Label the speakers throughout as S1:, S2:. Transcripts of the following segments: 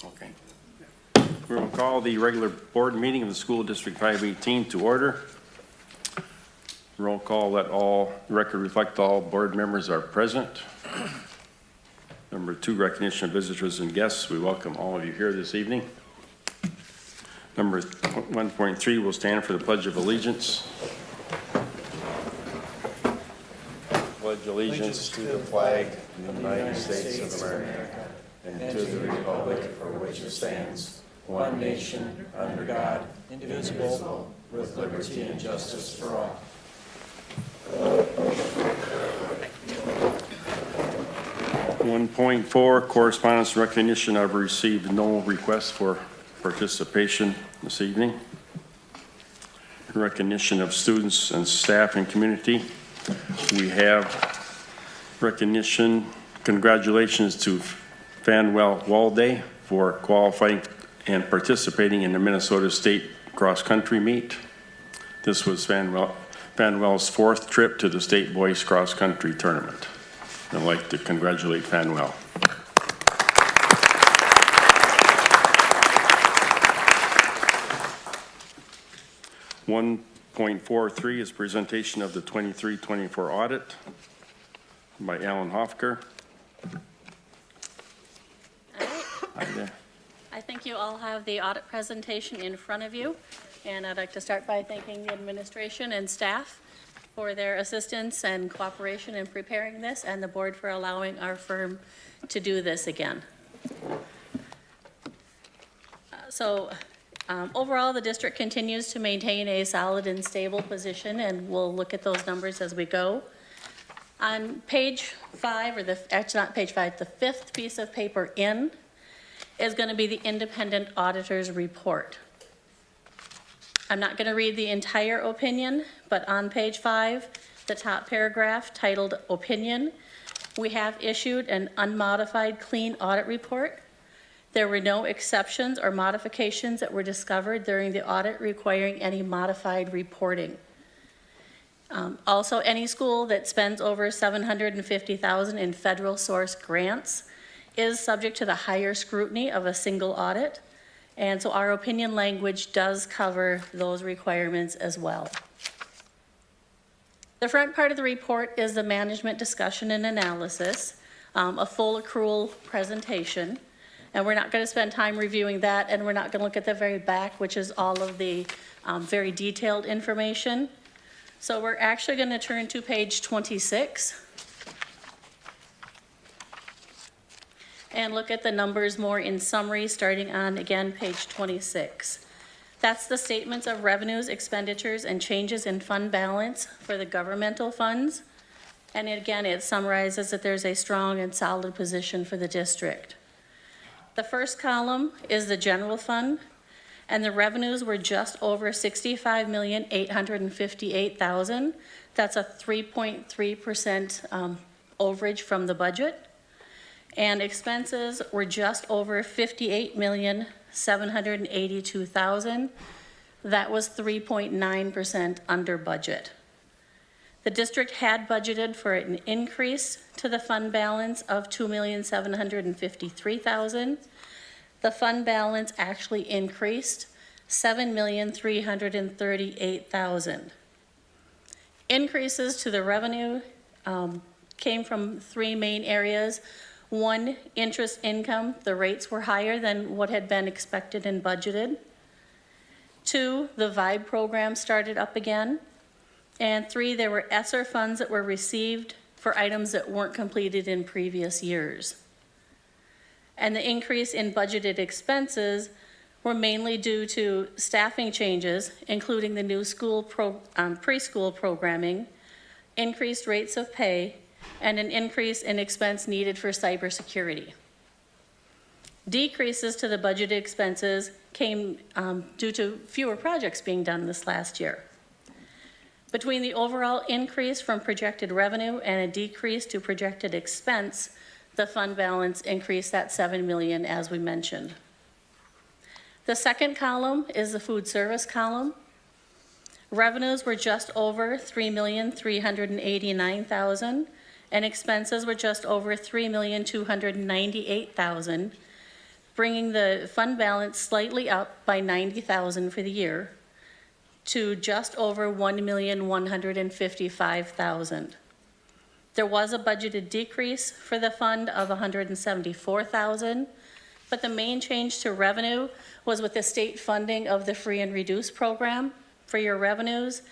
S1: Okay. We will call the regular board meeting of the School District 518 to order. Roll call, let all record reflect all board members are present. Number 2, recognition of visitors and guests. We welcome all of you here this evening. Number 1.3 will stand for the Pledge of Allegiance. Pledge allegiance to the flag of the United States of America and to the republic for which it stands, one nation, under God, indivisible, with liberty and justice for all. 1.4, correspondence recognition. I've received no requests for participation this evening. Recognition of students and staff and community. We have recognition, congratulations to Fanwell Walday for qualifying and participating in the Minnesota State Cross Country Meet. This was Fanwell's 4th trip to the State Boys Cross Country Tournament. I'd like to congratulate Fanwell. One 0.43 is presentation of the 23-24 audit by Alan Hofker. Hi there.
S2: I think you all have the audit presentation in front of you, and I'd like to start by thanking the administration and staff for their assistance and cooperation in preparing this, and the board for allowing our firm to do this again. Overall, the district continues to maintain a solid and stable position, and we'll look at those numbers as we go. On page 5, actually not page 5, the 5th piece of paper in is going to be the independent auditor's report. I'm not going to read the entire opinion, but on page 5, the top paragraph titled Opinion, we have issued an unmodified clean audit report. There were no exceptions or modifications that were discovered during the audit requiring any modified reporting. Also, any school that spends over $750,000 in federal source grants is subject to the higher scrutiny of a single audit. And so our opinion language does cover those requirements as well. The front part of the report is the management discussion and analysis, a full accrual presentation. And we're not going to spend time reviewing that, and we're not going to look at the very back, which is all of the very detailed information. So we're actually going to turn to page 26 and look at the numbers more in summary, starting on, again, page 26. That's the statements of revenues, expenditures, and changes in fund balance for the governmental funds. And again, it summarizes that there's a strong and solid position for the district. The first column is the general fund, and the revenues were just over $65,858,000. That's a 3.3% overage from the budget. And expenses were just over $58,782,000. That was 3.9% under budget. The district had budgeted for an increase to the fund balance of $2,753,000. The fund balance actually increased $7,338,000. Increases to the revenue came from 3 main areas. 1, interest income. The rates were higher than what had been expected and budgeted. 2, the VIBE program started up again. And 3, there were ESSER funds that were received for items that weren't completed in previous years. And the increase in budgeted expenses were mainly due to staffing changes, including the new school preschool programming, increased rates of pay, and an increase in expense needed for cybersecurity. Decreases to the budgeted expenses came due to fewer projects being done this last year. Between the overall increase from projected revenue and a decrease to projected expense, the fund balance increased that $7 million, as we mentioned. The second column is the food service column. Revenues were just over $3,389,000, and expenses were just over $3,298,000. bringing the fund balance slightly up by 90,000 for the year to just over 1,155,000. There was a budgeted decrease for the fund of 174,000, but the main change to revenue was with the state funding of the free and reduced program for your revenues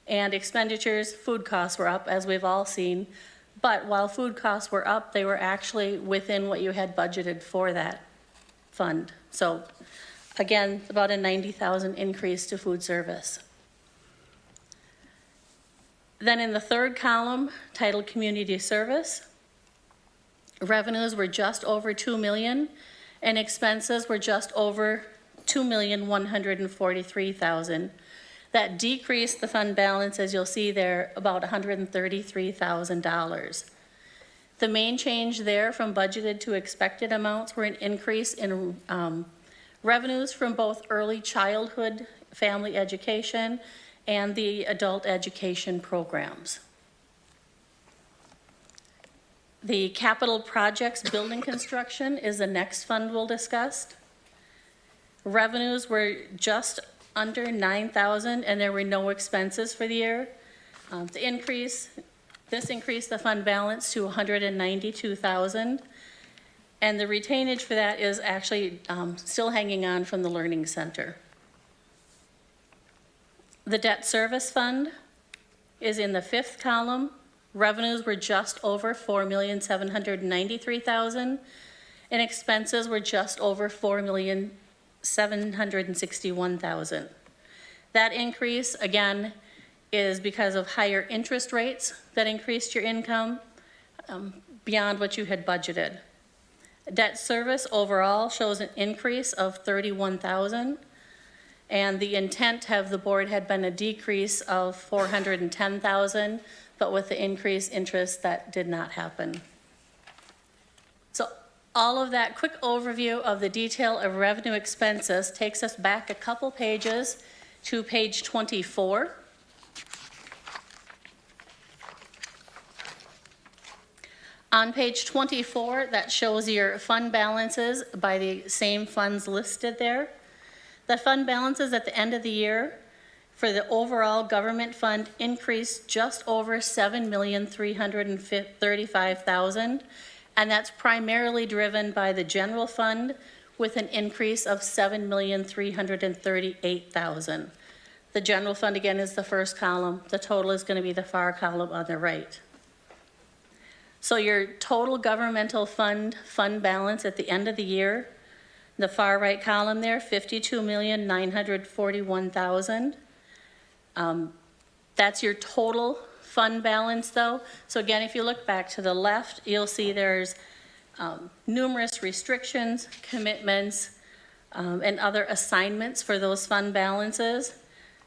S2: and expenditures. Food costs were up, as we've all seen, but while food costs were up, they were actually within what you had budgeted for that fund. So again, about a 90,000 increase to food service. Then in the third column, titled Community Service, revenues were just over 2 million and expenses were just over 2,143,000. That decreased the fund balance, as you'll see there, about $133,000. The main change there from budgeted to expected amounts were an increase in revenues from both early childhood family education and the adult education programs. The capital projects building construction is the next fund we'll discuss. Revenues were just under 9,000 and there were no expenses for the year. This increased the fund balance to 192,000. And the retainage for that is actually still hanging on from the Learning Center. The debt service fund is in the fifth column. Revenues were just over 4,793,000 and expenses were just over 4,761,000. That increase, again, is because of higher interest rates that increased your income beyond what you had budgeted. Debt service overall shows an increase of 31,000, and the intent of the board had been a decrease of 410,000, but with the increased interest, that did not happen. So all of that quick overview of the detail of revenue expenses takes us back a couple pages to page 24. On page 24, that shows your fund balances by the same funds listed there. The fund balances at the end of the year for the overall government fund increased just over 7,335,000, and that's primarily driven by the general fund with an increase of 7,338,000. The general fund, again, is the first column. The total is going to be the far column on the right. So your total governmental fund balance at the end of the year, the far right column there, 52,941,000. That's your total fund balance though. So again, if you look back to the left, you'll see there's numerous restrictions, commitments, and other assignments for those fund balances.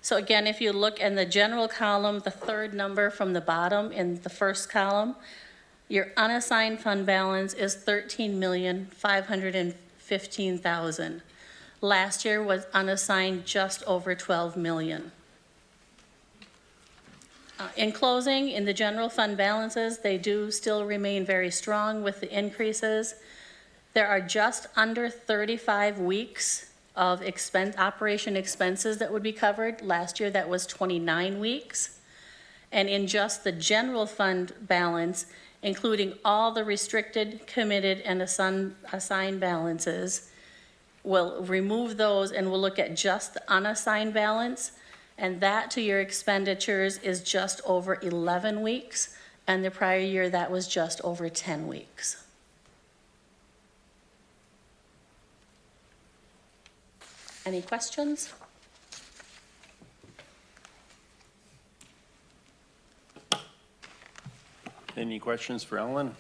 S2: So again, if you look in the general column, the third number from the bottom in the first column, your unassigned fund balance is 13,515,000. Last year was unassigned just over 12 million. In closing, in the general fund balances, they do still remain very strong with the increases. There are just under 35 weeks of operation expenses that would be covered. Last year that was 29 weeks. And in just the general fund balance, including all the restricted, committed, and assigned balances, we'll remove those and we'll look at just the unassigned balance, and that to your expenditures is just over 11 weeks, and the prior year that was just over 10 weeks. Any questions?
S1: Any questions for Ellen?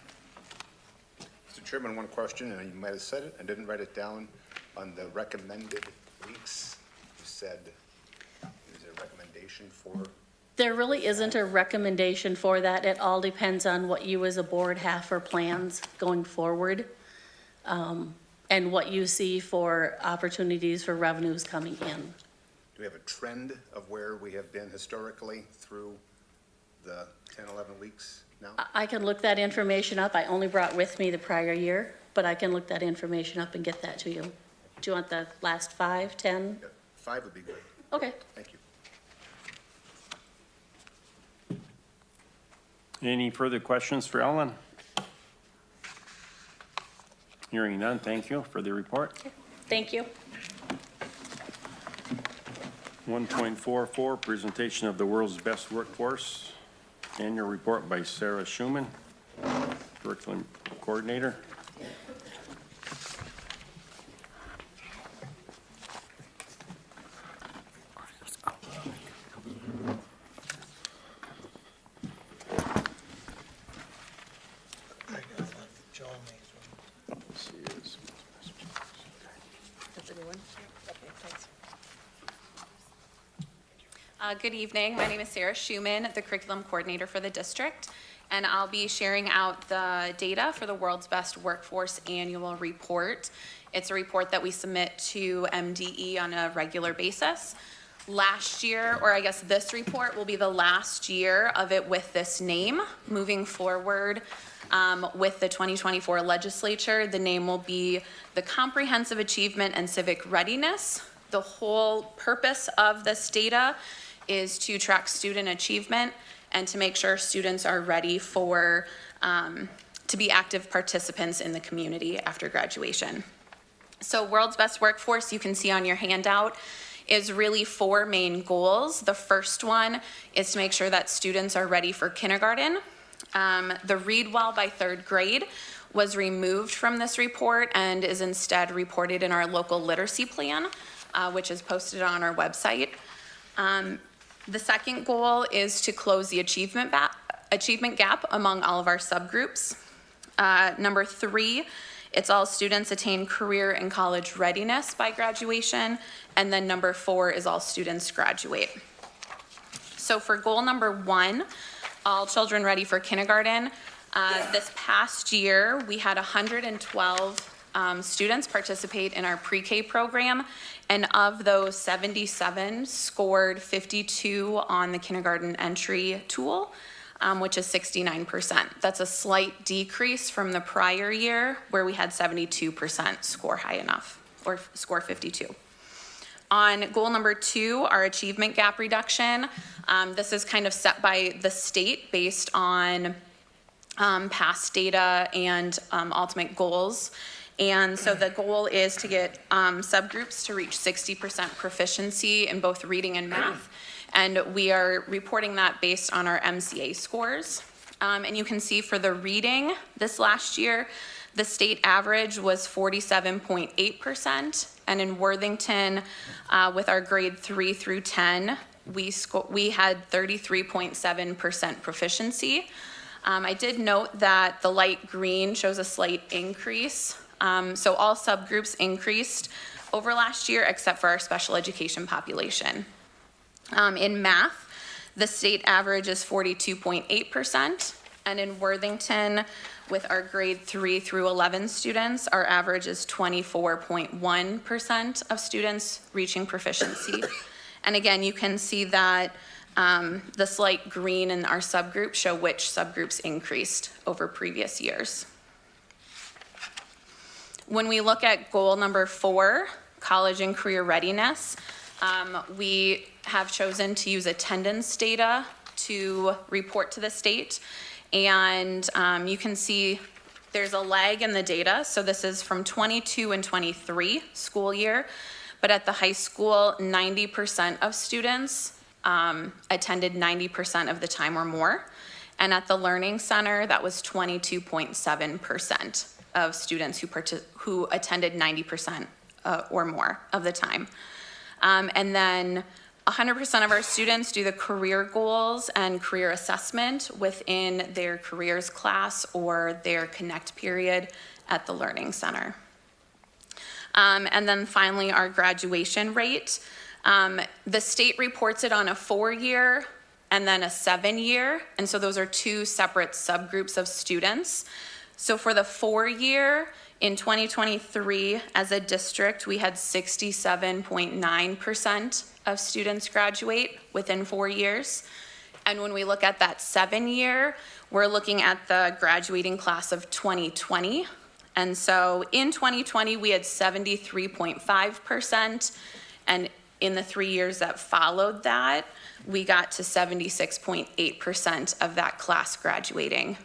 S3: Mr. Chairman, one question, and you might have said it, I didn't write it down. On the recommended weeks, you said, is there a recommendation for?
S2: There really isn't a recommendation for that. It all depends on what you as a board have for plans going forward, and what you see for opportunities for revenues coming in.
S3: Do we have a trend of where we have been historically through the 10, 11 weeks now?
S2: I can look that information up. I only brought with me the prior year, but I can look that information up and get that to you. Do you want the last 5, 10?
S3: Yeah, 5 would be good.
S2: Okay.
S3: Thank you.
S1: Any further questions for Ellen? Hearing none, thank you for the report.
S2: Thank you.
S1: 1.44, presentation of the world's best workforce. Annual report by Sarah Schuman, curriculum coordinator.
S4: Good evening. My name is Sarah Schuman, the curriculum coordinator for the district, and I'll be sharing out the data for the World's Best Workforce Annual Report. It's a report that we submit to MDE on a regular basis. Last year, or I guess this report will be the last year of it with this name. Moving forward with the 2024 legislature, the name will be the Comprehensive Achievement and Civic Readiness. The whole purpose of this data is to track student achievement and to make sure students are ready for, to be active participants in the community after graduation. So World's Best Workforce, you can see on your handout, is really 4 main goals. The first one is to make sure that students are ready for kindergarten. The Read Well by 3rd grade was removed from this report and is instead reported in our local literacy plan, which is posted on our website. The second goal is to close the achievement gap among all of our subgroups. Number 3, it's all students attain career and college readiness by graduation. And then number 4 is all students graduate. So for goal number 1, all children ready for kindergarten, this past year we had 112 students participate in our pre-K program, and of those, 77 scored 52 on the kindergarten entry tool, which is 69%. That's a slight decrease from the prior year where we had 72% score high enough, or score 52. On goal number 2, our achievement gap reduction, this is kind of set by the state based on past data and ultimate goals. And so the goal is to get subgroups to reach 60% proficiency in both reading and math. And we are reporting that based on our MCA scores. And you can see for the reading this last year, the state average was 47.8%. And in Worthington, with our grade 3 through 10, we had 33.7% proficiency. I did note that the light green shows a slight increase. So all subgroups increased over last year except for our special education population. In math, the state average is 42.8%, and in Worthington, with our grade 3 through 11 students, our average is 24.1% of students reaching proficiency. And again, you can see that the slight green in our subgroups show which subgroups increased over previous years. When we look at goal number 4, college and career readiness, we have chosen to use attendance data to report to the state. And you can see there's a lag in the data. So this is from 22 and 23 school year. But at the high school, 90% of students attended 90% of the time or more. And at the Learning Center, that was 22.7% of students who attended 90% or more of the time. And then 100% of our students do the career goals and career assessment within their careers class or their Connect period at the Learning Center. And then finally, our graduation rate. The state reports it on a 4-year and then a 7-year. And so those are 2 separate subgroups of students. So for the 4-year, in 2023, as a district, we had 67.9% of students graduate within 4 years. And when we look at that 7-year, we're looking at the graduating class of 2020. And so in 2020, we had 73.5%. And in the 3 years that followed that, we got to 76.8% of that class graduating.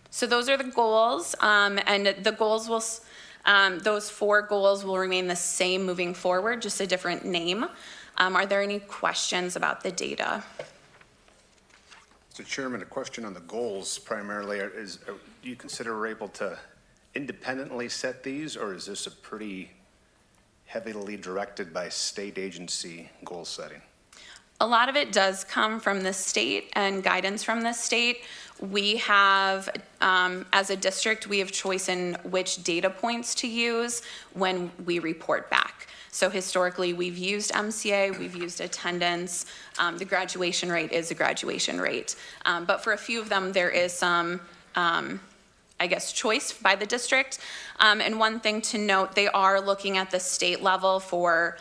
S4: So those are the goals, and the goals will, those 4 goals will remain the same moving forward, just a different name. Are there any questions about the data?
S3: Mr. Chairman, a question on the goals primarily. Do you consider we're able to independently set these, or is this a pretty heavily directed by state agency goal setting?
S4: A lot of it does come from the state and guidance from the state. We have, as a district, we have choice in which data points to use when we report back. So historically, we've used MCA, we've used attendance. The graduation rate is a graduation rate. But for a few of them, there is some, I guess, choice by the district. And one thing to note, they are looking at the state level for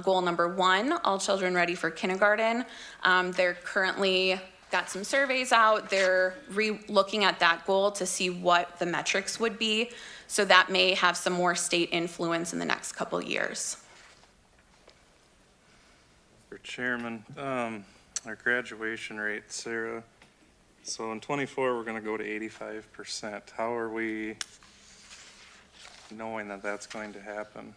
S4: goal number 1, all children ready for kindergarten. They're currently got some surveys out. They're looking at that goal to see what the metrics would be. So that may have some more state influence in the next couple years.
S5: Mr. Chairman, our graduation rate, Sarah, so in '24, we're gonna go to 85%. How are we knowing that that's going to happen?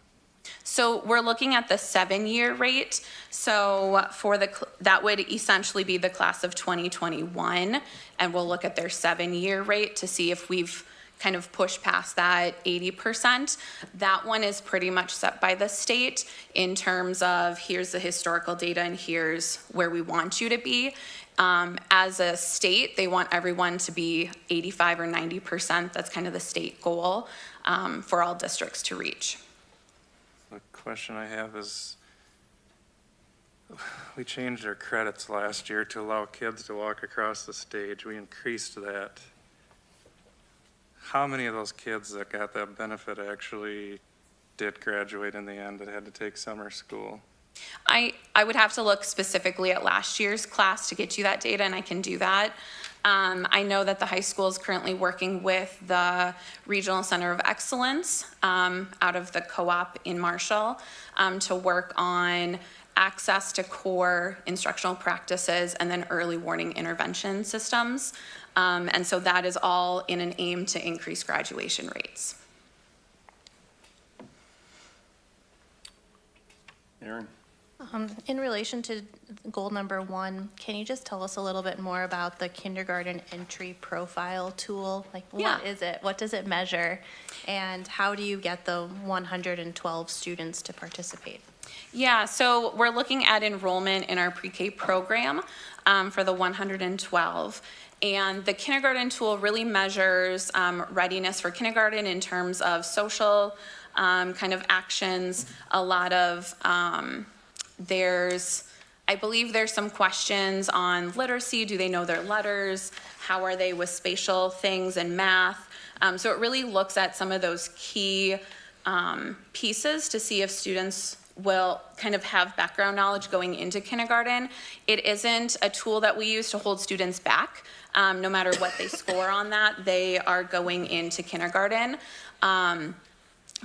S4: So we're looking at the 7-year rate. So for that would essentially be the class of 2021, and we'll look at their 7-year rate to see if we've kind of pushed past that 80%. That one is pretty much set by the state in terms of here's the historical data and here's where we want you to be. As a state, they want everyone to be 85 or 90%. That's kind of the state goal for all districts to reach.
S5: The question I have is, we changed our credits last year to allow kids to walk across the stage. We increased that. How many of those kids that got that benefit actually did graduate in the end that had to take summer school?
S4: I would have to look specifically at last year's class to get you that data, and I can do that. I know that the high school is currently working with the Regional Center of Excellence out of the co-op in Marshall to work on access to core instructional practices and then early warning intervention systems. And so that is all in an aim to increase graduation rates.
S1: Aaron?
S6: In relation to goal number 1, can you just tell us a little bit more about the kindergarten entry profile tool? Like, what
S4: Yeah.
S6: is it? What does it measure? And how do you get the 112 students to participate?
S4: Yeah, so we're looking at enrollment in our pre-K program for the 112. And the kindergarten tool really measures readiness for kindergarten in terms of social kind of actions. A lot of, I believe there's some questions on literacy. Do they know their letters? How are they with spatial things and math? So it really looks at some of those key pieces to see if students will kind of have background knowledge going into kindergarten. It isn't a tool that we use to hold students back. No matter what they score on that, they are going into kindergarten.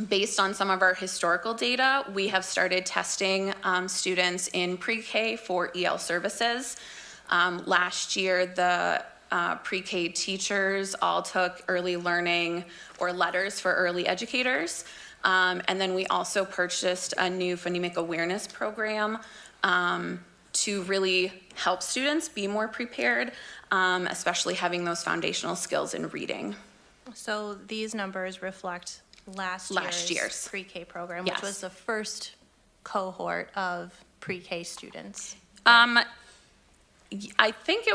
S4: Based on some of our historical data, we have started testing students in pre-K for EL services. Last year, the pre-K teachers all took early learning or letters for early educators. And then we also purchased a new phonemic awareness program to really help students be more prepared, especially having those foundational skills in reading.
S6: So these numbers reflect last year's pre-K program, which
S4: Yes.
S6: was the first cohort of pre-K students.
S4: I think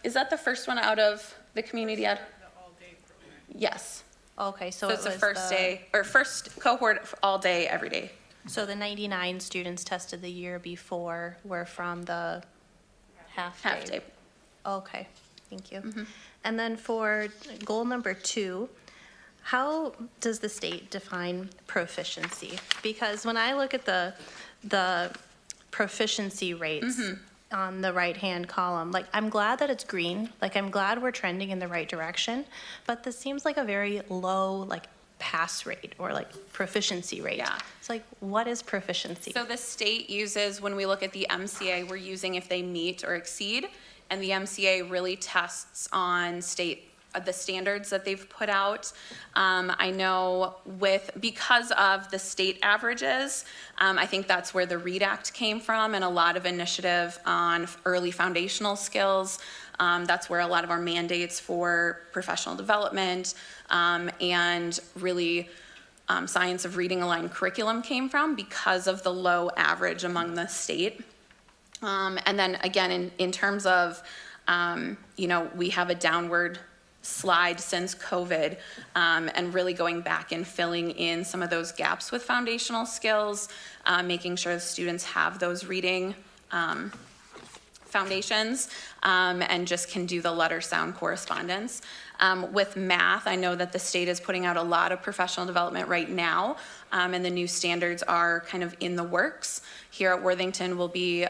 S4: is that the first one out of the community ed? The all-day program. Yes.
S6: Okay, so
S4: So
S6: it
S4: it's the
S6: was
S4: first day, or first cohort all day, every day.
S6: So the 99 students tested the year before were from the half day.
S4: Half day.
S6: Okay, thank you. And then for goal number 2, how does the state define proficiency? Because when I look at the proficiency rates on the right-hand column. Like, I'm glad that it's green, like, I'm glad we're trending in the right direction, but this seems like a very low, like, pass rate or like proficiency rate.
S4: Yeah.
S6: It's like, what is proficiency?
S4: So the state uses, when we look at the MCA, we're using if they meet or exceed, and the MCA really tests on the standards that they've put out. I know because of the state averages, I think that's where the READ Act came from and a lot of initiative on early foundational skills. That's where a lot of our mandates for professional development and really science of reading aligned curriculum came from because of the low average among the state. And then again, in terms of, we have a downward slide since COVID, and really going back and filling in some of those gaps with foundational skills, making sure the students have those reading foundations, and just can do the letter sound correspondence. With math, I know that the state is putting out a lot of professional development right now, and the new standards are kind of in the works. Here at Worthington, we'll be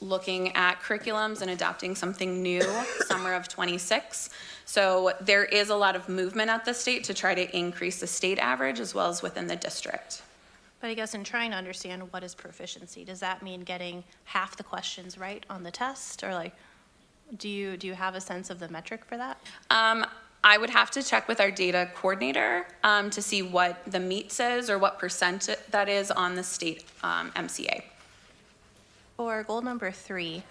S4: looking at curriculums and adopting something new summer of '26. So there is a lot of movement at the state to try to increase the state average as well as within the district.
S6: But I guess in trying to understand what is proficiency, does that mean getting half the questions right on the test? Or like, do you have a sense of the metric for that?
S4: I would have to check with our data coordinator to see what the meets is or what percent that is on the state MCA.
S6: For goal number 3,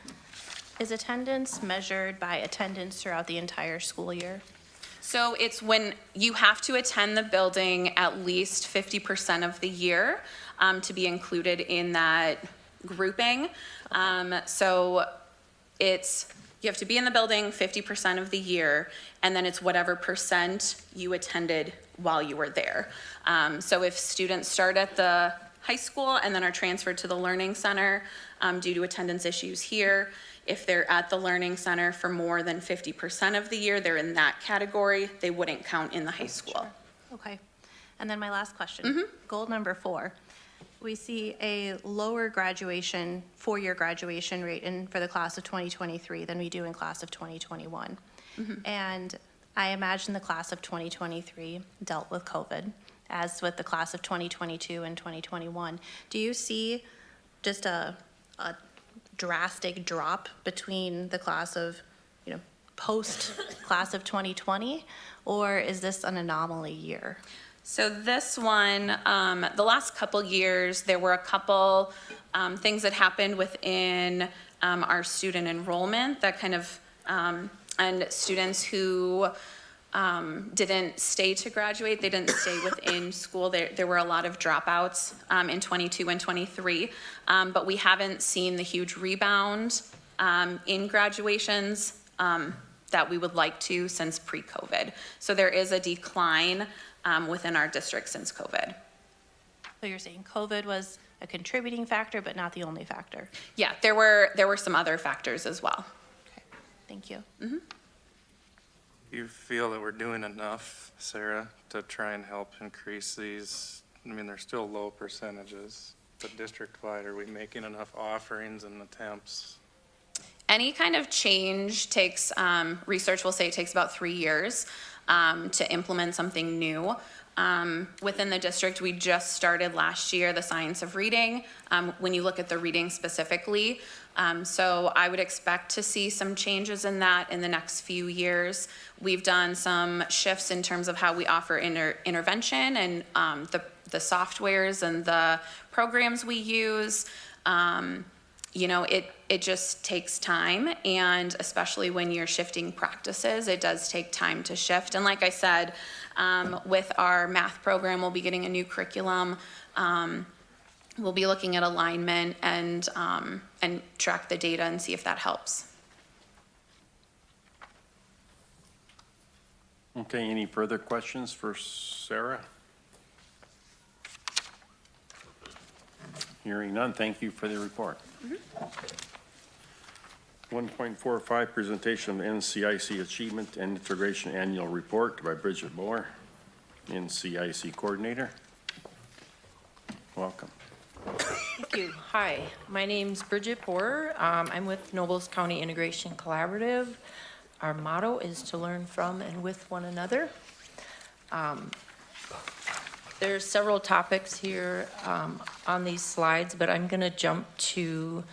S6: is attendance measured by attendance throughout the entire school year?
S4: So it's when you have to attend the building at least 50% of the year to be included in that grouping. So you have to be in the building 50% of the year, and then it's whatever percent you attended while you were there. So if students start at the high school and then are transferred to the Learning Center due to attendance issues here, if they're at the Learning Center for more than 50% of the year, they're in that category, they wouldn't count in the high school.
S6: Okay. And then my last question, goal number 4. We see a lower graduation, 4-year graduation rate for the class of 2023 than we do in class of 2021. And I imagine the class of 2023 dealt with COVID, as with the class of 2022 and 2021. Do you see just a drastic drop between the class of, post class of 2020, or is this an anomaly year?
S4: So this one, the last couple years, there were a couple things that happened within our student enrollment that kind of, and students who didn't stay to graduate, they didn't stay within school. There were a lot of dropouts in 22 and 23, but we haven't seen the huge rebound in graduations that we would like to since pre-COVID. So there is a decline within our district since COVID.
S6: So you're saying COVID was a contributing factor, but not the only factor?
S4: Yeah, there were some other factors as well.
S6: Okay, thank you.
S5: You feel that we're doing enough, Sarah, to try and help increase these? I mean, they're still low percentages, but district-wide, are we making enough offerings and attempts?
S4: Any kind of change takes, research will say it takes about 3 years to implement something new. Within the district, we just started last year the science of reading, when you look at the reading specifically. So I would expect to see some changes in that in the next few years. We've done some shifts in terms of how we offer intervention and the softwares and the programs we use. It just takes time, and especially when you're shifting practices, it does take time to shift. And like I said, with our math program, we'll be getting a new curriculum. We'll be looking at alignment and track the data and see if that helps.
S1: Okay, any further questions for Sarah? Hearing none, thank you for the report. 1.45, presentation of NCIC Achievement and Integration Annual Report by Bridget Moore, NCIC Coordinator. Welcome.
S7: Thank you. Hi, my name's Bridget Borer. I'm with Nobles County Integration Collaborative. Our motto is to learn from and with one another. There's several topics here on these slides, but I'm going to jump to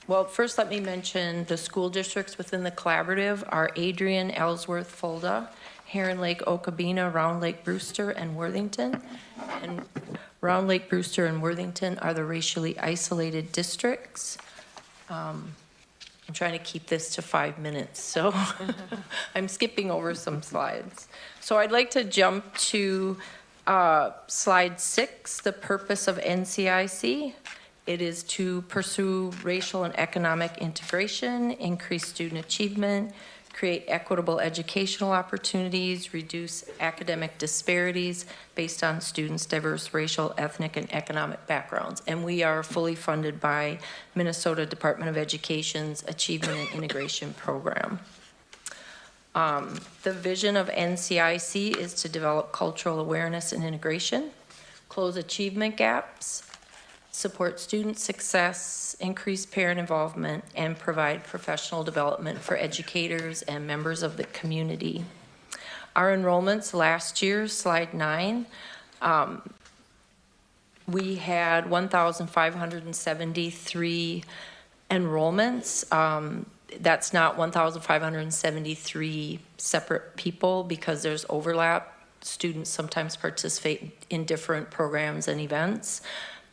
S7: well, first let me mention the school districts within the collaborative are Adrian, Ellsworth, Fulda, Heron Lake, Okabena, Round Lake, Brewster, and Worthington. And Round Lake, Brewster, and Worthington are the racially isolated districts. I'm trying to keep this to 5 minutes, so I'm skipping over some slides. So I'd like to jump to slide 6, the purpose of NCIC. It is to pursue racial and economic integration, increase student achievement, create equitable educational opportunities, reduce academic disparities based on students' diverse racial, ethnic, and economic backgrounds. And we are fully funded by Minnesota Department of Education's Achievement and Integration Program. The vision of NCIC is to develop cultural awareness and integration, close achievement gaps, support student success, increase parent involvement, and provide professional development for educators and members of the community. Our enrollments last year, slide 9, we had 1,573 enrollments. That's not 1,573 separate people because there's overlap. Students sometimes participate in different programs and events,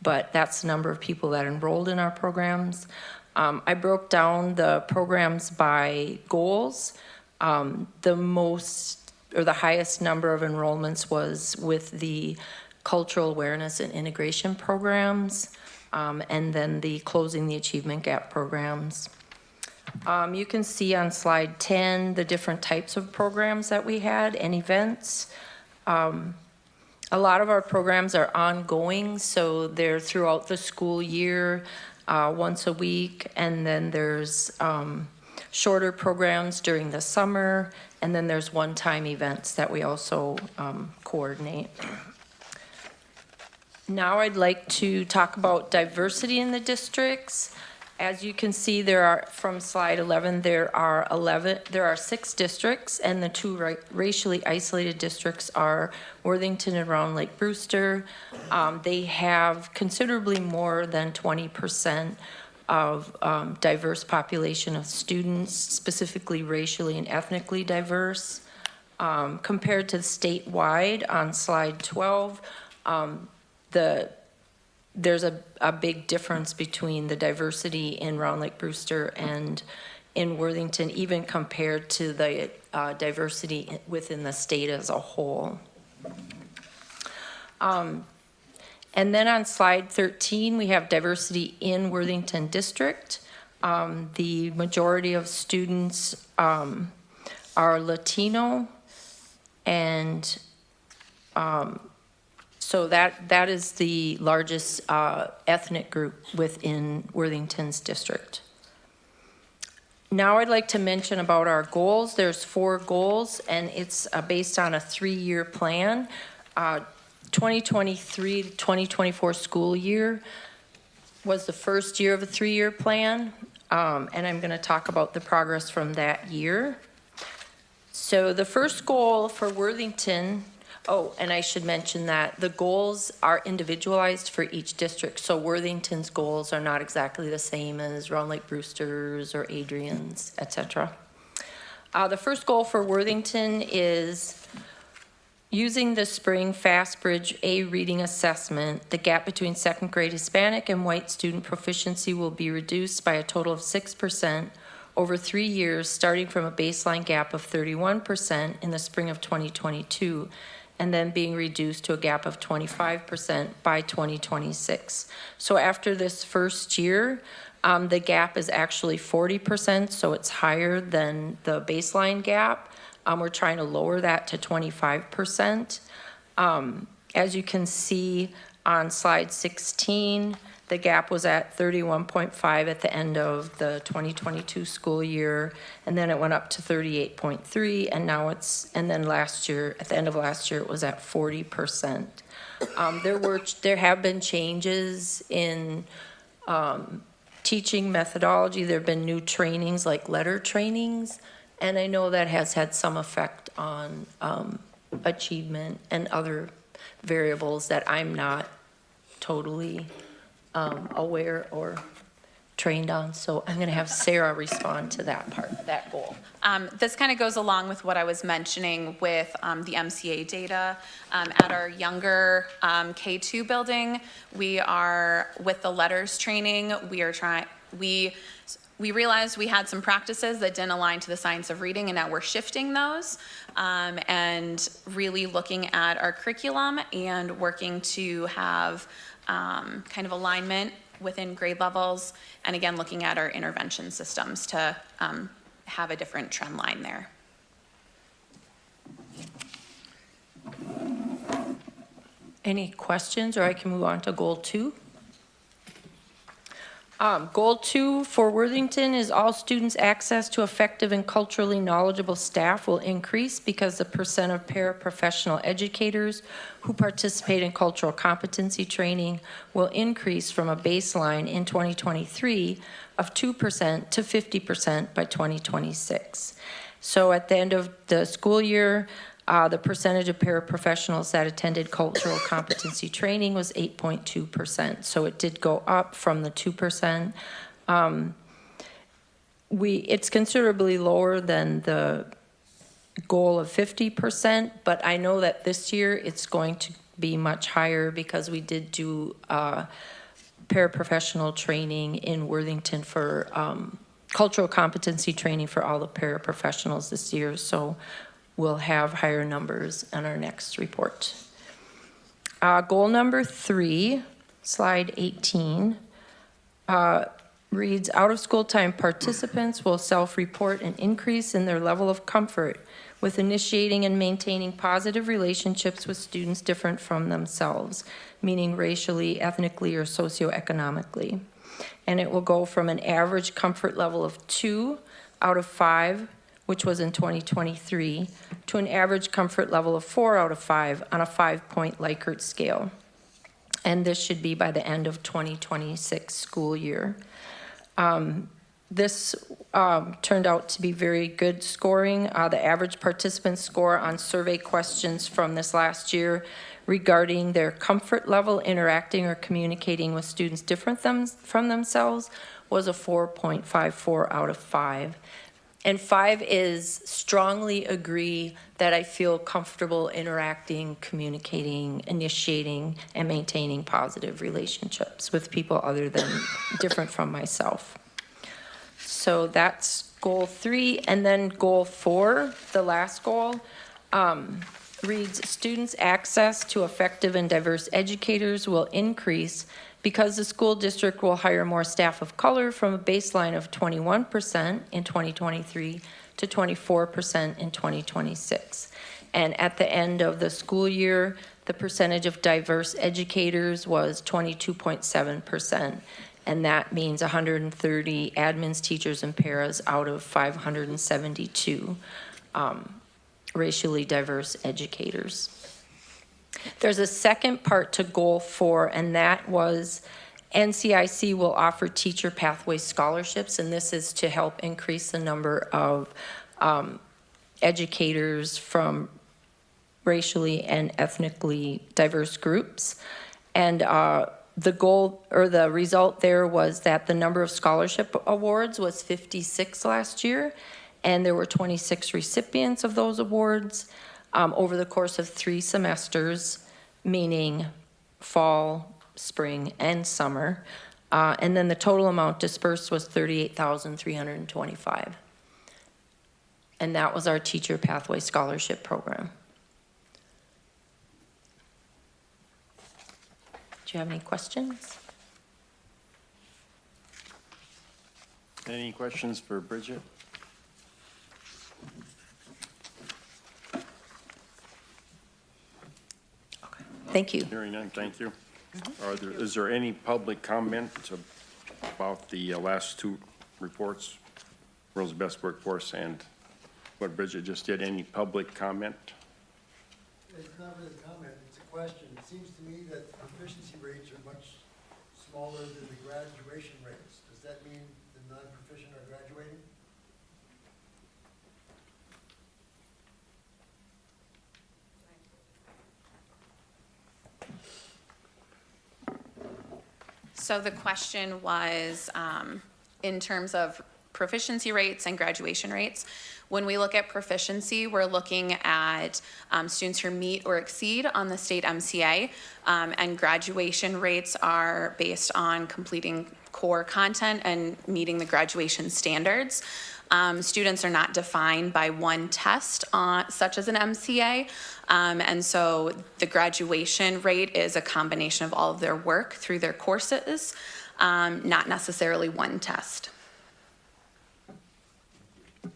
S7: but that's the number of people that enrolled in our programs. I broke down the programs by goals. The highest number of enrollments was with the cultural awareness and integration programs, and then the closing the achievement gap programs. You can see on slide 10 the different types of programs that we had and events. A lot of our programs are ongoing, so they're throughout the school year, once a week, and then there's shorter programs during the summer, and then there's one-time events that we also coordinate. Now I'd like to talk about diversity in the districts. As you can see, from slide 11, there are 6 districts, and the 2 racially isolated districts are Worthington and Round Lake Brewster. They have considerably more than 20% of diverse population of students, specifically racially and ethnically diverse. Compared to statewide on slide 12, there's a big difference between the diversity in Round Lake Brewster and in Worthington, even compared to the diversity within the state as a whole. And then on slide 13, we have diversity in Worthington District. The majority of students are Latino, and so that is the largest ethnic group within Worthington's district. Now I'd like to mention about our goals. There's 4 goals, and it's based on a 3-year plan. 2023 to 2024 school year was the first year of a 3-year plan, and I'm going to talk about the progress from that year. So the first goal for Worthington, and I should mention that the goals are individualized for each district. So Worthington's goals are not exactly the same as Round Lake Brewster's or Adrian's, etc. The first goal for Worthington is using the spring FastBridge A reading assessment. The gap between 2nd grade Hispanic and white student proficiency will be reduced by a total of 6% over 3 years, starting from a baseline gap of 31% in the spring of 2022. And then being reduced to a gap of 25% by 2026. So after this first year, the gap is actually 40%, so it's higher than the baseline gap. We're trying to lower that to 25%. As you can see on slide 16, the gap was at 31.5 at the end of the 2022 school year, and then it went up to 38.3, and then last year, at the end of last year, it was at 40%. There have been changes in teaching methodology. There have been new trainings, like letter trainings, and I know that has had some effect on achievement and other variables that I'm not totally aware or trained on. So I'm going to have Sarah respond to that part, that goal.
S4: This kind of goes along with what I was mentioning with the MCA data. At our younger K2 building, we are, with the letters training, we realized we had some practices that didn't align to the science of reading, and now we're shifting those and really looking at our curriculum and working to have kind of alignment within grade levels, and again, looking at our intervention systems to have a different trend line there.
S7: Any questions, or I can move on to goal 2? Goal 2 for Worthington is all students' access to effective and culturally knowledgeable staff will increase because the percent of paraprofessional educators who participate in cultural competency training will increase from a baseline in 2023 of 2% to 50% by 2026. So at the end of the school year, the percentage of paraprofessionals that attended cultural competency training was 8.2%. So it did go up from the 2%. It's considerably lower than the goal of 50%, but I know that this year it's going to be much higher because we did do paraprofessional training in Worthington for cultural competency training for all the paraprofessionals this year. So we'll have higher numbers on our next report. Goal number 3, slide 18, reads, out-of-school time participants will self-report an increase in their level of comfort with initiating and maintaining positive relationships with students different from themselves, meaning racially, ethnically, or socioeconomically. And it will go from an average comfort level of 2 out of 5, which was in 2023, to an average comfort level of 4 out of 5 on a 5-point Likert scale. And this should be by the end of 2026 school year. This turned out to be very good scoring. The average participant score on survey questions from this last year regarding their comfort level interacting or communicating with students different from themselves was a 4.54 out of 5. And 5 is strongly agree that I feel comfortable interacting, communicating, initiating, and maintaining positive relationships with people other than different from myself. So that's goal 3. And then goal 4, the last goal, reads, students' access to effective and diverse educators will increase because the school district will hire more staff of color from a baseline of 21% in 2023 to 24% in 2026. And at the end of the school year, the percentage of diverse educators was 22.7%. And that means 130 admins, teachers, and paras out of 572 racially diverse educators. There's a second part to goal 4, and that was NCIC will offer teacher pathway scholarships, and this is to help increase the number of educators from racially and ethnically diverse groups. And the goal or the result there was that the number of scholarship awards was 56 last year, and there were 26 recipients of those awards over the course of 3 semesters, meaning fall, spring, and summer. And then the total amount dispersed was $38,325. And that was our Teacher Pathway Scholarship Program. Do you have any questions?
S1: Any questions for Bridget?
S7: Thank you.
S1: Hearing none, thank you. Is there any public comment about the last 2 reports, World's Best Workforce and what Bridget just did? Any public comment?
S8: It's not really a comment, it's a question. It seems to me that proficiency rates are much smaller than the graduation rates. Does that mean the non-proficient are graduating?
S4: So the question was, in terms of proficiency rates and graduation rates. When we look at proficiency, we're looking at students who meet or exceed on the state MCA, and graduation rates are based on completing core content and meeting the graduation standards. Students are not defined by one test, such as an MCA, and so the graduation rate is a combination of all of their work through their courses, not necessarily one test.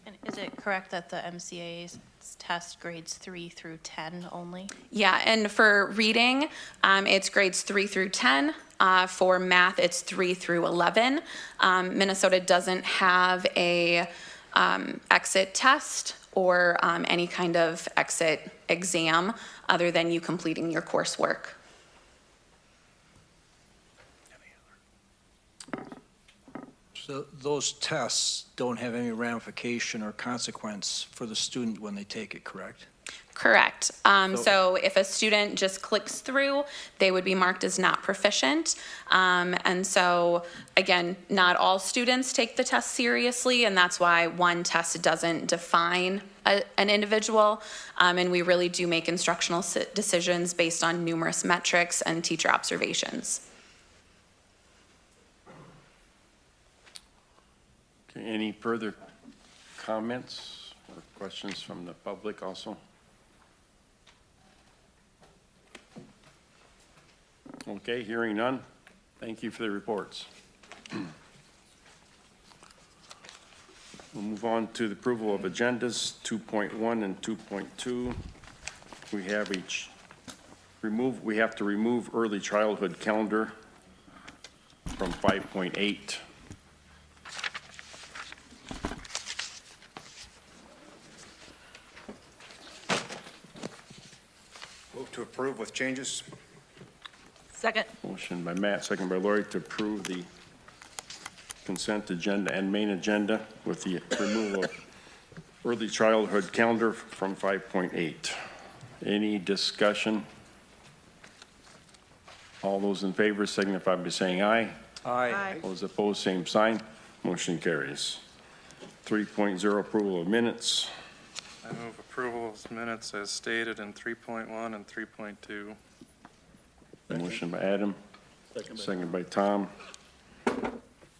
S6: And is it correct that the MCA's test grades 3 through 10 only?
S4: Yeah, and for reading, it's grades 3 through 10. For math, it's 3 through 11. Minnesota doesn't have a exit test or any kind of exit exam other than you completing your coursework.
S9: So those tests don't have any ramification or consequence for the student when they take it, correct?
S4: Correct. So if a student just clicks through, they would be marked as not proficient. And so, again, not all students take the test seriously, and that's why one test doesn't define an individual. And we really do make instructional decisions based on numerous metrics and teacher observations.
S1: Okay, any further comments or questions from the public also? Okay, hearing none. Thank you for the reports. We'll move on to the approval of agendas 2.1 and 2.2. We have we have to remove early childhood calendar from 5.8.
S3: Move to approve with changes.
S7: Second.
S1: Motion by Matt, second by Lori to approve the consent agenda and main agenda with the removal of early childhood calendar from 5.8. Any discussion? All those in favor signify by saying aye.
S9: Aye.
S1: Those opposed, same sign. Motion carries. 3.0, approval of minutes.
S5: I move approval of minutes as stated in 3.1 and 3.2.
S1: Motion by Adam, second by Tom.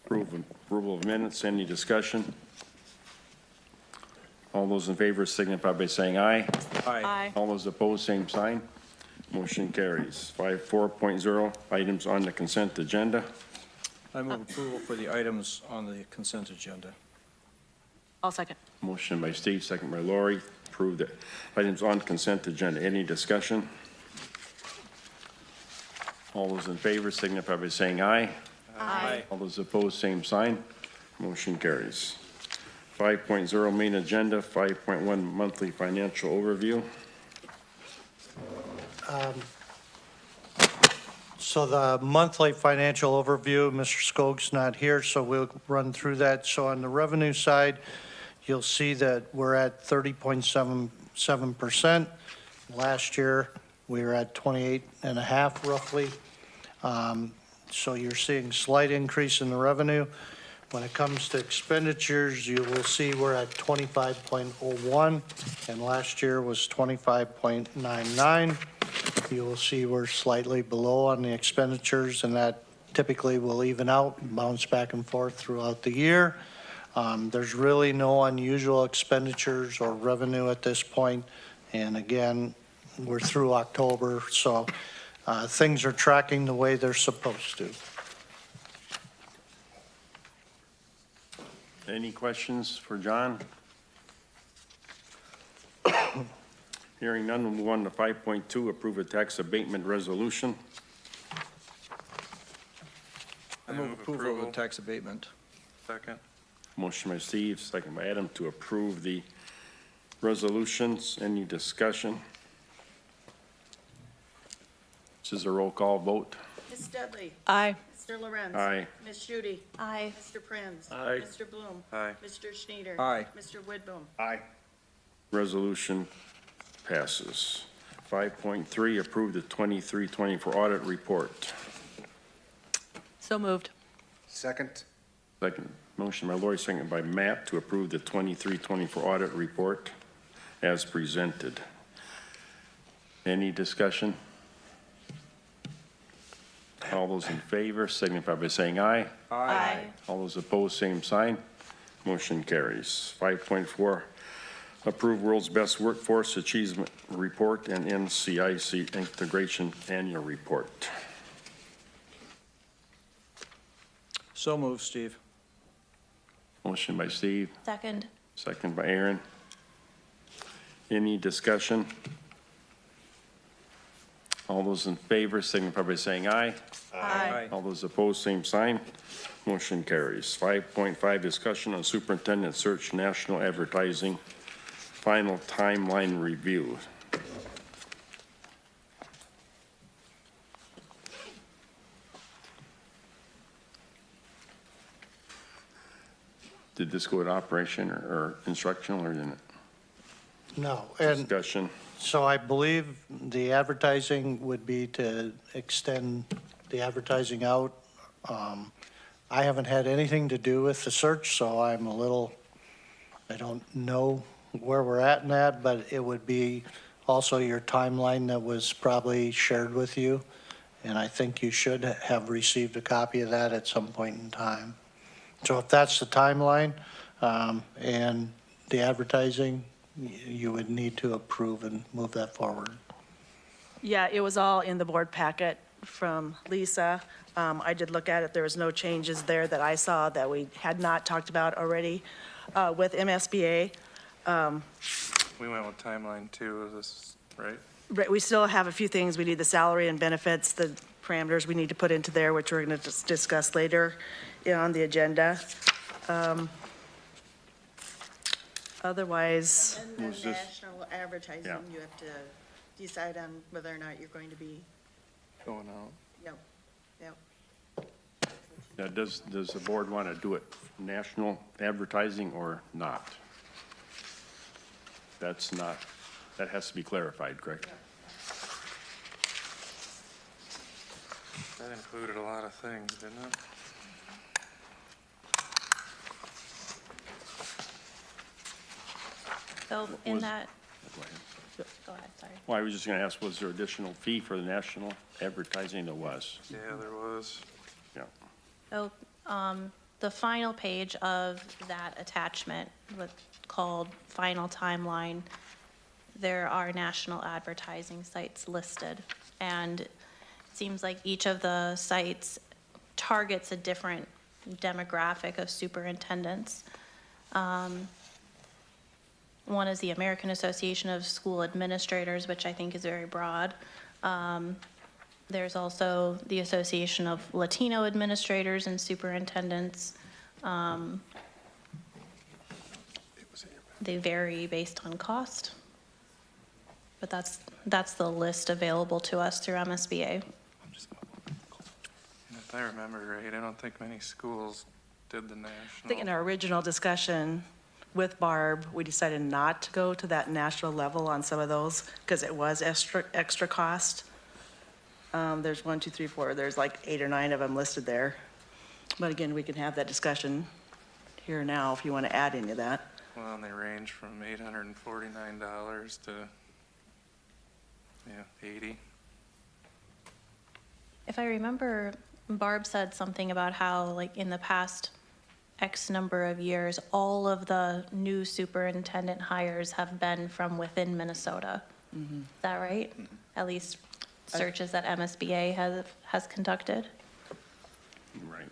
S1: Approval of minutes. Any discussion? All those in favor signify by saying aye.
S9: Aye.
S1: All those opposed, same sign. Motion carries. 4.0, items on the consent agenda.
S9: I move approval for the items on the consent agenda.
S7: I'll second.
S1: Motion by Steve, second by Lori. Approve the items on consent agenda. Any discussion? All those in favor signify by saying aye.
S9: Aye.
S1: All those opposed, same sign. Motion carries. 5.0, main agenda. 5.1, monthly financial overview.
S8: So the monthly financial overview, Mr. Skog's not here, so we'll run through that. So on the revenue side, you'll see that we're at 30.77%. Last year, we were at 28.5 roughly. So you're seeing slight increase in the revenue. When it comes to expenditures, you will see we're at 25.01, and last year was 25.99. You will see we're slightly below on the expenditures, and that typically will even out and bounce back and forth throughout the year. There's really no unusual expenditures or revenue at this point. And again, we're through October, so things are tracking the way they're supposed to.
S1: Any questions for John? Hearing none, we'll move on to 5.2, approve a tax abatement resolution.
S9: I move approval of the tax abatement.
S5: Second.
S1: Motion by Steve, second by Adam to approve the resolutions. Any discussion? This is a roll call vote.
S10: Ms. Dudley.
S7: Aye.
S10: Mr. Lorenz.
S1: Aye.
S10: Ms. Shute.
S6: Aye.
S10: Mr. Prinz.
S1: Aye.
S10: Mr. Bloom.
S5: Aye.
S10: Mr. Schneider.
S9: Aye.
S10: Mr. Whitboom.
S3: Aye.
S1: Resolution passes. 5.3, approve the 23-24 audit report.
S7: So moved.
S3: Second?
S1: Second, motion by Lori, second by Matt to approve the 23-24 audit report as presented. Any discussion? All those in favor signify by saying aye.
S6: Aye.
S1: All those opposed, same sign. Motion carries. 5.4, approve World's Best Workforce Achievement Report and NCIC Integration Annual Report.
S9: So moved, Steve.
S1: Motion by Steve,
S6: Second.
S1: second by Aaron. Any discussion? All those in favor signify by saying aye.
S9: Aye.
S1: All those opposed, same sign. Motion carries. 5.5, discussion on superintendent search national advertising final timeline review. Did this go to operation or instructional or didn't it?
S8: No, and
S1: Discussion.
S8: so I believe the advertising would be to extend the advertising out. I haven't had anything to do with the search, so I don't know where we're at in that, but it would be also your timeline that was probably shared with you. And I think you should have received a copy of that at some point in time. So if that's the timeline, and the advertising, you would need to approve and move that forward.
S10: Yeah, it was all in the board packet from Lisa. I did look at it. There was no changes there that I saw that we had not talked about already with MSBA.
S5: We went with timeline too, is this right?
S10: Right, we still have a few things. We need the salary and benefits, the parameters we need to put into there, which we're going to discuss later on the agenda. Otherwise,
S1: And then Was this-
S10: national advertising,
S1: Yeah.
S10: you have to decide on whether or not you're going to be,
S5: Going out.
S10: yep.
S1: Now, does the board want to do it national advertising or not? That has to be clarified, correct?
S5: That included a lot of things, didn't it?
S6: So in
S1: Was-
S6: that,
S1: Go ahead.
S6: go ahead, sorry.
S1: Well, I was just going to ask, was there additional fee for the national advertising? There was.
S5: Yeah, there was.
S1: Yeah.
S6: So, the final page of that attachment, called Final Timeline, there are national advertising sites listed. And it seems like each of the sites targets a different demographic of superintendents. One is the American Association of School Administrators, which I think is very broad. There's also the Association of Latino Administrators and Superintendents. They vary based on cost. But that's the list available to us through MSBA.
S5: And if I remember right, I don't think many schools did the
S10: I think in
S5: national.
S10: our original discussion with Barb, we decided not to go to that national level on some of those because it was extra cost. There's 1, 2, 3, 4, there's like 8 or 9 of them listed there. But again, we can have that discussion here now if you want to add any of that.
S5: Well, and they range from $849 to, yeah, 80.
S6: If I remember, Barb said something about how, like, in the past X number of years, all of the new superintendent hires have been from within Minnesota. Is that right? At least searches that MSBA has conducted.
S1: Right.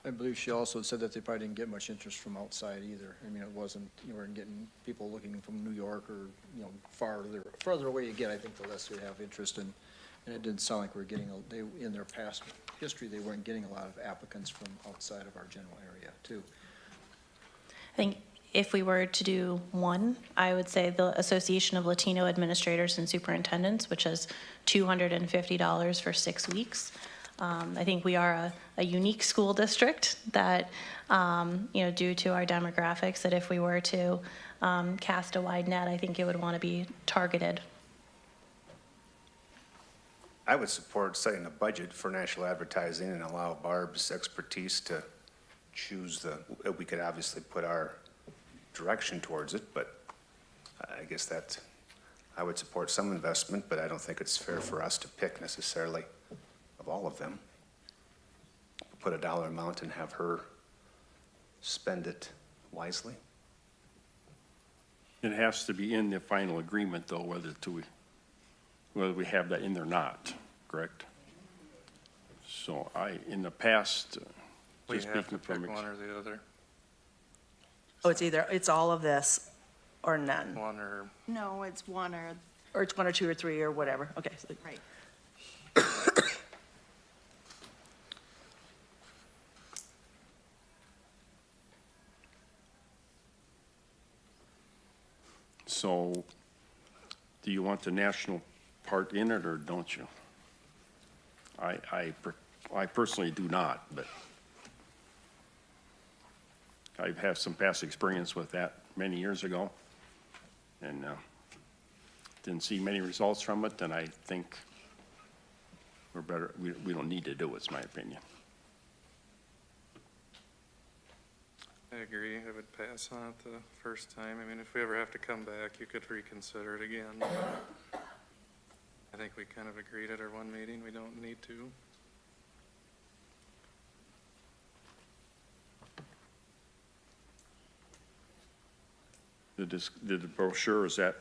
S9: I believe she also said that they probably didn't get much interest from outside either. I mean, it wasn't, you weren't getting people looking from New York or, you know, further away you get, I think the less they have interest in. And it didn't sound like we're getting, in their past history, they weren't getting a lot of applicants from outside of our general area, too.
S6: I think If we were to do one, I would say the Association of Latino Administrators and Superintendents, which is $250 for 6 weeks. I think we are a unique school district that, due to our demographics, that if we were to cast a wide net, I think it would want to be targeted.
S3: I would support setting a budget for national advertising and allow Barb's expertise to choose we could obviously put our direction towards it, but I guess that, I would support some investment, but I don't think it's fair for us to pick necessarily of all of them. Put a dollar amount and have her spend it wisely.
S1: It has to be in the final agreement, though, whether we have that in there or not, correct? So in the past,
S5: We
S1: just
S5: have to
S1: speaking
S5: pick
S1: from,
S5: one or the other,
S10: Oh, it's all of this or none?
S5: one or,
S11: No, it's one or,
S10: Or it's 1 or 2 or 3 or whatever, okay. So
S11: right.
S1: so do you want the national part in it, or don't you? I personally do not, but I've had some past experience with that many years ago, and didn't see many results from it, and I think we're better, we don't need to do it, it's my opinion.
S5: I agree, I would pass on it the first time. I mean, if we ever have to come back, you could reconsider it again. I think we kind of agreed at our one meeting, we don't need to.
S1: The brochure, is that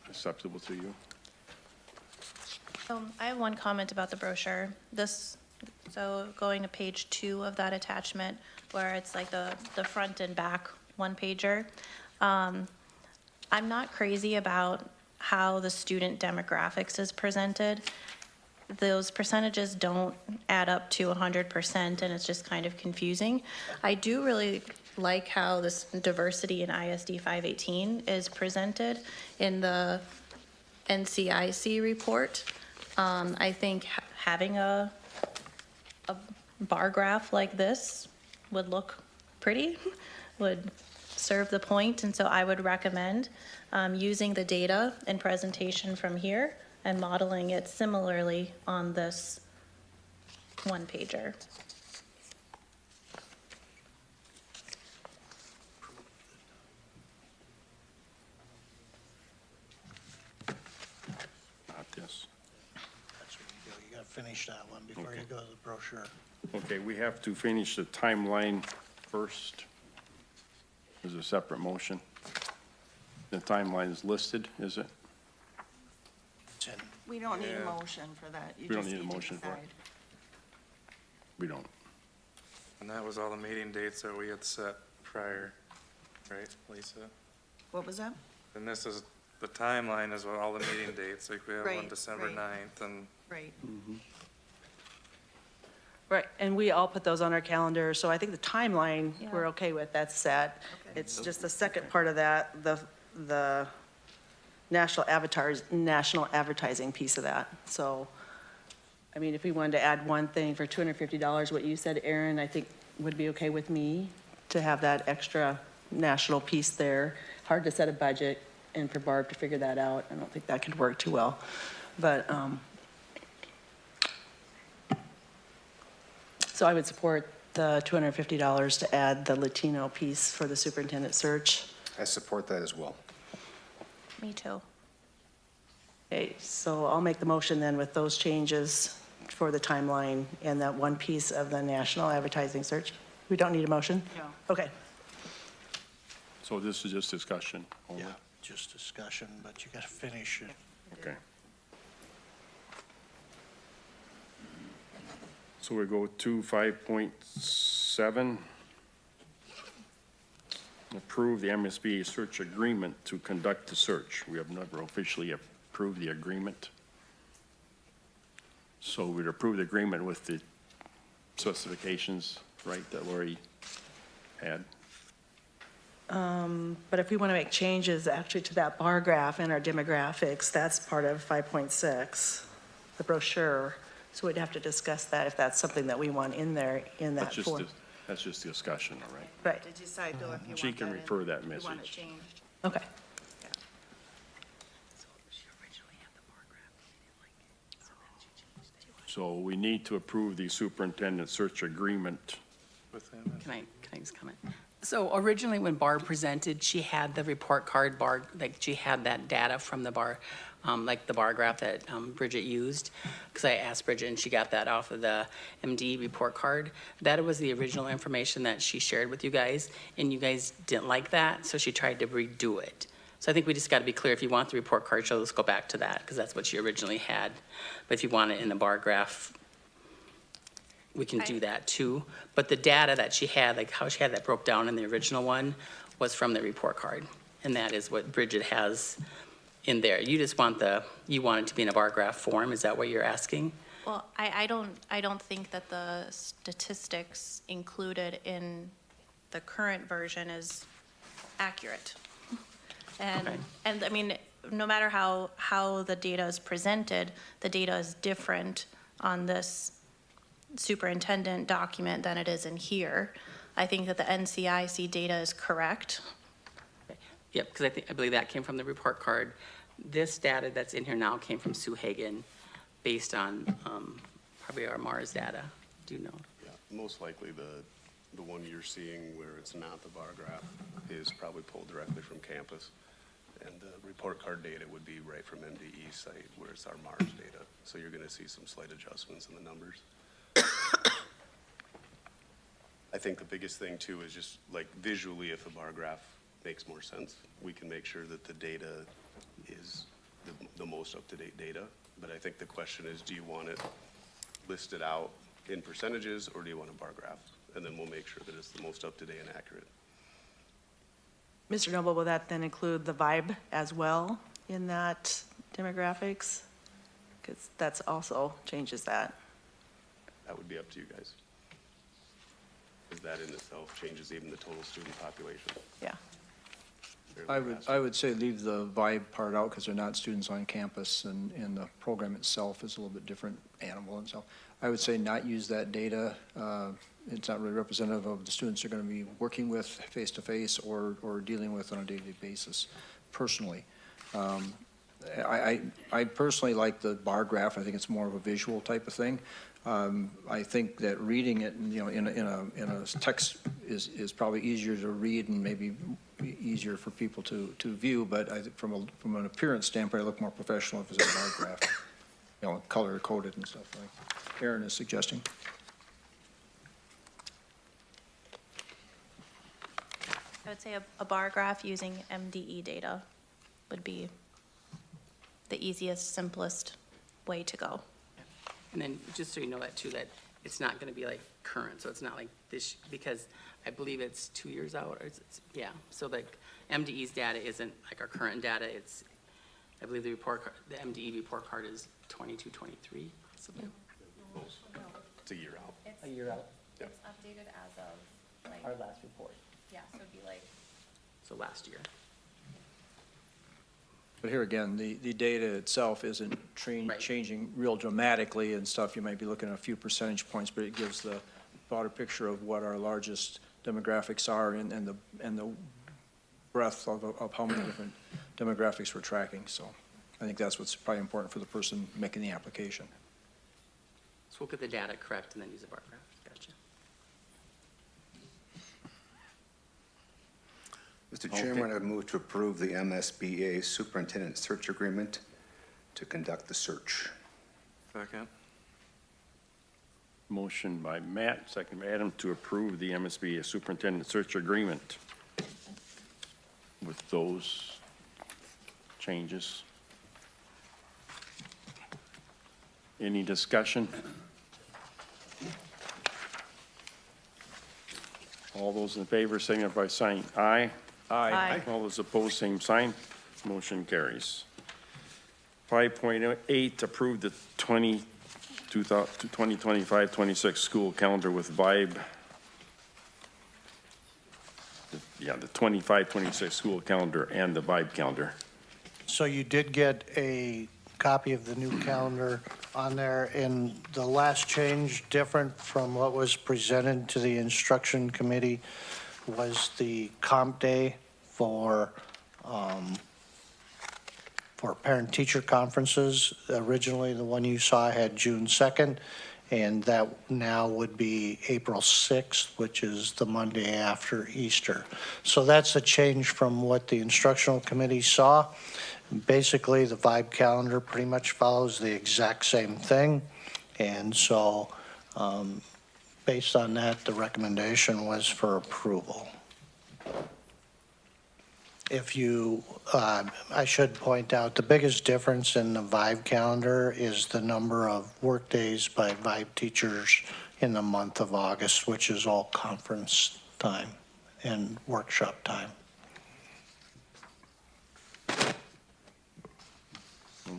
S1: acceptable to you?
S6: I have one comment about the brochure. So going to page 2 of that attachment, where it's like the front and back one-pager. I'm not crazy about how the student demographics is presented. Those percentages don't add up to 100%, and it's just kind of confusing. I do really like how this diversity in ISD 518 is presented in the NCIC report. I think having a bar graph like this would look pretty, would serve the point, and so I would recommend using the data and presentation from here and modeling it similarly on this one-pager.
S1: Not this.
S8: That's what you do. You gotta finish that one before you
S1: Okay.
S8: go to the brochure.
S1: Okay, we have to finish the timeline first. There's a separate motion. The timeline is listed, is it?
S8: It's in,
S11: We don't need a
S5: Yeah.
S11: motion for that. You
S1: We don't
S11: just
S1: need a
S11: to
S1: motion for it.
S11: decide.
S1: We don't.
S5: And that was all the meeting dates that we had set prior, right, Lisa?
S11: What was that?
S5: And this is, the timeline is what all the meeting dates, like we have one
S11: Right,
S5: December
S11: right.
S5: 9th and
S11: Right.
S10: Right, and we all put those on our calendar, so I think the timeline,
S6: Yeah.
S10: we're okay with, that's set.
S11: Okay.
S10: It's just the second part of that, the national advertising piece of that. So, I mean, if we wanted to add one thing for $250, what you said, Aaron, I think would be okay with me, to have that extra national piece there. Hard to set a budget, and for Barb to figure that out, I don't think that could work too well. But, so I would support the $250 to add the Latino piece for the superintendent search.
S3: I support that as well.
S6: Me too.
S10: Okay, so I'll make the motion then with those changes for the timeline and that one piece of the national advertising search. We don't need a motion?
S11: No.
S10: Okay.
S1: So this is just discussion only?
S8: yeah, just discussion, but you gotta finish it.
S1: Okay. So we go to 5.7. Approve the MSBA search agreement to conduct the search. We have never officially approved the agreement. So we'd approve the agreement with the specifications, right, that Lori had.
S10: But if we want to make changes actually to that bar graph and our demographics, that's part of 5.6, the brochure. So we'd have to discuss that if that's something that we want in there in that form.
S1: That's just discussion, all right?
S10: Right,
S11: To decide though if you want
S1: She can
S11: that in,
S1: refer that
S11: you want it
S1: message.
S11: changed.
S10: okay.
S1: So we need to approve the superintendent search agreement.
S5: with them.
S12: Can I just comment? So originally, when Barb presented, she had the report card bar, like, she had that data from the bar, like the bar graph that Bridget used, because I asked Bridget, and she got that off of the MD report card. That was the original information that she shared with you guys, and you guys didn't like that, so she tried to redo it. So I think we just got to be clear, if you want the report card, so let's go back to that, because that's what she originally had. But if you want it in a bar graph, we can do that too. But the data that she had, like how she had that broke down in the original one, was from the report card. And that is what Bridget has in there. You just want you want it to be in a bar graph form, is that what you're asking?
S6: Well, I don't think that the statistics included in the current version is accurate.
S12: Okay.
S6: And I mean, no matter how the data is presented, the data is different on this superintendent document than it is in here. I think that the NCIC data is correct.
S12: Yep, because I believe that came from the report card. This data that's in here now came from Sue Hagan, based on probably our Mars data. Do you know?
S13: Yeah, most likely the one you're seeing where it's not the bar graph is probably pulled directly from campus. And the report card data would be right from MDE site where it's our Mars data. So you're gonna see some slight adjustments in the numbers. I think the biggest thing too is just like visually, if the bar graph makes more sense, we can make sure that the data is the most up-to-date data. But I think the question is, do you want it listed out in percentages or do you want a bar graph? And then we'll make sure that it's the most up-to-date and accurate.
S10: Mr. Noble, will that then include the vibe as well in that demographics? Because that's also changes that.
S13: That would be up to you guys. Because that in itself changes even the total student population.
S10: Yeah.
S9: I would say leave the vibe part out because they're not students on campus and the program itself is a little bit different animal and so. I would say not use that data. It's not really representative of the students they're going to be working with face-to-face or dealing with on a daily basis, personally. I personally like the bar graph. I think it's more of a visual type of thing. I think that reading it, in a text is probably easier to read and maybe easier for people to view. But I think from an appearance standpoint, I look more professional if it's a bar graph, color coded and stuff like Aaron is suggesting.
S6: I would say a bar graph using MDE data would be the easiest, simplest way to go.
S12: And then, just so you know that too, that it's not gonna be like current, so it's not like this, because I believe it's 2 years out, or yeah. So like MDE's data isn't like our current data, it's, I believe the MDE report card is 22, 23, possibly.
S13: It's a year out.
S12: A year out,
S13: Yep.
S4: It's updated as of, like,
S12: our last report,
S4: yeah, so it'd be like,
S12: so last year.
S9: But here again, the data itself isn't
S12: Right.
S9: changing real dramatically and stuff. You might be looking at a few percentage points, but it gives the broader picture of what our largest demographics are and the breadth of how many different demographics we're tracking. So I think that's what's probably important for the person making the application.
S12: So we'll get the data correct and then use a bar graph, gotcha.
S3: Mr. Chairman, I move to approve the MSBA Superintendent Search Agreement to conduct the search.
S5: Second.
S1: Motion by Matt, second by Adam, to approve the MSB Superintendent Search Agreement with those changes. Any discussion? All those in favor, signify by saying aye.
S10: Aye.
S1: All those opposed, same sign. Motion carries. 5.8, approve the 2025-26 school calendar with Vibe. the 25-26 school calendar and the Vibe calendar.
S8: So you did get a copy of the new calendar on there, and the last change, different from what was presented to the instruction committee, was the comp day for parent-teacher conferences. Originally, the one you saw had June 2nd, and that now would be April 6th, which is the Monday after Easter. So that's a change from what the instructional committee saw. Basically, the Vibe calendar pretty much follows the exact same thing. And so, based on that, the recommendation was for approval. If you, I should point out, the biggest difference in the Vibe calendar is the number of workdays by Vibe teachers in the month of August, which is all conference time and workshop time.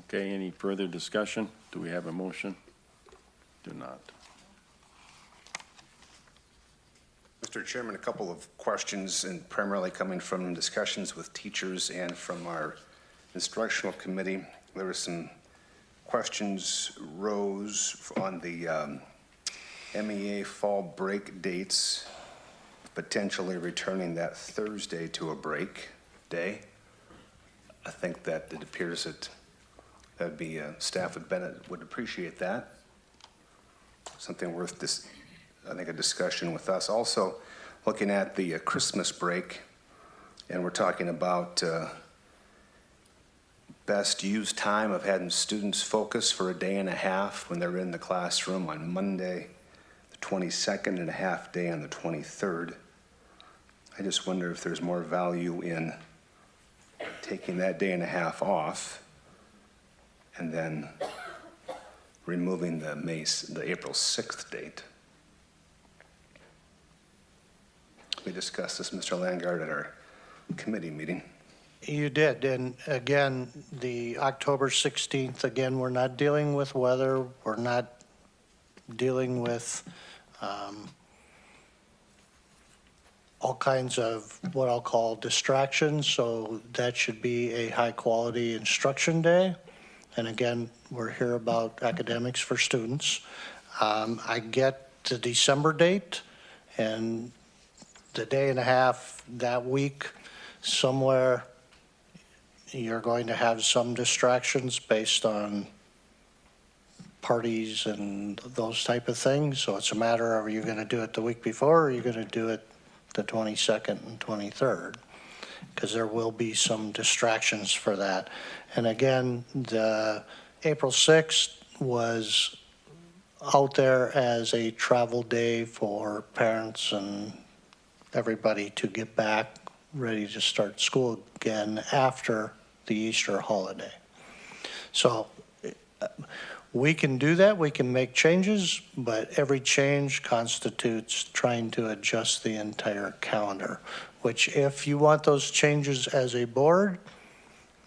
S1: Okay, any further discussion? Do we have a motion? Do not.
S3: Mr. Chairman, a couple of questions, and primarily coming from discussions with teachers and from our instructional committee. There were some questions rose on the MEA fall break dates, potentially returning that Thursday to a break day. I think that it appears that that'd be, staff would appreciate that. Something worth this, I think, a discussion with us. Also, looking at the Christmas break, and we're talking about best used time of having students focus for a day and a half when they're in the classroom on Monday, the 22nd, and a half day on the 23rd. I just wonder if there's more value in taking that day and a half off and then removing the April 6th date. We discussed this, Mr. Landgard, at our committee meeting.
S8: You did, and again, the October 16th, again, we're not dealing with weather, we're not dealing with all kinds of what I'll call distractions, so that should be a high-quality instruction day. And again, we're here about academics for students. I get the December date, and the day and a half that week, somewhere you're going to have some distractions based on parties and those type of things. So it's a matter of, are you going to do it the week before, or are you going to do it the 22nd and 23rd? Because there will be some distractions for that. And again, the April 6th was out there as a travel day for parents and everybody to get back ready to start school again after the Easter holiday. So we can do that, we can make changes, but every change constitutes trying to adjust the entire calendar, which if you want those changes as a board,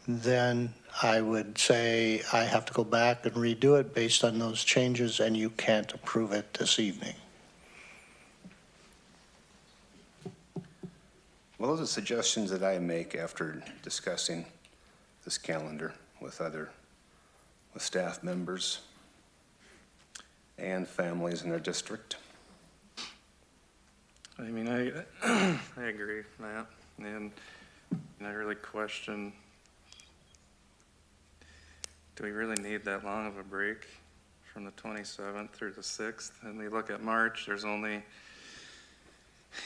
S8: then I would say I have to go back and redo it based on those changes, and you can't approve it this evening.
S3: Well, those are suggestions that I make after discussing this calendar with staff members and families in their district.
S5: I mean, I agree, Matt, and I really question, do we really need that long of a break from the 27th through the 6th? And we look at March, there's only,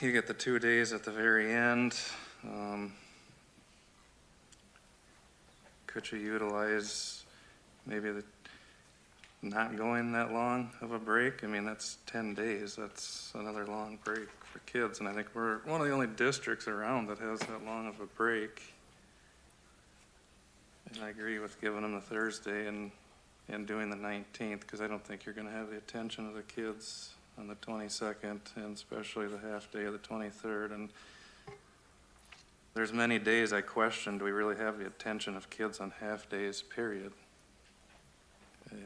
S5: you get the 2 days at the very end. Could you utilize maybe not going that long of a break? I mean, that's 10 days. That's another long break for kids. And I think we're one of the only districts around that has that long of a break. And I agree with giving them the Thursday and doing the 19th, because I don't think you're going to have the attention of the kids on the 22nd, and especially the half day of the 23rd. And there's many days I question, do we really have the attention of kids on half days, period?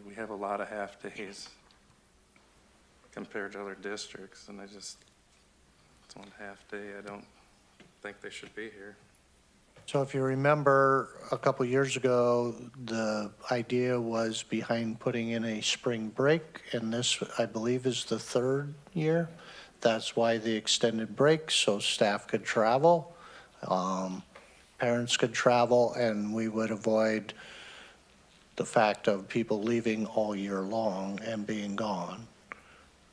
S5: We have a lot of half days compared to other districts, and it's one half day. I don't think they should be here.
S8: So if you remember, a couple years ago, the idea was behind putting in a spring break, and this, I believe, is the third year. That's why the extended break, so staff could travel, parents could travel, and we would avoid the fact of people leaving all year long and being gone.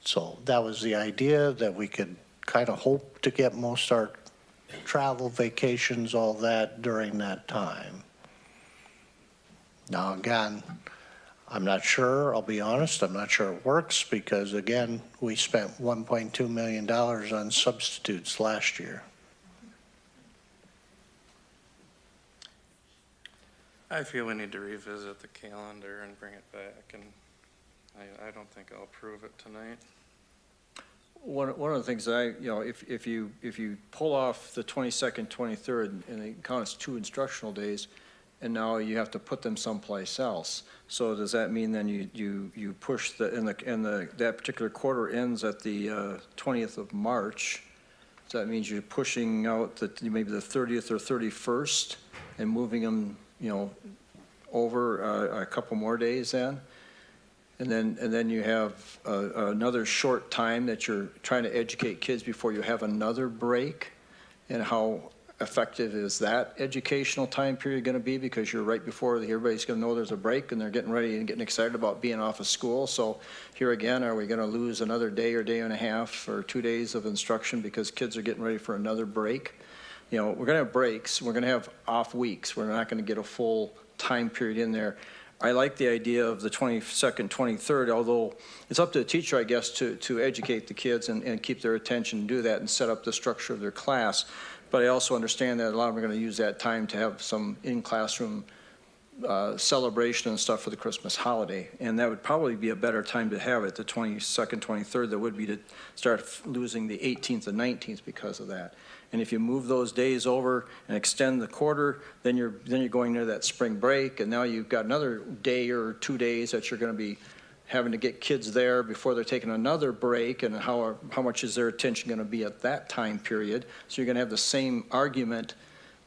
S8: So that was the idea, that we could kind of hope to get most our travel, vacations, all that during that time. Now, again, I'm not sure, I'll be honest, I'm not sure it works because, again, we spent $1.2 million on substitutes last year.
S5: I feel we need to revisit the calendar and bring it back, and I don't think I'll approve it tonight.
S9: One of the things that if you pull off the 22nd, 23rd, and it counts 2 instructional days, and now you have to put them someplace else. So does that mean then you push that particular quarter ends at the 20th of March? So that means you're pushing out maybe the 30th or 31st and moving them, over a couple more days then? And then you have another short time that you're trying to educate kids before you have another break. And how effective is that educational time period going to be? Because you're right before everybody's going to know there's a break and they're getting ready and getting excited about being off of school. So here again, are we going to lose another day or day and a half or 2 days of instruction because kids are getting ready for another break? We're going to have breaks. We're going to have off weeks. We're not going to get a full time period in there. I like the idea of the 22nd, 23rd, although it's up to the teacher, I guess, to educate the kids and keep their attention and do that and set up the structure of their class. But I also understand that a lot of them are going to use that time to have some in-classroom celebration and stuff for the Christmas holiday. And that would probably be a better time to have it, the 22nd, 23rd, that would be to start losing the 18th and 19th because of that. And if you move those days over and extend the quarter, then you're going near that spring break, and now you've got another day or 2 days that you're going to be having to get kids there before they're taking another break, and how much is their attention going to be at that time period? So you're going to have the same argument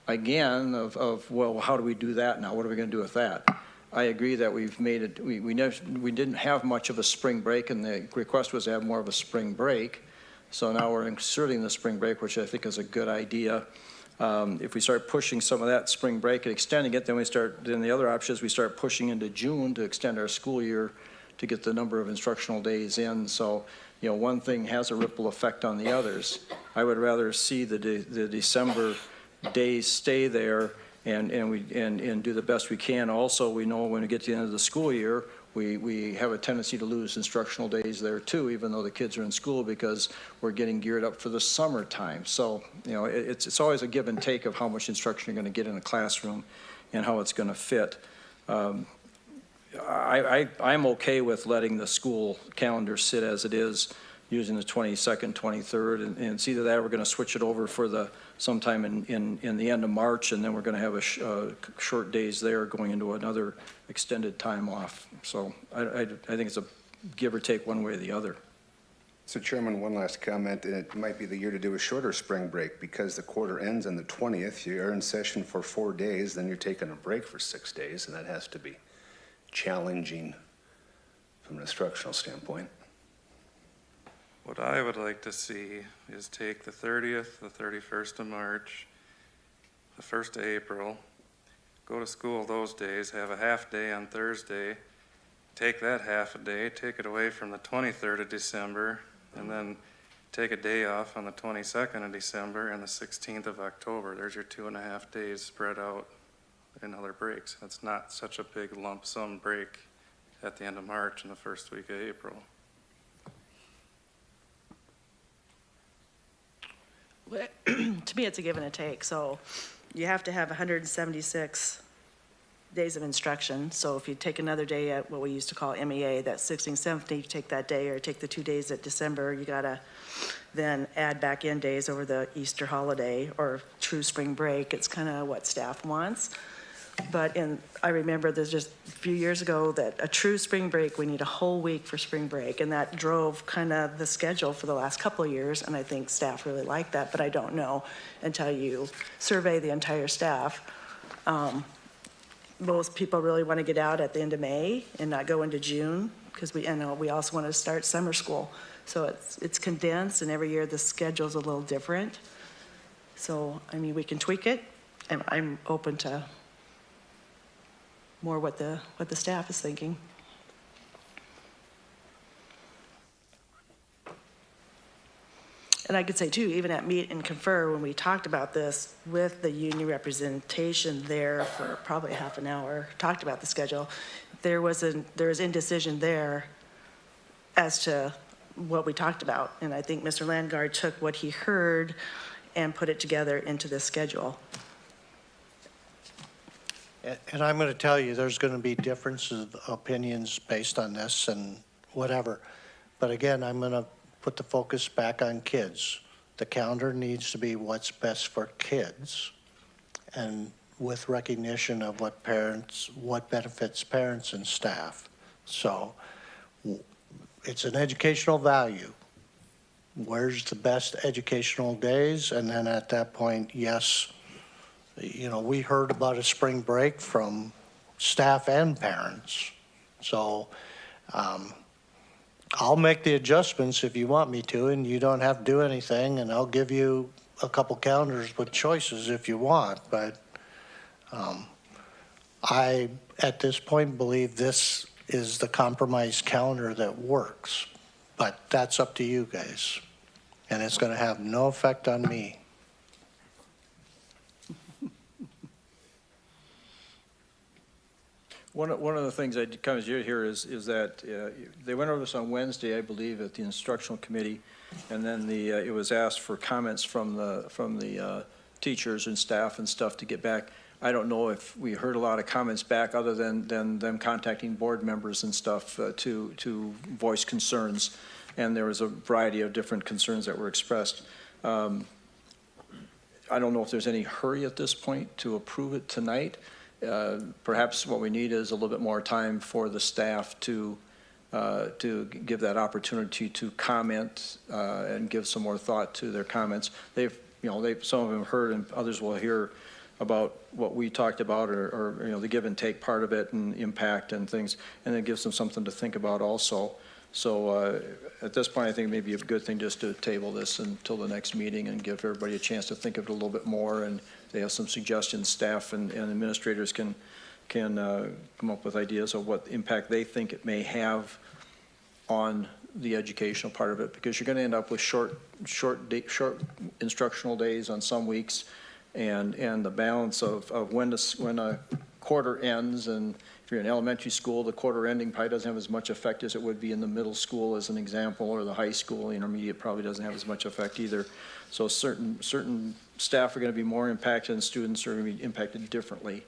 S9: again of well, how do we do that now? What are we going to do with that? I agree that we've made it. We didn't have much of a spring break, and the request was to have more of a spring break. So now we're inserting the spring break, which I think is a good idea. If we start pushing some of that spring break and extending it, then the other option is we start pushing into June to extend our school year to get the number of instructional days in. So, one thing has a ripple effect on the others. I would rather see the December days stay there and do the best we can. Also, we know when we get to the end of the school year, we have a tendency to lose instructional days there too, even though the kids are in school, because we're getting geared up for the summertime. So, it's always a give and take of how much instruction you're going to get in a classroom and how it's going to fit. I'm okay with letting the school calendar sit as it is, using the 22nd, 23rd, and it's either that or we're going to switch it over for sometime in the end of March, and then we're going to have a short days there going into another extended time off. So I think it's a give or take one way or the other.
S3: So Chairman, one last comment, and it might be the year to do a shorter spring break because the quarter ends on the 20th. You're in session for 4 days, then you're taking a break for 6 days, and that has to be challenging from an instructional standpoint.
S5: What I would like to see is take the 30th, the 31st of March, the 1st of April, go to school those days, have a half day on Thursday, take that half a day, take it away from the 23rd of December, and then take a day off on the 22nd of December and the 16th of October. There's your 2.5 days spread out in other breaks. That's not such a big lump sum break at the end of March and the first week of April.
S10: To me, it's a give and a take. So you have to have 176 days of instruction. So if you take another day at what we used to call MEA, that 16th, 17th, you take that day, or take the 2 days at December, you gotta then add back in days over the Easter holiday or true spring break. It's kind of what staff wants. But I remember there's just a few years ago that a true spring break, we need a whole week for spring break. And that drove kind of the schedule for the last couple of years. And I think staff really liked that, but I don't know until you survey the entire staff. Most people really want to get out at the end of May and not go into June because we also want to start summer school. So it's condensed and every year the schedule's a little different. So, I mean, we can tweak it. And I'm open to more what the staff is thinking. And I could say too, even at Meet and Confer, when we talked about this with the union representation there for probably half an hour, talked about the schedule, there was indecision there as to what we talked about. And I think Mr. Landgard took what he heard and put it together into this schedule.
S8: And I'm going to tell you, there's going to be differences of opinions based on this and whatever. But again, I'm going to put the focus back on kids. The calendar needs to be what's best for kids and with recognition of what benefits parents and staff. So it's an educational value. Where's the best educational days? And then at that point, yes, you know, we heard about a spring break from staff and parents. So I'll make the adjustments if you want me to, and you don't have to do anything, and I'll give you a couple calendars with choices if you want. But I, at this point, believe this is the compromise calendar that works. But that's up to you guys. And it's going to have no effect on me.
S9: One of the things I kind of did here is that they went over this on Wednesday, I believe, at the instructional committee, and then it was asked for comments from the teachers and staff and stuff to get back. I don't know if we heard a lot of comments back other than them contacting board members and stuff to voice concerns, and there was a variety of different concerns that were expressed. I don't know if there's any hurry at this point to approve it tonight. Perhaps what we need is a little bit more time for the staff to give that opportunity to comment and give some more thought to their comments. Some of them heard and others will hear about what we talked about or the give and take part of it and impact and things, and it gives them something to think about also. So at this point, I think it may be a good thing just to table this until the next meeting and give everybody a chance to think of it a little bit more, and they have some suggestions. Staff and administrators can come up with ideas of what impact they think it may have on the educational part of it, because you're going to end up with short instructional days on some weeks, and the balance of when a quarter ends. And if you're in elementary school, the quarter ending probably doesn't have as much effect as it would be in the middle school, as an example, or the high school. Intermediate probably doesn't have as much effect either. So certain staff are going to be more impacted, and students are going to be impacted differently.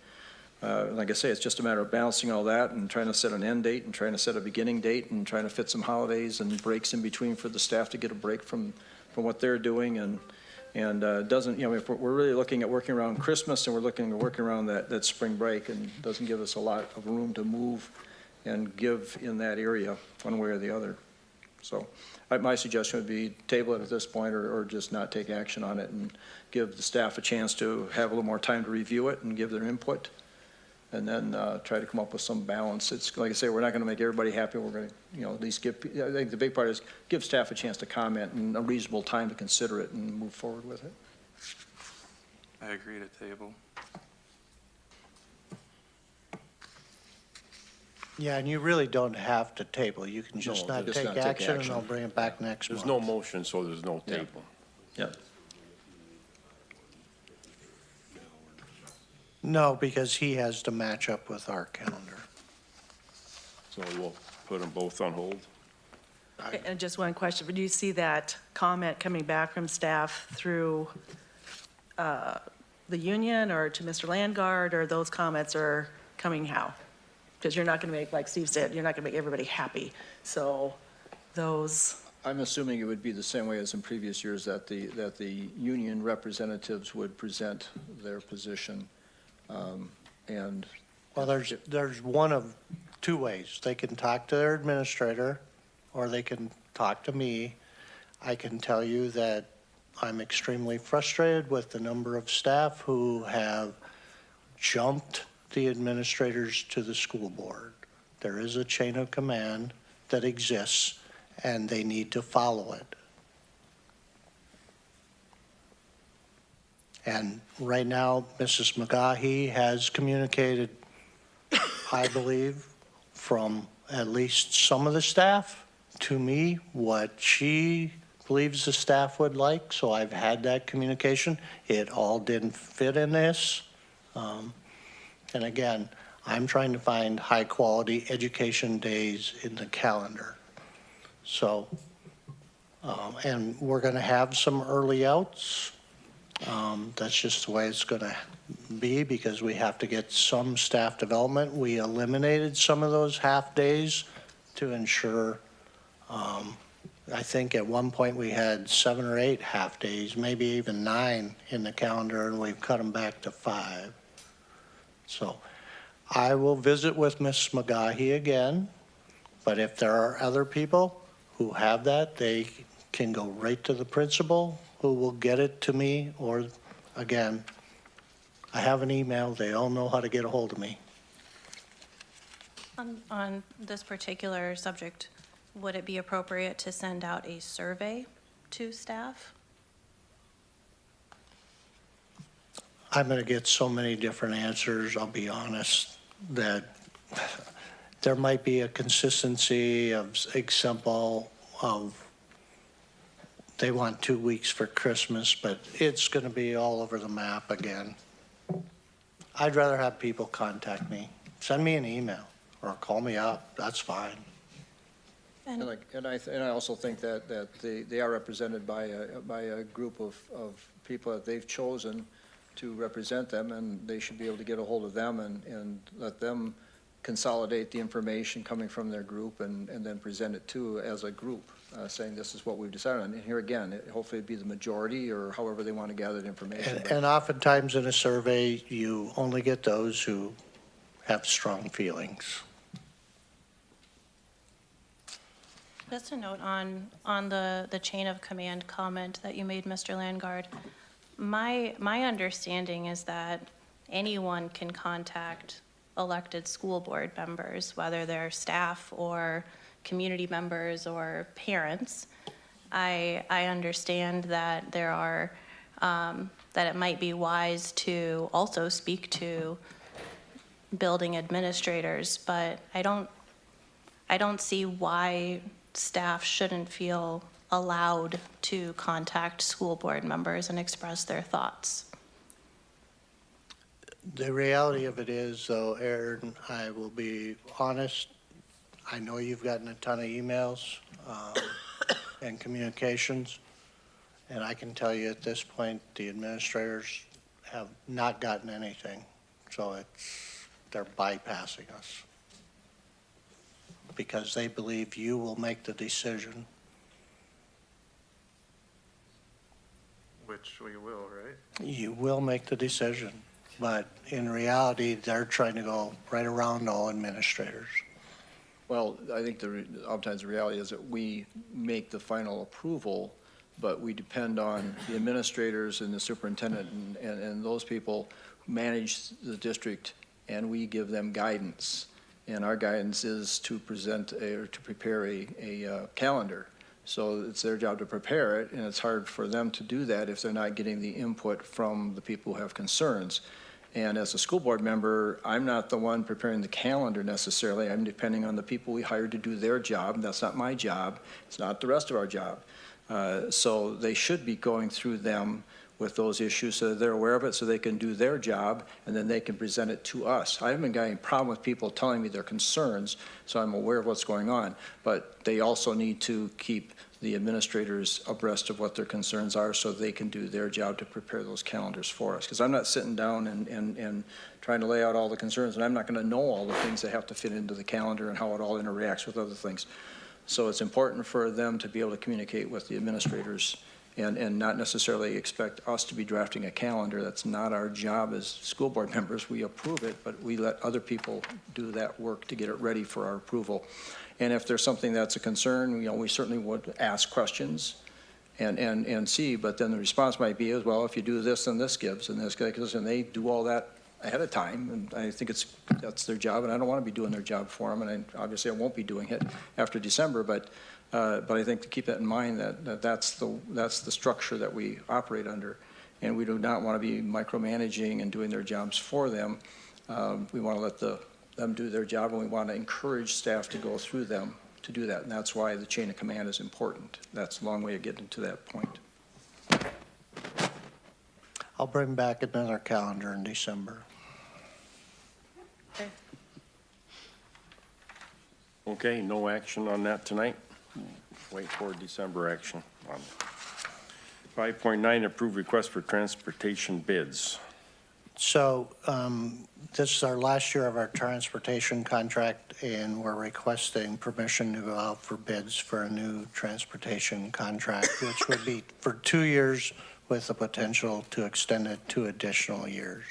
S9: Like I say, it's just a matter of balancing all that and trying to set an end date and trying to set a beginning date and trying to fit some holidays and breaks in between for the staff to get a break from what they're doing. And doesn't, if we're really looking at working around Christmas, and we're looking at working around that spring break, and doesn't give us a lot of room to move and give in that area one way or the other. So my suggestion would be table it at this point, or just not take action on it and give the staff a chance to have a little more time to review it and give their input, and then try to come up with some balance. It's like I say, we're not going to make everybody happy. We're going to, at least give, I think the big part is give staff a chance to comment and a reasonable time to consider it and move forward with it.
S5: I agree to table.
S8: Yeah, and you really don't have to table. You can just
S9: No,
S8: not
S9: just
S8: take
S9: not take
S8: action, and
S9: action.
S8: I'll bring it back next month.
S1: There's no motion, so there's no
S9: Yeah.
S1: table.
S9: Yep.
S8: No, because he has to match up with our calendar.
S1: So we'll put them both on hold.
S10: And just one question, do you see that comment coming back from staff through the union or to Mr. Landgard, or those comments are coming how? Because you're not going to make, like Steve said, you're not going to make everybody happy. So those,
S9: I'm assuming it would be the same way as in previous years, that the union representatives would present their position. And
S8: Well, there's one of two ways. They can talk to their administrator, or they can talk to me. I can tell you that I'm extremely frustrated with the number of staff who have jumped the administrators to the school board. There is a chain of command that exists, and they need to follow it. And right now, Mrs. McGahee has communicated, I believe, from at least some of the staff to me what she believes the staff would like, so I've had that communication. It all didn't fit in this. And again, I'm trying to find high-quality education days in the calendar. So, and we're going to have some early outs. That's just the way it's going to be because we have to get some staff development. We eliminated some of those half-days to ensure, I think at one point we had 7 or 8 half-days, maybe even 9 in the calendar, and we've cut them back to 5. So I will visit with Ms. McGahee again, but if there are other people who have that, they can go right to the principal who will get it to me, or again, I have an email, they all know how to get a hold of me.
S6: On this particular subject, would it be appropriate to send out a survey to staff?
S8: I'm going to get so many different answers, I'll be honest, that there might be a consistency of example of they want 2 weeks for Christmas, but it's going to be all over the map again. I'd rather have people contact me. Send me an email or call me up, that's fine.
S6: And
S9: And I also think that they are represented by a group of people that they've chosen to represent them, and they should be able to get a hold of them and let them consolidate the information coming from their group and then present it to as a group, saying this is what we've decided on. And here again, hopefully it'd be the majority or however they want to gather the information.
S8: And oftentimes in a survey, you only get those who have strong feelings.
S6: just a note on the chain of command comment that you made, Mr. Landgard. My understanding is that anyone can contact elected school board members, whether they're staff or community members or parents. I understand that there are, that it might be wise to also speak to building administrators, but I don't see why staff shouldn't feel allowed to contact school board members and express their thoughts.
S8: The reality of it is, though, Aaron, I will be honest, I know you've gotten a ton of emails and communications, and I can tell you at this point, the administrators have not gotten anything. So they're bypassing us because they believe you will make the decision.
S5: Which we will, right?
S8: You will make the decision, but in reality, they're trying to go right around all administrators.
S9: Well, I think oftentimes the reality is that we make the final approval, but we depend on the administrators and the superintendent and those people who manage the district, and we give them guidance. And our guidance is to prepare a calendar. So it's their job to prepare it, and it's hard for them to do that if they're not getting the input from the people who have concerns. And as a school board member, I'm not the one preparing the calendar necessarily. I'm depending on the people we hired to do their job. That's not my job. It's not the rest of our job. So they should be going through them with those issues so that they're aware of it, so they can do their job, and then they can present it to us. I haven't got any problem with people telling me their concerns, so I'm aware of what's going on. But they also need to keep the administrators abreast of what their concerns are so they can do their job to prepare those calendars for us. Because I'm not sitting down and trying to lay out all the concerns, and I'm not going to know all the things that have to fit into the calendar and how it all interacts with other things. So it's important for them to be able to communicate with the administrators and not necessarily expect us to be drafting a calendar. That's not our job as school board members. We approve it, but we let other people do that work to get it ready for our approval. And if there's something that's a concern, we certainly would ask questions and see, but then the response might be as well, if you do this, then this gives, and this gives, and they do all that ahead of time, and I think that's their job, and I don't want to be doing their job for them, and obviously I won't be doing it after December, but I think to keep that in mind, that's the structure that we operate under, and we do not want to be micromanaging and doing their jobs for them. We want to let them do their job, and we want to encourage staff to go through them to do that, and that's why the chain of command is important. That's a long way of getting to that point.
S8: I'll bring back another calendar in December.
S1: Okay, no action on that tonight. Wait for December action on it. 5.9, approve request for transportation bids.
S8: So this is our last year of our transportation contract, and we're requesting permission to go out for bids for a new transportation contract, which would be for 2 years with the potential to extend it 2 additional years.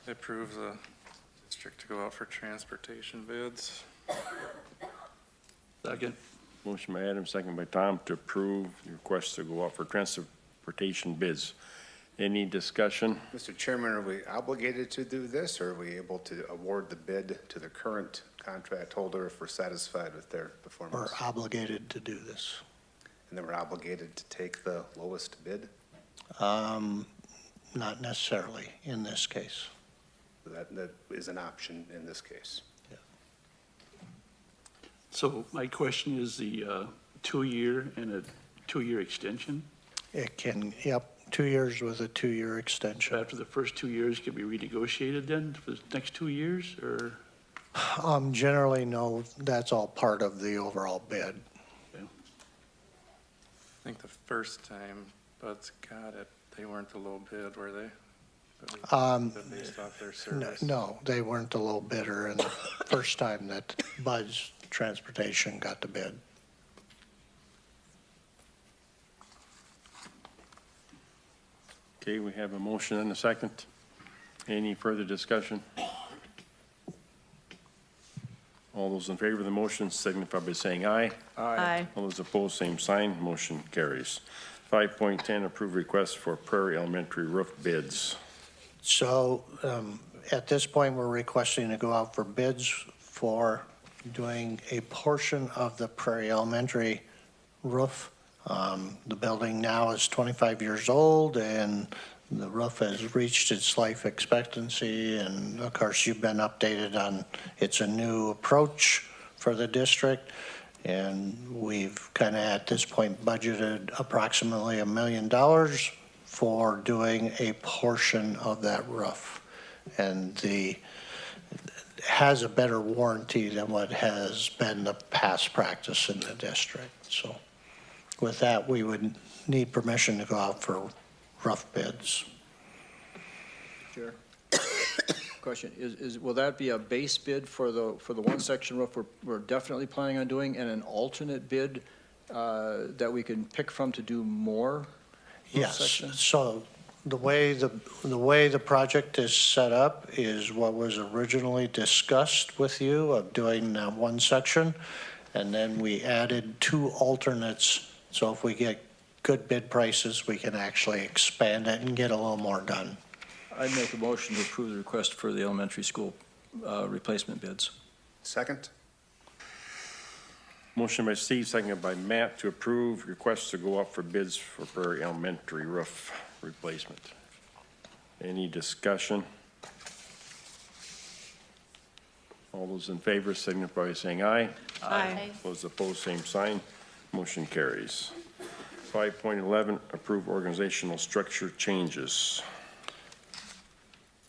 S5: Approve the district to go out for transportation bids.
S1: Second. Motion by Adam, second by Tom, to approve the request to go out for transportation bids. Any discussion?
S3: Mr. Chairman, are we obligated to do this, or are we able to award the bid to the current contract holder if we're satisfied with their
S8: We're
S3: performance?
S8: obligated to do this.
S3: And then we're obligated to take the lowest bid?
S8: Not necessarily in this case.
S3: That is an option in this case.
S14: So my question is the 2-year and a 2-year extension?
S8: It can, 2 years with a 2-year extension.
S14: After the first 2 years, can be renegotiated then for the next 2 years, or?
S8: Generally, no, that's all part of the overall bid.
S5: I think the first time Bud's got it, they weren't the low bid, were they? Based off their service.
S8: No, they weren't the low bidder in the first time that Bud's Transportation got the bid.
S1: Okay, we have a motion and a second. Any further discussion? All those in favor of the motion signify by saying aye.
S10: Aye.
S1: All those opposed, same sign. Motion carries. 5.10, approve request for Prairie Elementary roof bids.
S8: So at this point, we're requesting to go out for bids for doing a portion of the Prairie Elementary roof. The building now is 25 years old, and the roof has reached its life expectancy, and of course, you've been updated on, it's a new approach for the district, and we've kind of at this point budgeted approximately $1 million for doing a portion of that roof. And has a better warranty than what has been the past practice in the district. So with that, we would need permission to go out for rough bids.
S9: Chair. Question, will that be a base bid for the one section roof we're definitely planning on doing, and an alternate bid that we can pick from to do more roof
S8: Yes,
S9: sections?
S8: so the way the project is set up is what was originally discussed with you of doing one section, and then we added 2 alternates. So if we get good bid prices, we can actually expand it and get a little more done.
S9: I'd make a motion to approve the request for the elementary school replacement bids.
S3: Second?
S1: Motion by Steve, seconded by Matt, to approve request to go up for bids for Prairie Elementary roof replacement. Any discussion? All those in favor signify by saying aye.
S10: Aye.
S1: Those opposed, same sign. Motion carries. 5.11, approve organizational structure changes.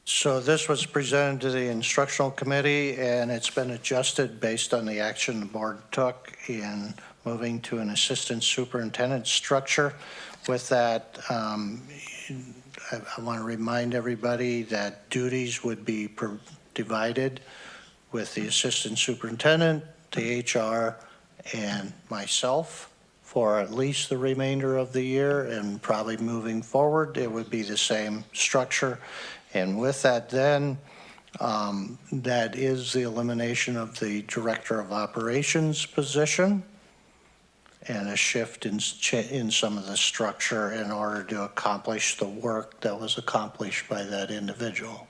S8: So this was presented to the instructional committee, and it's been adjusted based on the action the board took in moving to an assistant superintendent structure. With that, I want to remind everybody that duties would be divided with the assistant superintendent, the HR, and myself for at least the remainder of the year, and probably moving forward, it would be the same structure. And with that then, that is the elimination of the Director of Operations position and a shift in some of the structure in order to accomplish the work that was accomplished by that individual.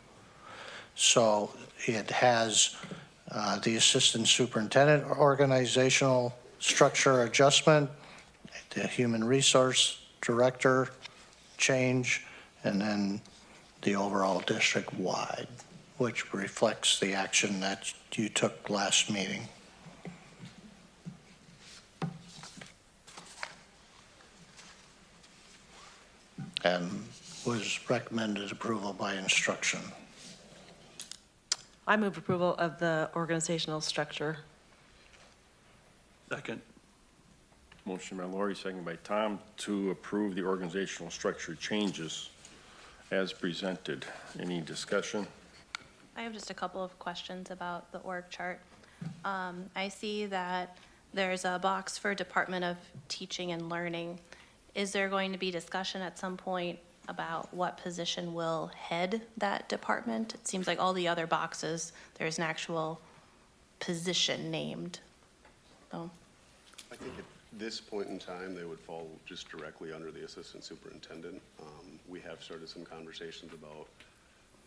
S8: So it has the Assistant Superintendent organizational structure adjustment, the Human Resource Director change, and then the overall district-wide, which reflects the action that you took last meeting. And was recommended approval by instruction.
S10: I move approval of the organizational structure.
S14: Second.
S1: Motion by Lori, second by Tom, to approve the organizational structure changes as presented. Any discussion?
S6: I have just a couple of questions about the org chart. I see that there's a box for Department of Teaching and Learning. Is there going to be discussion at some point about what position will head that department? It seems like all the other boxes, there's an actual position named. So,
S13: I think at this point in time, they would fall just directly under the assistant superintendent. We have started some conversations about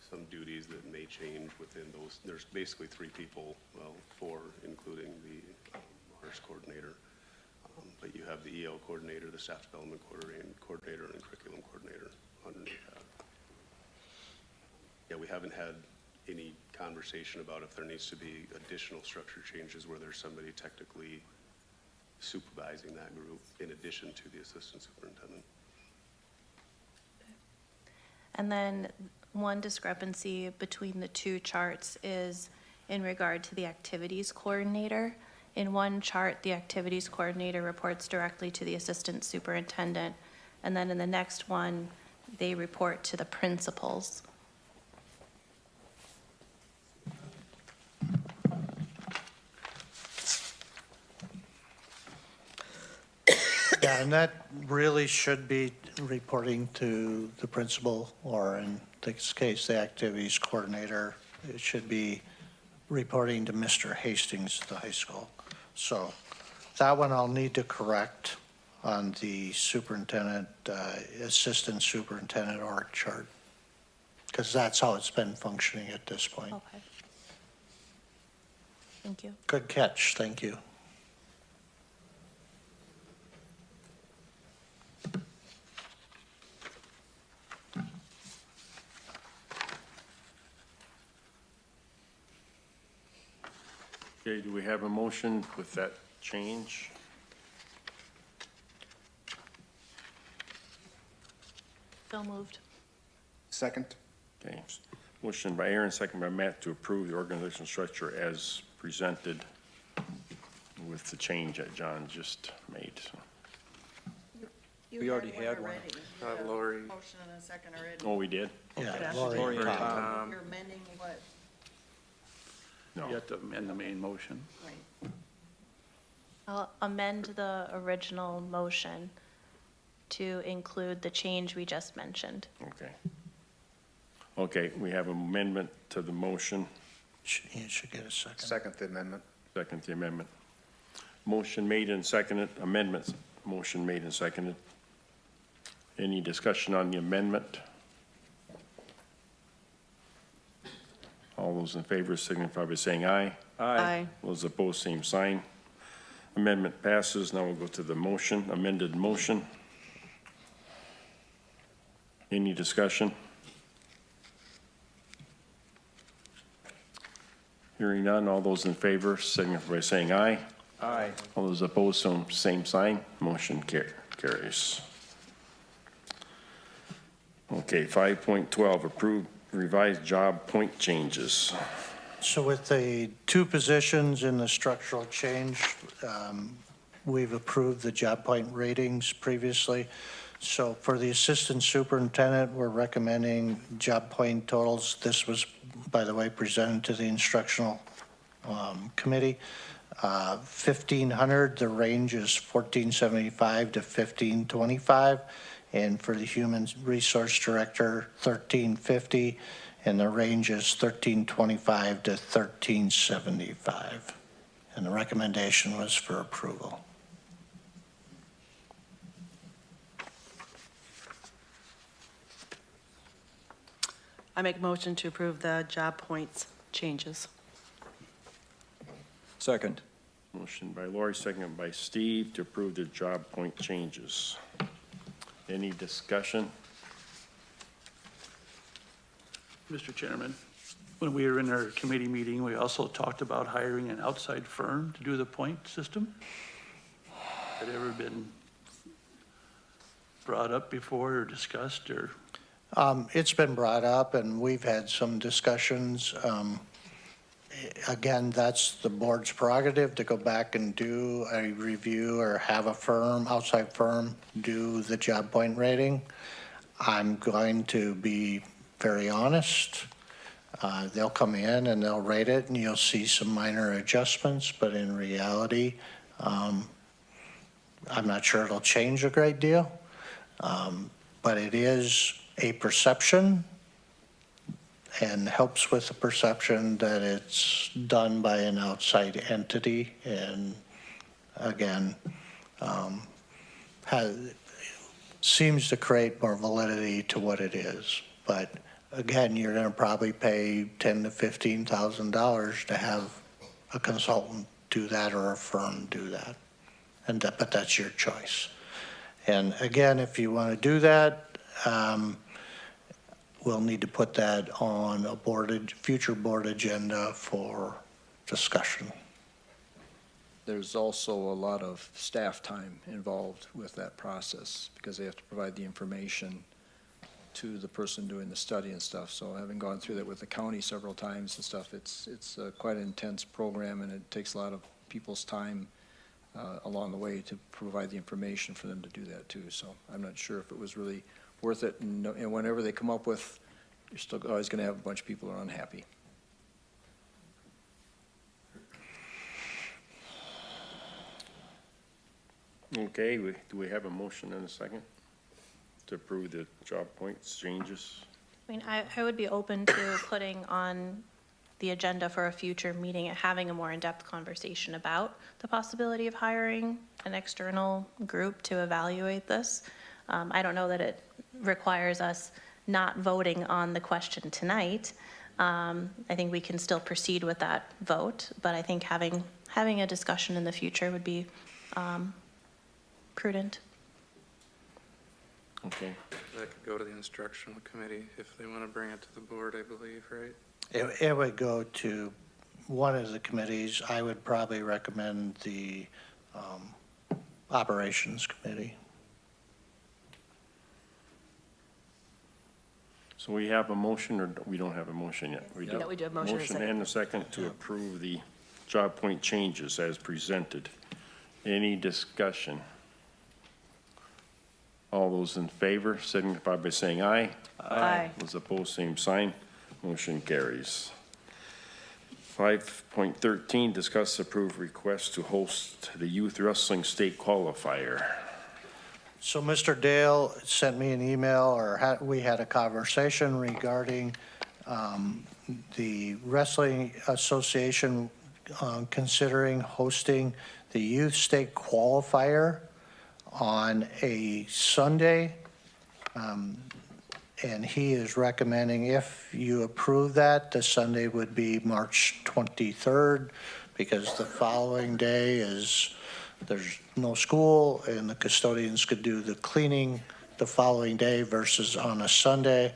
S13: some duties that may change within those. There's basically 3 people, well, 4, including the MARS coordinator. But you have the EL coordinator, the staff development coordinator, and curriculum coordinator underneath that. Yeah, we haven't had any conversation about if there needs to be additional structure changes where there's somebody technically supervising that group in addition to the assistant superintendent.
S6: and then one discrepancy between the 2 charts is in regard to the activities coordinator. In one chart, the activities coordinator reports directly to the assistant superintendent, and then in the next one, they report to the principals.
S8: Yeah, and that really should be reporting to the principal, or in this case, the activities coordinator. It should be reporting to Mr. Hastings at the high school. So that one I'll need to correct on the superintendent, assistant superintendent org chart, because that's how it's been functioning at this point.
S6: Okay. Thank you.
S8: Good catch, thank you.
S1: Okay, do we have a motion with that change?
S6: So moved.
S3: Second?
S1: Okay, motion by Aaron, second by Matt to approve the organizational structure as presented with the change that John just made.
S11: You
S9: We already had one.
S5: Lori.
S11: Motion and a second already.
S1: Oh, we did?
S8: Yeah,
S10: Lori
S8: Lori
S9: and
S8: and Tom.
S11: You're amending what?
S1: No.
S14: You have to amend the main motion.
S11: Right.
S6: I'll amend the original motion to include the change we just mentioned.
S1: Okay. Okay, we have an amendment to the motion.
S8: You should get a second.
S3: Second the amendment.
S1: Second the amendment. Motion made and seconded, amendments, motion made and seconded. Any discussion on the amendment? All those in favor signify by saying aye.
S10: Aye.
S1: Those opposed, same sign. Amendment passes. Now we'll go to the motion, amended motion. Any discussion? Hearing none, all those in favor signify by saying aye.
S9: Aye.
S1: All those opposed, same sign. Motion carries. Okay, 5.12, approve revised job point changes.
S8: So with the 2 positions in the structural change, we've approved the job point ratings previously. So for the assistant superintendent, we're recommending job point totals. This was, by the way, presented to the instructional committee. 1,500, the range is 1,475 to 1,525. And for the Human Resource Director, 1,350, and the range is 1,325 to 1,375. And the recommendation was for approval.
S10: I make a motion to approve the job points changes.
S9: Second.
S1: Motion by Lori, seconded by Steve to approve the job point changes. Any discussion?
S14: Mr. Chairman, when we were in our committee meeting, we also talked about hiring an outside firm to do the point system. Had ever been brought up before or discussed or?
S8: It's been brought up, and we've had some discussions. Again, that's the board's prerogative to go back and do a review or have a firm, outside firm, do the job point rating. I'm going to be very honest. They'll come in and they'll rate it, and you'll see some minor adjustments, but in reality, I'm not sure it'll change a great deal. But it is a perception, and helps with the perception that it's done by an outside entity, and again, seems to create more validity to what it is. But again, you're going to probably pay $10,000 to $15,000 to have a consultant do that or a firm do that, but that's your choice. And again, if you want to do that, we'll need to put that on a future board agenda for discussion.
S9: There's also a lot of staff time involved with that process because they have to provide the information to the person doing the study and stuff. So having gone through that with the county several times and stuff, it's quite an intense program, and it takes a lot of people's time along the way to provide the information for them to do that too. So I'm not sure if it was really worth it, and whenever they come up with, you're still always going to have a bunch of people who are unhappy.
S1: Okay, do we have a motion and a second to approve the job points changes?
S6: I mean, I would be open to putting on the agenda for a future meeting and having a more in-depth conversation about the possibility of hiring an external group to evaluate this. I don't know that it requires us not voting on the question tonight. I think we can still proceed with that vote, but I think having a discussion in the future would be prudent.
S1: Okay.
S5: That could go to the instructional committee if they want to bring it to the board, I believe, right?
S8: It would go to one of the committees. I would probably recommend the Operations Committee.
S1: So we have a motion, or we don't have a motion yet? We do.
S10: Yeah, we do have a motion and a second.
S1: And a second to approve the job point changes as presented. Any discussion? All those in favor signify by saying aye.
S10: Aye.
S1: Those opposed, same sign. Motion carries. 5.13, discuss approved request to host the youth wrestling state qualifier.
S8: So Mr. Dale sent me an email, or we had a conversation regarding the Wrestling Association considering hosting the youth state qualifier on a Sunday. And he is recommending, if you approve that, the Sunday would be March 23rd, because the following day there's no school, and the custodians could do the cleaning the following day versus on a Sunday,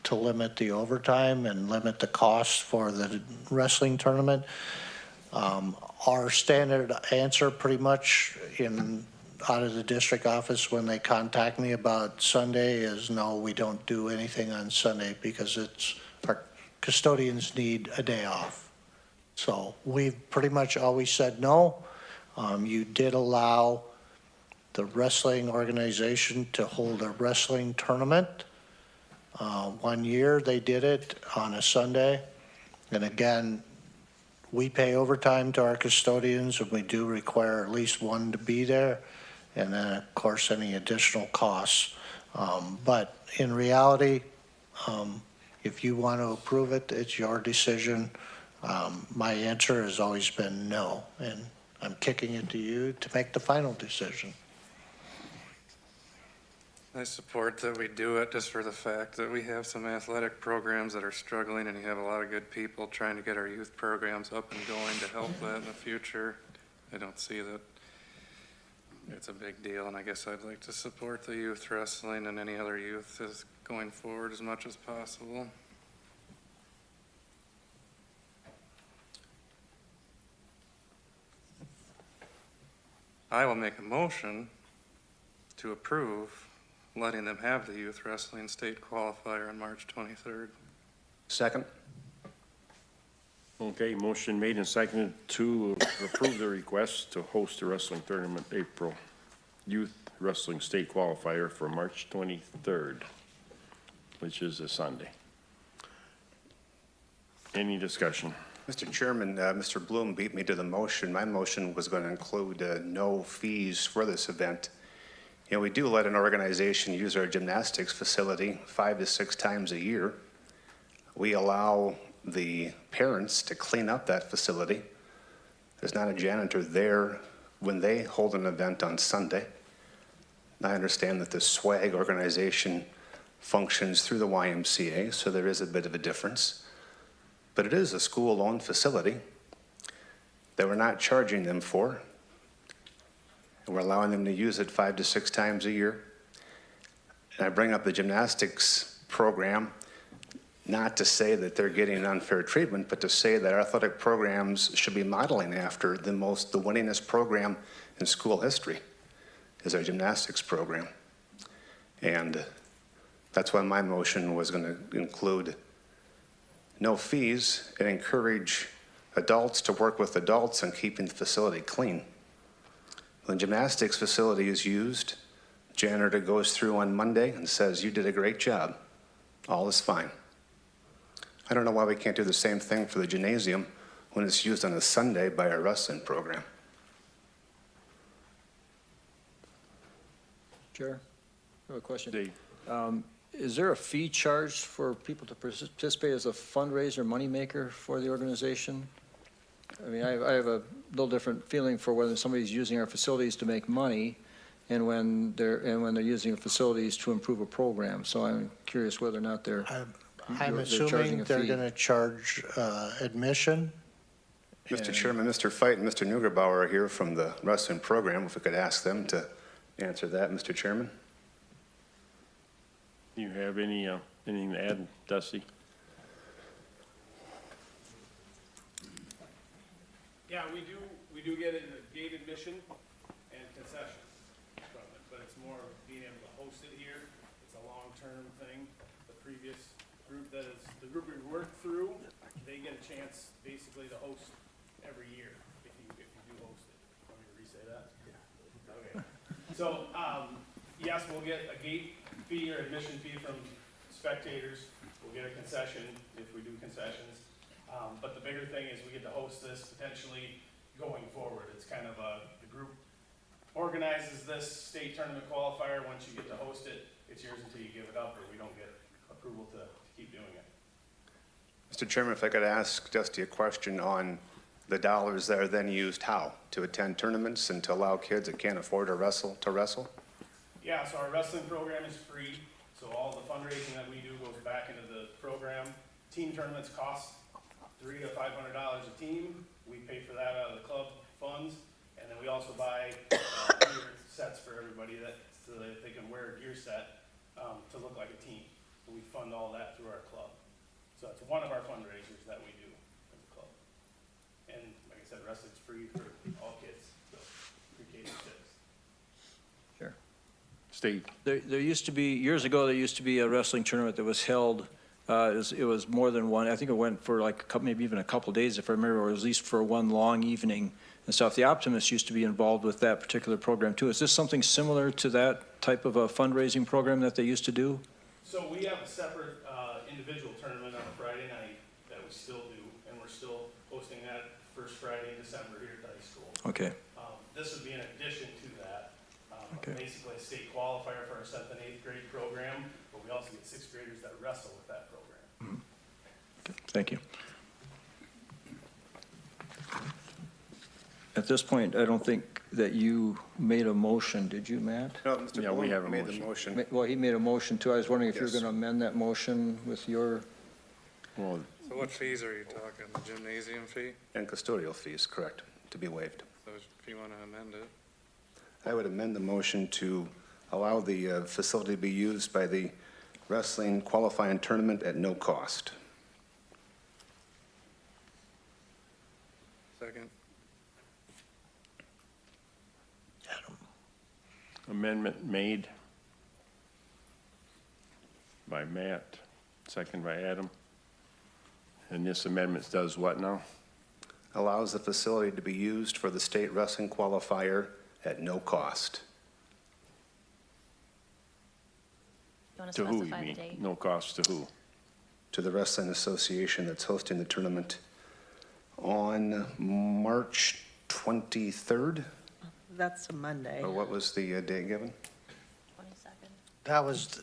S8: to limit the overtime and limit the cost for the wrestling tournament. Our standard answer pretty much out of the district office when they contact me about Sunday is no, we don't do anything on Sunday because our custodians need a day off. So we've pretty much always said no. You did allow the wrestling organization to hold a wrestling tournament. 1 year they did it on a Sunday. And again, We pay overtime to our custodians, and we do require at least one to be there, and then, of course, any additional costs. But in reality, if you want to approve it, it's your decision. My answer has always been no, and I'm kicking it to you to make the final decision.
S5: I support that we do it just for the fact that we have some athletic programs that are struggling and you have a lot of good people trying to get our youth programs up and going to help that in the future. I don't see that it's a big deal, and I guess I'd like to support the youth wrestling and any other youth is going forward as much as possible. I will make a motion to approve letting them have the youth wrestling state qualifier on March 23rd.
S3: Second?
S1: Okay, motion made and seconded to approve the request to host the wrestling tournament April Youth Wrestling State Qualifier for March 23rd, which is a Sunday. Any discussion?
S3: Mr. Chairman, Mr. Bloom beat me to the motion. My motion was going to include no fees for this event. You know, we do let an organization use our gymnastics facility 5 to 6 times a year. We allow the parents to clean up that facility. There's not a janitor there when they hold an event on Sunday. I understand that the SWAG organization functions through the YMCA, so there is a bit of a difference. But it is a school-owned facility that we're not charging them for. And we're allowing them to use it 5 to 6 times a year. And I bring up the gymnastics program, not to say that they're getting unfair treatment, but to say that our athletic programs should be modeling after the winningest program in school history is our gymnastics program. And that's why my motion was going to include no fees and encourage adults to work with adults on keeping the facility clean. When the gymnastics facility is used, janitor goes through on Monday and says, "You did a great job. All is fine." I don't know why we can't do the same thing for the gymnasium when it's used on a Sunday by our wrestling program.
S9: Chair, I have a question.
S1: Dave?
S9: Is there a fee charged for people to participate as a fundraiser, moneymaker for the organization? I mean, I have a little different feeling for whether somebody's using our facilities to make money and when they're using the facilities to improve a program. So I'm curious whether or not they're
S8: I'm
S9: charging
S8: assuming
S9: a
S8: they're
S9: fee.
S8: going to charge admission.
S3: Mr. Chairman, Mr. Fight and Mr. Neugebauer are here from the wrestling program. If we could ask them to answer that, Mr. Chairman.
S1: Do you have anything to add, Dusty?
S15: Yeah, we do get a gate admission and concessions from it, but it's more of being able to host it here. It's a long-term thing. The previous group the group we worked through, they get a chance basically to host every year if you do host it. Want me to re-say that? Yeah. Okay. So, yes, we'll get a gate fee or admission fee from spectators. We'll get a concession if we do concessions. But the bigger thing is we get to host this potentially going forward. It's kind of the group organizes this state tournament qualifier. Once you get to host it, it's yours until you give it up or we don't get approval to keep doing it.
S3: Mr. Chairman, if I could ask Dusty a question on the dollars that are then used how? To attend tournaments and to allow kids that can't afford to wrestle?
S15: Yeah, so our wrestling program is free. So all the fundraising that we do goes back into the program. Team tournaments cost $300 to $500 a team. We pay for that out of the club funds. And then we also buy gear sets for everybody so that they can wear a gear set to look like a team. So we fund all that through our club. So it's one of our fundraisers that we do as a club. And like I said, wrestling's free for all kids, so pre-K to 6.
S9: Sure.
S1: State.
S9: There used to be, years ago, there used to be a wrestling tournament that was held. It was more than one. I think it went for like maybe even a couple of days, if I remember, or at least for one long evening and stuff. The Optimists used to be involved with that particular program too. Is this something similar to that type of a fundraising program that they used to do?
S15: So we have a separate individual tournament on a Friday night that we still do, and we're still hosting that Friday in December here at the high school.
S9: Okay,
S15: This would be in addition to that.
S9: Okay.
S15: Basically a state qualifier for our 7th and 8th grade program, but we also get 6th graders that wrestle with that program.
S9: thank you. At this point, I don't think that you made a motion, did you, Matt?
S3: No, Mr.
S1: Yeah, we
S3: Bloom
S1: have a
S3: made the motion.
S9: Well, he made a motion too. I was wondering if you were
S3: Yes.
S9: going to amend that motion with your,
S1: Well,
S5: So what fees are you talking? The gymnasium fee?
S3: And custodial fees, correct, to be waived.
S5: So if you want to amend it.
S3: I would amend the motion to allow the facility to be used by the wrestling qualifying tournament at no cost.
S5: Second.
S1: amendment made by Matt, second by Adam. And this amendment does what now?
S3: Allows the facility to be used for the state wrestling qualifier at no cost.
S6: You want
S1: To who, you
S6: specify the
S1: mean?
S6: date?
S1: No cost to who?
S3: To the Wrestling Association that's hosting the tournament on March 23rd?
S10: That's a Monday.
S3: Or what was the date given?
S6: 22nd.
S8: That was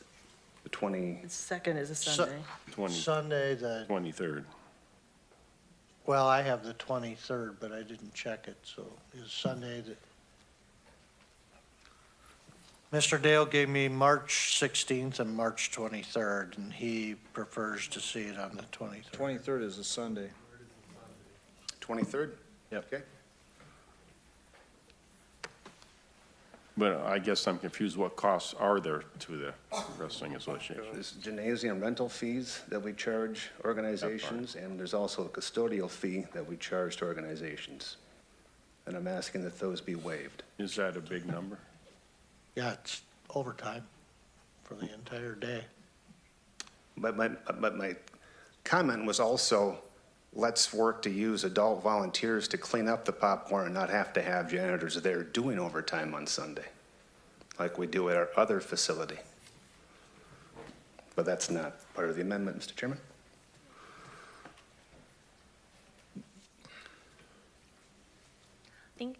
S3: The 20,
S10: The second is a Sunday.
S8: Sunday, the,
S1: 23rd.
S8: well, I have the 23rd, but I didn't check it, so it's Sunday that. Mr. Dale gave me March 16th and March 23rd, and he prefers to see it on the 23rd.
S9: 23rd is a Sunday.
S3: 23rd?
S9: Yep.
S3: Okay.
S1: But I guess I'm confused, what costs are there to the Wrestling Association?
S3: There's gymnasium rental fees that we charge organizations, and there's also a custodial fee that we charge to organizations. And I'm asking that those be waived.
S1: Is that a big number?
S8: Yeah, it's overtime for the entire day.
S3: But my comment was also, let's work to use adult volunteers to clean up the popcorn and not have to have janitors there doing overtime on Sunday, like we do at our other facility. But that's not part of the amendment, Mr. Chairman.
S6: I think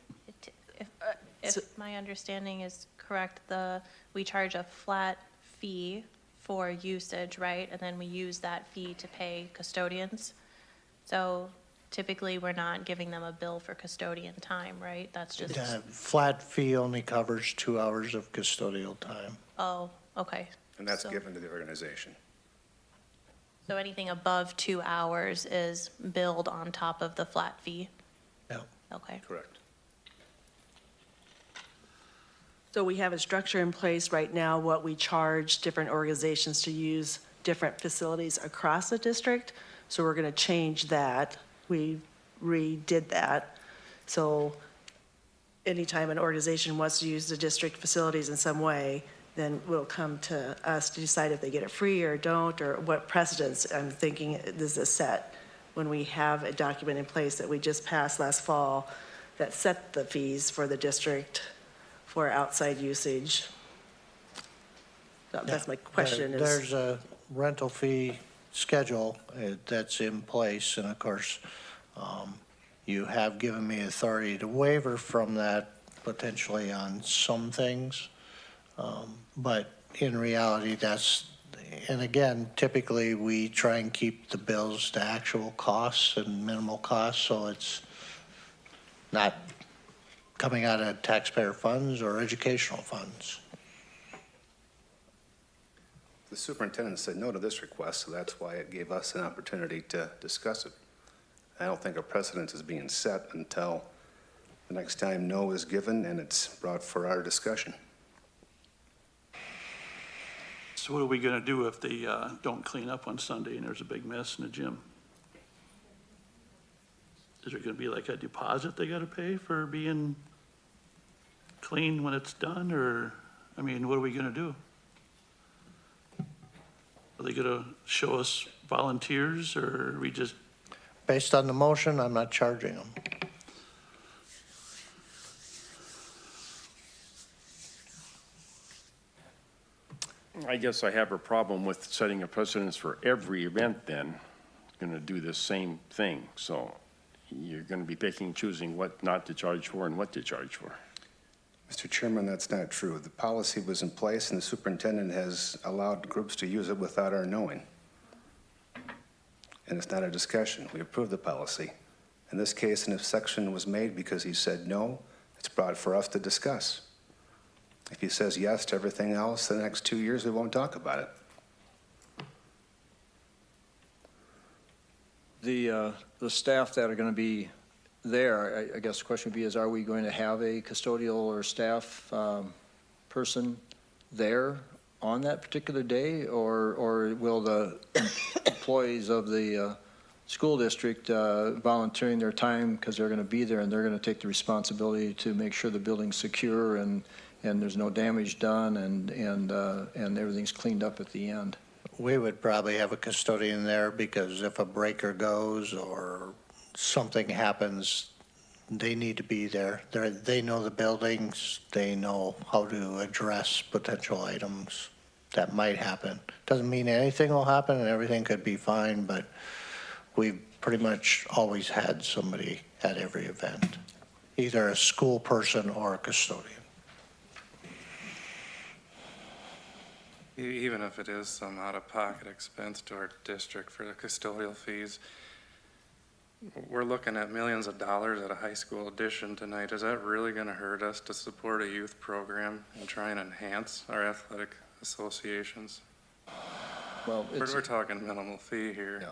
S6: if my understanding is correct, we charge a flat fee for usage, right? And then we use that fee to pay custodians. So typically, we're not giving them a bill for custodian time, right? That's just,
S8: The flat fee only covers 2 hours of custodial time.
S6: oh, okay.
S3: And that's
S6: So-
S3: given to the organization.
S6: So anything above 2 hours is billed on top of the flat fee?
S8: Yeah.
S6: Okay.
S3: Correct.
S10: So we have a structure in place right now, what we charge different organizations to use different facilities across the district. So we're going to change that. We redid that. So anytime an organization wants to use the district facilities in some way, then will come to us to decide if they get it free or don't, or what precedents. I'm thinking this is set when we have a document in place that we just passed last fall that set the fees for the district for outside usage. So that's my question is.
S8: There's a rental fee schedule that's in place, and of course, you have given me authority to waiver from that potentially on some things. But in reality, and again, typically, we try and keep the bills to actual costs and minimal costs, so it's not coming out of taxpayer funds or educational funds.
S3: The superintendent said no to this request, so that's why it gave us an opportunity to discuss it. I don't think a precedent is being set until the next time no is given and it's brought for our discussion.
S14: So what are we gonna do if they don't clean up on Sunday and there's a big mess in the gym? Is there gonna be like a deposit they gotta pay for being clean when it's done, or, I mean, what are we gonna do? Are they gonna show us volunteers, or are we just,
S8: Based on the motion, I'm not charging them.
S1: I guess I have a problem with setting a precedence for every event then, going to do the same thing. So you're going to be picking and choosing what not to charge for and what to charge for.
S3: Mr. Chairman, that's not true. The policy was in place, and the superintendent has allowed groups to use it without our knowing. And it's not a discussion. We approved the policy. In this case, an exception was made because he said no. It's brought for us to discuss. If he says yes to everything else, the next 2 years, we won't talk about it.
S9: The staff that are going to be there, I guess the question would be is, are we going to have a custodial or staff person there on that particular day? Or will the employees of the school district volunteering their time because they're going to be there and they're going to take the responsibility to make sure the building's secure and there's no damage done and everything's cleaned up at the end?
S8: We would probably have a custodian there because if a breaker goes or something happens, they need to be there. They know the buildings, they know how to address potential items that might happen. Doesn't mean anything will happen and everything could be fine, but we've pretty much always had somebody at every event, either a school person or a custodian.
S5: Even if it is some out-of-pocket expense to our district for the custodial fees, we're looking at millions of dollars at a high school addition tonight. Is that really going to hurt us to support a youth program and try and enhance our athletic associations?
S9: Well,
S5: We're talking minimal fee here.
S9: Yeah.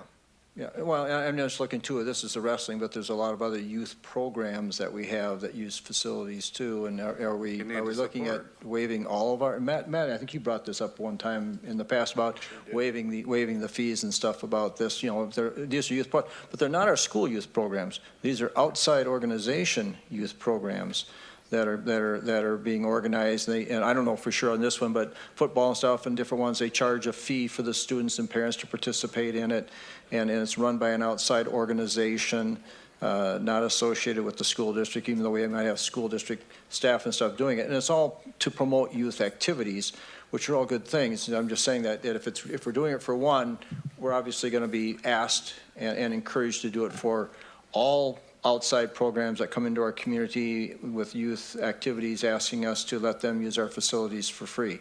S9: Yeah, well, I'm just looking too, this is the wrestling, but there's a lot of other youth programs that we have that use facilities too, and are we
S5: You need to
S9: looking at
S5: support.
S9: waiving all of our, Matt, I think you brought this up one time in the past about waiving the fees and stuff about this, you know, these are youth, but they're not our school youth programs. These are outside organization youth programs that are being organized. And I don't know for sure on this one, but football and stuff and different ones, they charge a fee for the students and parents to participate in it. And it's run by an outside organization, not associated with the school district, even though we might have school district staff and stuff doing it. And it's all to promote youth activities, which are all good things. And I'm just saying that if we're doing it for one, we're obviously going to be asked and encouraged to do it for all outside programs that come into our community with youth activities, asking us to let them use our facilities for free.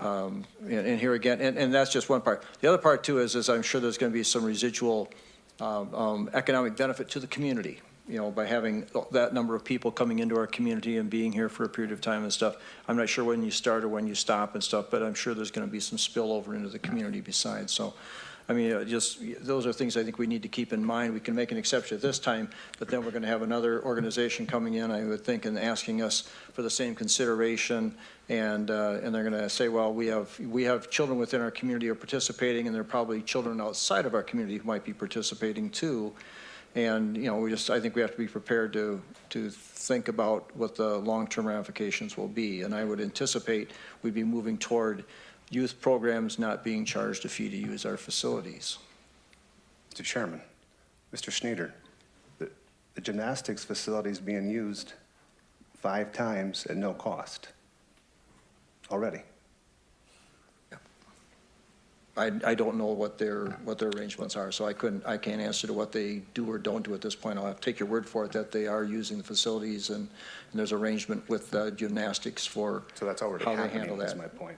S9: And here again, and that's just one part. The other part too is I'm sure there's going to be some residual economic benefit to the community, you know, by having that number of people coming into our community and being here for a period of time and stuff. I'm not sure when you start or when you stop and stuff, but I'm sure there's going to be some spillover into the community besides. So, I mean, just those are things I think we need to keep in mind. We can make an exception at this time, but then we're going to have another organization coming in, I would think, and asking us for the same consideration. And they're going to say, well, we have children within our community who are participating, and there are probably children outside of our community who might be participating too. And, you know, I think we have to be prepared to think about what the long-term ramifications will be. And I would anticipate we'd be moving toward youth programs not being charged a fee to use our facilities.
S3: Mr. Chairman, Mr. Schneider, the gymnastics facility is being used 5 times at no cost already.
S9: I don't know what their arrangements are, so I can't answer to what they do or don't do at this point. I'll have to take your word for it that they are using the facilities and there's arrangement with gymnastics for
S3: So that's already
S9: how they handle
S3: happening, is
S9: that.
S3: my point.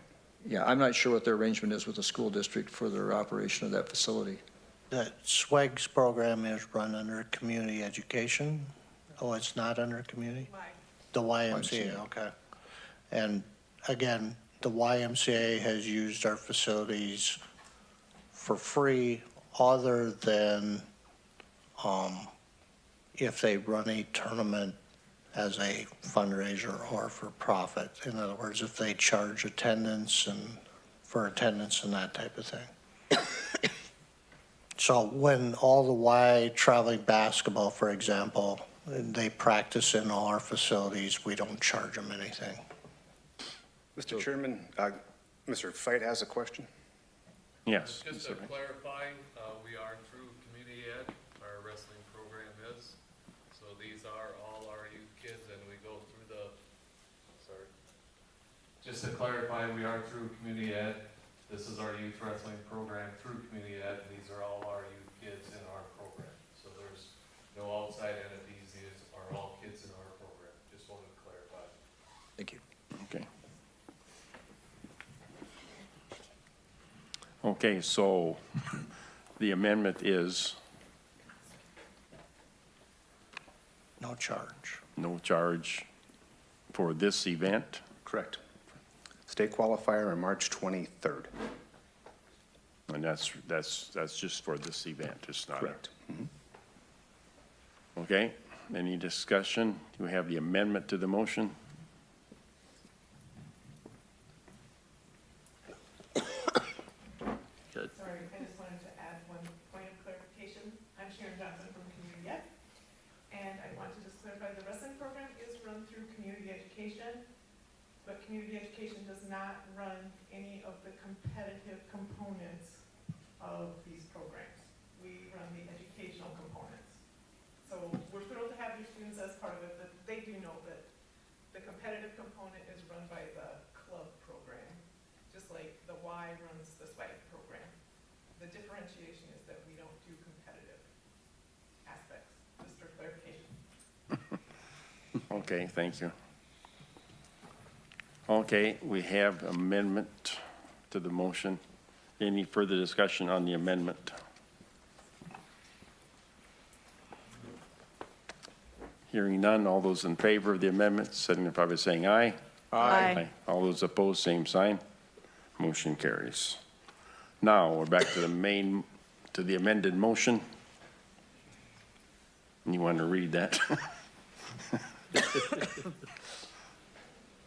S9: Yeah, I'm not sure what their arrangement is with the school district for their operation of that facility.
S8: The SWAGS program is run under community education. Oh, it's not under community? The YMCA, okay. And again, the YMCA has used our facilities for free other than if they run a tournament as a fundraiser or for profit. In other words, if they charge attendance and that type of thing. So when all the Y traveling basketball, for example, they practice in all our facilities, we don't charge them anything.
S3: Mr. Chairman, Mr. Fight has a question.
S1: Yes.
S16: Just to clarify, we are through community ed, our wrestling program is. So these are all our youth kids and we go through just to clarify, we are through community ed. This is our youth wrestling program through community ed. These are all our youth kids in our program. So there's no outside entities, these are all kids in our program, just wanted to clarify.
S9: Thank you.
S1: Okay. Okay, so the amendment is
S8: No charge.
S1: no charge for this event.
S3: Correct. State qualifier on March 23rd.
S1: And that's just for this event, it's not.
S3: Correct.
S1: Okay, any discussion? Do we have the amendment to the motion? Good.
S11: Sorry, I just wanted to add one point of clarification. I'm Sharon Johnson from Community Ed, and I want to just clarify, the wrestling program is run through community education, but community education does not run any of the competitive components of these programs. We run the educational components. So we're thrilled to have your students as part of it, but they do know that the competitive component is run by the club program, just like the Y runs the SWAG program. The differentiation is that we don't do competitive aspects, just for clarification.
S1: Okay, thank you. Okay, we have amendment to the motion. Any further discussion on the amendment? Hearing none, all those in favor of the amendment, signify by saying aye.
S10: Aye.
S1: All those opposed, same sign. Motion carries. Now, we're back to the amended motion. You want to read that?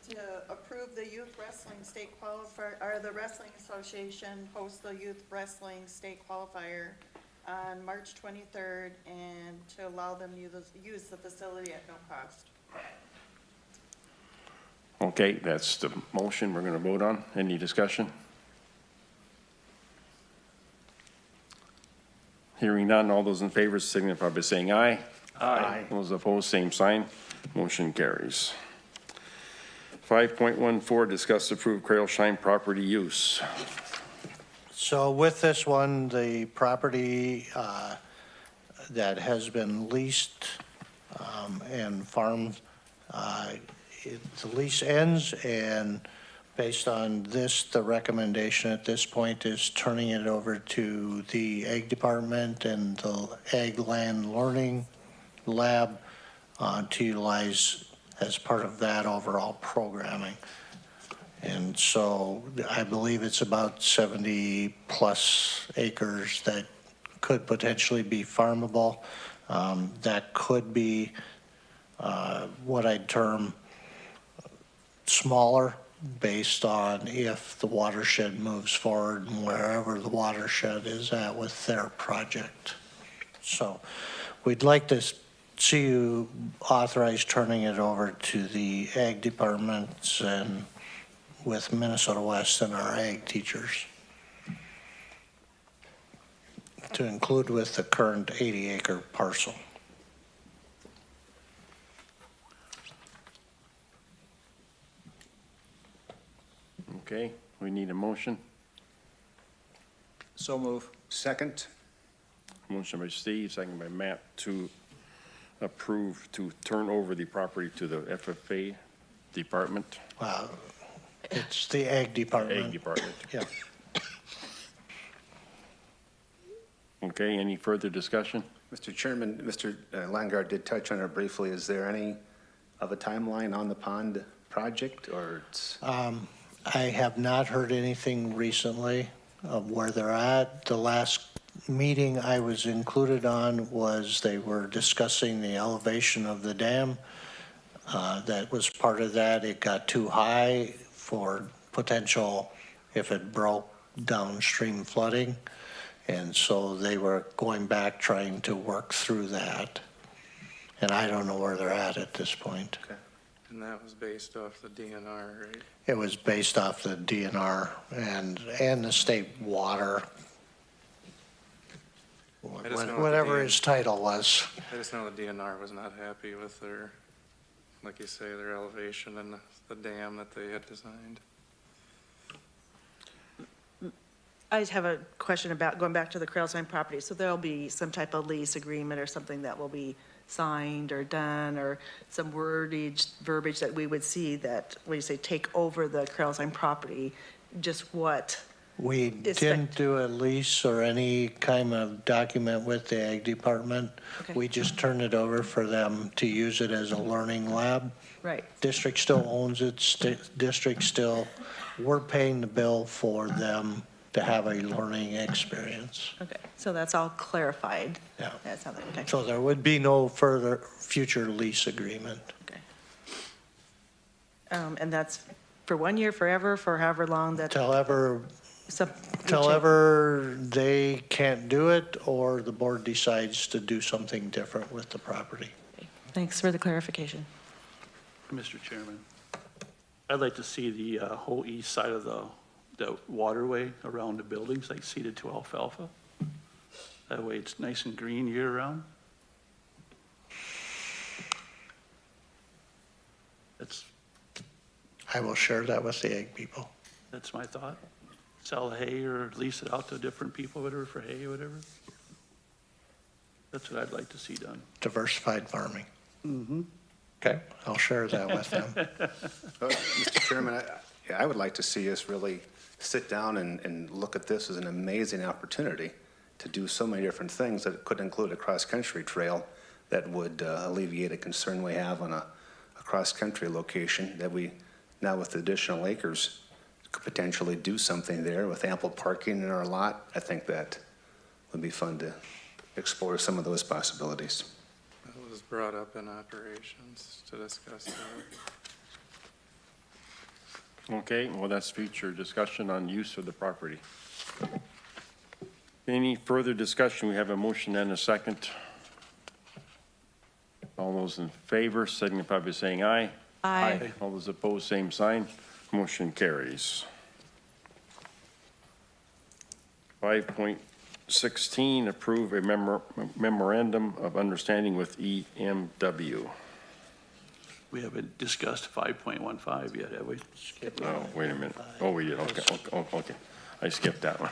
S11: To approve the youth wrestling state qualifier, or the Wrestling Association host the youth wrestling state qualifier on March 23rd, and to allow them use the facility at no cost.
S1: Okay, that's the motion we're going to vote on. Any discussion? Hearing none, all those in favor signify by saying aye.
S3: Aye.
S1: Those opposed, same sign. Motion carries. 5.14, discuss approved Cradle Shine property use.
S8: So with this one, the property that has been leased and farmed, the lease ends, and based on this, the recommendation at this point is turning it over to the Ag Department and the Ag Land Learning Lab to utilize as part of that overall programming. And so I believe it's about 70-plus acres that could potentially be farmable. That could be what I'd term smaller, based on if the watershed moves forward and wherever the watershed is at with their project. So we'd like to see you authorize turning it over to the Ag departments and with Minnesota West and our ag teachers, to include with the current 80-acre parcel.
S1: Okay, we need a motion.
S9: So move.
S3: Second?
S1: Motion by Steve, second by Matt to approve to turn over the property to the FFA department,
S8: It's the Ag department.
S1: Ag department.
S8: Yeah.
S1: Okay, any further discussion?
S3: Mr. Chairman, Mr. Langard did touch on it briefly. Is there any of a timeline on the pond project, or it's?
S8: I have not heard anything recently of where they're at. The last meeting I was included on was they were discussing the elevation of the dam. That was part of that. It got too high for potential, if it broke, downstream flooding. And so they were going back trying to work through that. And I don't know where they're at this point.
S5: And that was based off the DNR, right?
S8: It was based off the DNR and the state water,
S5: I just know the
S8: whatever
S5: DNR
S8: his title was.
S5: I just know the DNR was not happy with their, like you say, their elevation and the dam that they had designed.
S10: I just have a question about going back to the Krailsheim property. So there'll be some type of lease agreement or something that will be signed or done, or some verbiage that we would see that, when you say take over the Krailsheim property, just what?
S8: We didn't do a lease or any kind of document with the ag department.
S10: Okay.
S8: We just turned it over for them to use it as a learning lab.
S10: Right.
S8: District still owns it, district still, we're paying the bill for them to have a learning experience.
S10: Okay, so that's all clarified.
S8: Yeah.
S10: That's how that, okay.
S8: So there would be no further future lease agreement.
S10: Okay. And that's for 1 year, forever, for however long that.
S8: Till ever
S10: some-
S8: Till ever they can't do it or the board decides to do something different with the property.
S10: Thanks for the clarification.
S14: Mr. Chairman, I'd like to see the whole east side of the waterway around the buildings, like seeded to alfalfa. That way it's nice and green year-round.
S8: I will share that with the ag people.
S14: That's my thought. Sell hay or lease it out to different people, whatever, for hay or whatever. That's what I'd like to see done.
S8: Diversified farming.
S14: Mm-hmm.
S8: Okay, I'll share that with them.
S3: Mr. Chairman, I would like to see us really sit down and look at this as an amazing opportunity to do so many different things that could include a cross-country trail that would alleviate a concern we have on a cross-country location that we, now with additional acres, could potentially do something there with ample parking in our lot. I think that would be fun to explore some of those possibilities.
S5: That was brought up in operations to discuss that.
S1: Okay, well, that's future discussion on use of the property. Any further discussion? We have a motion and a second. All those in favor signify by saying aye.
S10: Aye.
S1: All those opposed, same sign. Motion carries. 5.16, approve a memorandum of understanding with EMW.
S14: We haven't discussed 5.15 yet, have we?
S1: Oh, wait a minute. Oh, we did, okay, okay. I skipped that one.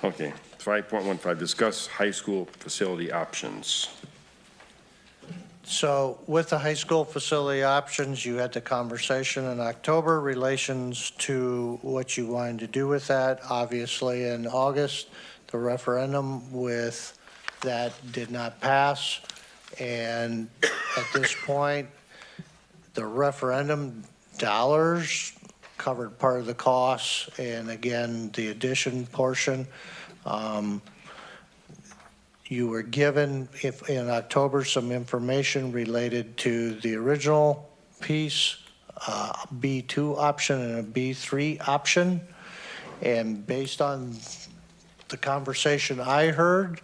S1: Okay, 5.15, discuss high school facility options.
S8: So with the high school facility options, you had the conversation in October, relations to what you wanted to do with that. Obviously, in August, the referendum with that did not pass. And at this point, the referendum dollars covered part of the costs, and again, the addition portion. You were given, if in October, some information related to the original piece, B2 option and a B3 option. And based on the conversation I heard,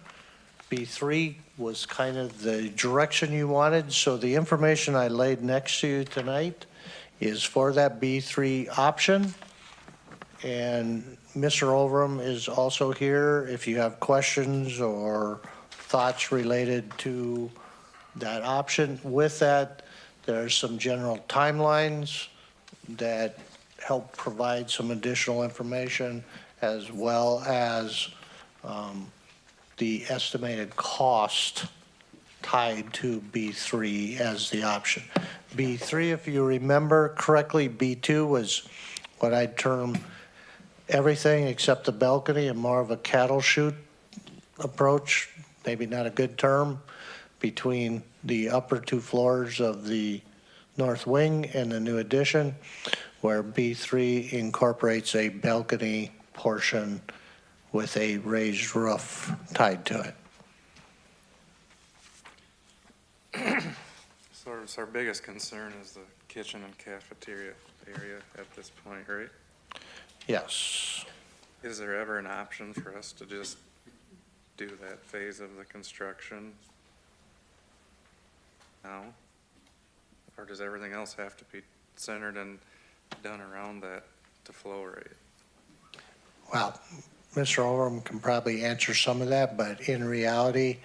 S8: B3 was kind of the direction you wanted. So the information I laid next to you tonight is for that B3 option. And Mr. Overham is also here if you have questions or thoughts related to that option. With that, there's some general timelines that help provide some additional information, as well as the estimated cost tied to B3 as the option. B3, if you remember correctly, B2 was what I'd term everything except the balcony and more of a cattle chute approach, maybe not a good term, between the upper two floors of the north wing and the new addition, where B3 incorporates a balcony portion with a raised roof tied to it.
S5: So our biggest concern is the kitchen and cafeteria area at this point, right?
S8: Yes.
S5: Is there ever an option for us to just do that phase of the construction now? Or does everything else have to be centered and done around that to flow rate?
S8: Well, Mr. Overham can probably answer some of that, but in reality,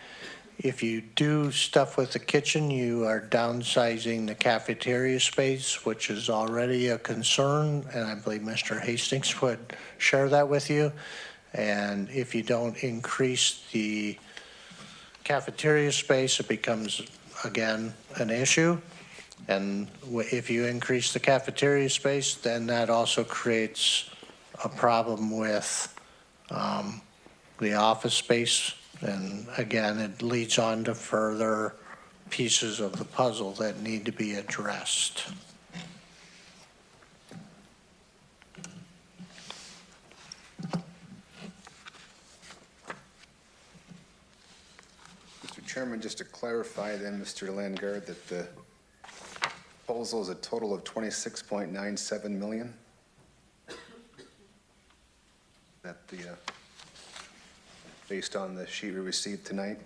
S8: if you do stuff with the kitchen, you are downsizing the cafeteria space, which is already a concern, and I believe Mr. Hastings would share that with you. And if you don't increase the cafeteria space, it becomes, again, an issue. And if you increase the cafeteria space, then that also creates a problem with the office space. And again, it leads on to further pieces of the puzzle that need to be addressed.
S3: Mr. Chairman, just to clarify then, Mr. Landgard, that the proposal is a total of 26.97 million? That the, based on the sheet we received tonight?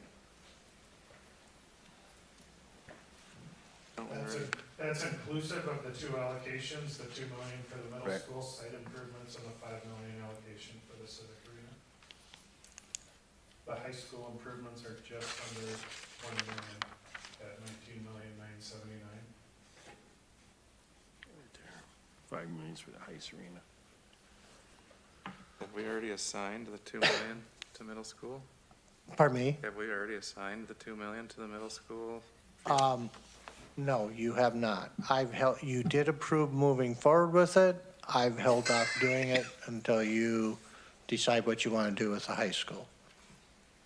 S15: That's inclusive of the two allocations, the 2 million for the middle
S3: Right.
S15: school site improvements and the 5 million allocation for the civic arena. The high school improvements are just under 20 million at 19,979,000.
S1: 5 million for the ice arena.
S5: Have we already assigned the 2 million to middle school?
S8: Pardon me?
S5: Have we already assigned the 2 million to the middle school?
S8: No, you have not. You did approve moving forward with it. I've held off doing it until you decide what you want to do with the high school.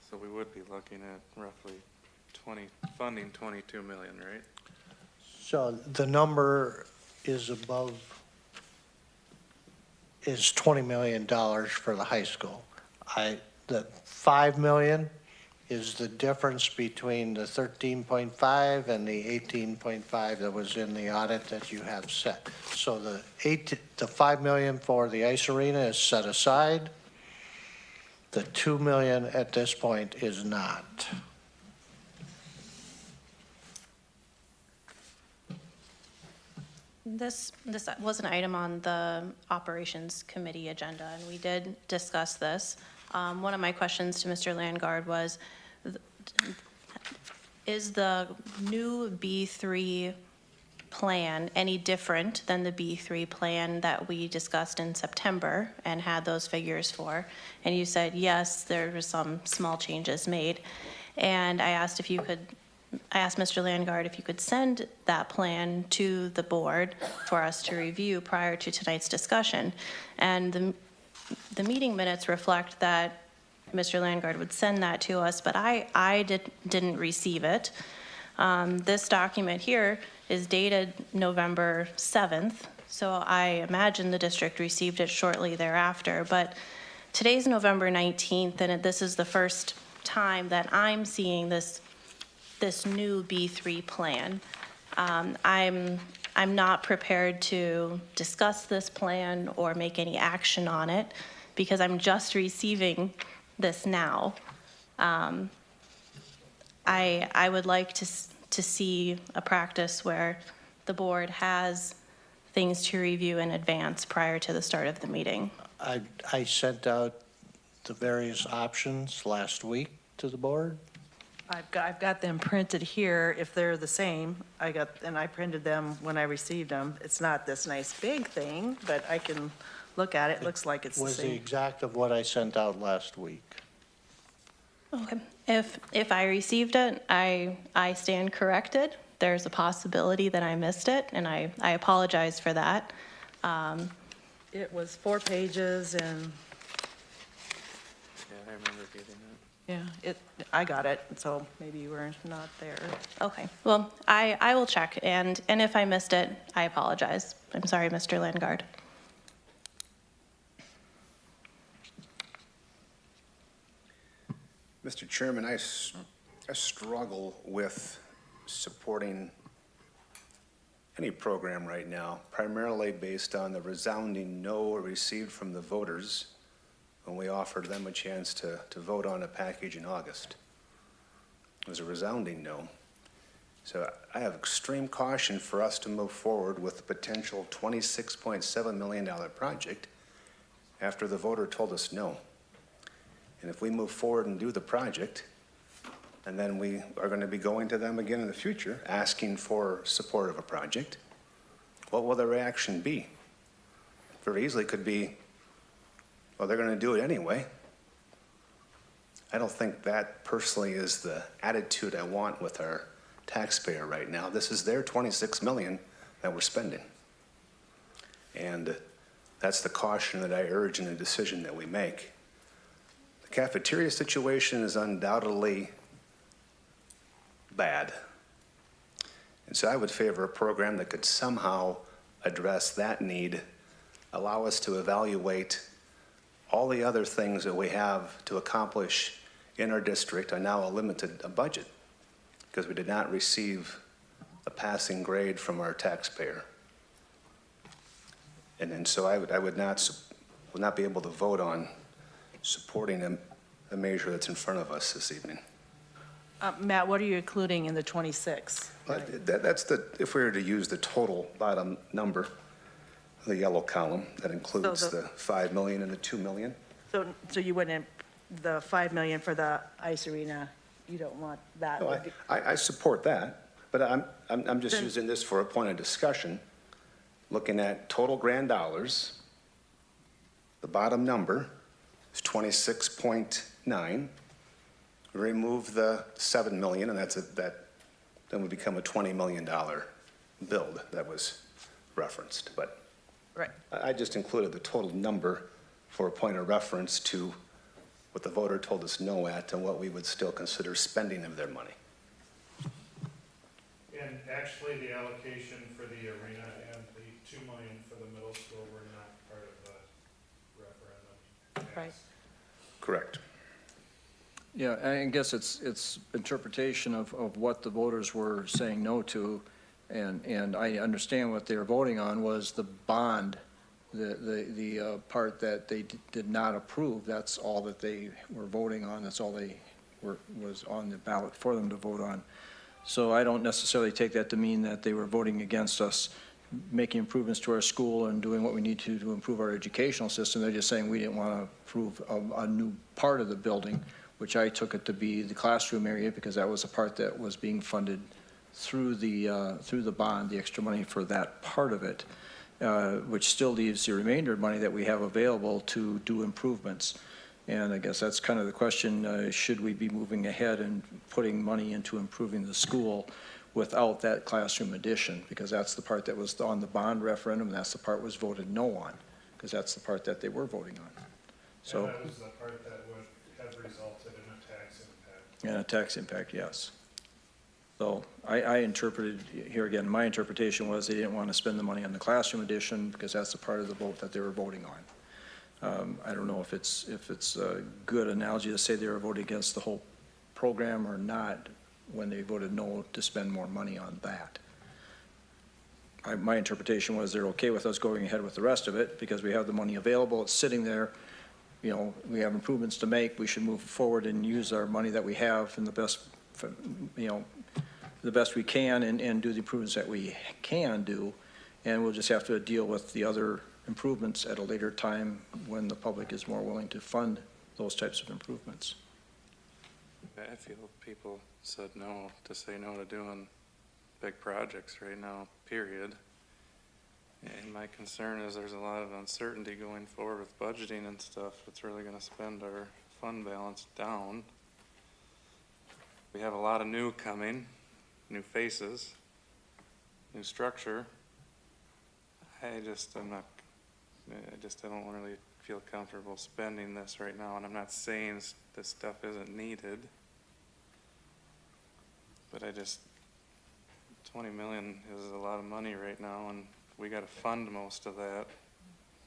S5: So we would be looking at roughly funding 22 million, right?
S8: So the number is $20 million for the high school. The 5 million is the difference between the 13.5 and the 18.5 that was in the audit that you have set. So the 5 million for the ice arena is set aside. The 2 million at this point is not.
S6: This was an item on the Operations Committee agenda, and we did discuss this. One of my questions to Mr. Landgard was, is the new B3 plan any different than the B3 plan that we discussed in September and had those figures for? And you said, yes, there were some small changes made. And I asked Mr. Landgard if you could send that plan to the board for us to review prior to tonight's discussion. And the meeting minutes reflect that Mr. Landgard would send that to us, but I didn't receive it. This document here is dated November 7th, so I imagine the district received it shortly thereafter. But today's November 19th, and this is the first time that I'm seeing this new B3 plan. I'm not prepared to discuss this plan or make any action on it because I'm just receiving this now. I would like to see a practice where the board has things to review in advance prior to the start of the meeting.
S8: I sent out the various options last week to the board.
S10: I've got them printed here, if they're the same. I printed them when I received them. It's not this nice big thing, but I can look at it. Looks like it's the
S8: Was the
S10: same.
S8: exact of what I sent out last week.
S6: Okay. If I received it, I stand corrected. There's a possibility that I missed it, and I apologize for that.
S10: It was 4 pages and,
S5: Yeah, I remember getting it.
S10: yeah, I got it, so maybe you were not there.
S6: Okay, well, I will check, and if I missed it, I apologize. I'm sorry, Mr. Landgard.
S3: Mr. Chairman, I struggle with supporting any program right now, primarily based on the resounding no received from the voters when we offered them a chance to vote on a package in August. It was a resounding no. So I have extreme caution for us to move forward with the potential $26.7 million project after the voter told us no. And if we move forward and do the project, and then we are going to be going to them again in the future, asking for support of a project, what will the reaction be? Very easily could be, well, they're going to do it anyway. I don't think that personally is the attitude I want with our taxpayer right now. This is their 26 million that we're spending. And that's the caution that I urge in the decision that we make. The cafeteria situation is undoubtedly bad. And so I would favor a program that could somehow address that need, allow us to evaluate all the other things that we have to accomplish in our district are now a limited budget because we did not receive a passing grade from our taxpayer. And so I would not be able to vote on supporting a measure that's in front of us this evening.
S10: Matt, what are you including in the 26?
S3: But that's if we were to use the total bottom number, the yellow column, that includes
S10: So
S3: the 5 million and the 2 million.
S10: So you wouldn't, the 5 million for the ice arena, you don't want that?
S3: No, I support that, but I'm just using this for a point of discussion. Looking at total grand dollars, the bottom number is 26.9. Remove the 7 million, and that then would become a $20 million build that was referenced. But
S10: Right.
S3: I just included the total number for a point of reference to what the voter told us no at and what we would still consider spending of their money.
S15: And actually, the allocation for the arena and the 2 million for the middle school were not part of the referendum.
S10: Right.
S3: Correct.
S9: Yeah, I guess it's interpretation of what the voters were saying no to, and I understand what they were voting on was the bond, the part that they did not approve. That's all that they were voting on. That's all was on the ballot for them to vote on. So I don't necessarily take that to mean that they were voting against us making improvements to our school and doing what we need to improve our educational system. They're just saying we didn't want to approve a new part of the building, which I took it to be the classroom area because that was a part that was being funded through the bond, the extra money for that part of it, which still leaves the remainder of money that we have available to do improvements. And I guess that's kind of the question, should we be moving ahead and putting money into improving the school without that classroom addition? Because that's the part that was on the bond referendum, and that's the part was voted no on, because that's the part that they were voting on. So.
S15: And that was the part that would have resulted in a tax impact.
S9: And a tax impact, yes. So I interpreted, here again, my interpretation was they didn't want to spend the money on the classroom addition because that's the part of the vote that they were voting on. I don't know if it's a good analogy to say they were voting against the whole program or not when they voted no to spend more money on that. My interpretation was they're okay with us going ahead with the rest of it because we have the money available, it's sitting there. You know, we have improvements to make, we should move forward and use our money that we have in the best, the best we can and do the improvements that we can do. And we'll just have to deal with the other improvements at a later time when the public is more willing to fund those types of improvements.
S5: I feel people said no to say no to doing big projects right now, period. And my concern is there's a lot of uncertainty going forward with budgeting and stuff. It's really gonna spend our fund balance down. We have a lot of new coming, new faces, new structure. I don't really feel comfortable spending this right now, and I'm not saying this stuff isn't needed. But 20 million is a lot of money right now, and we gotta fund most of that.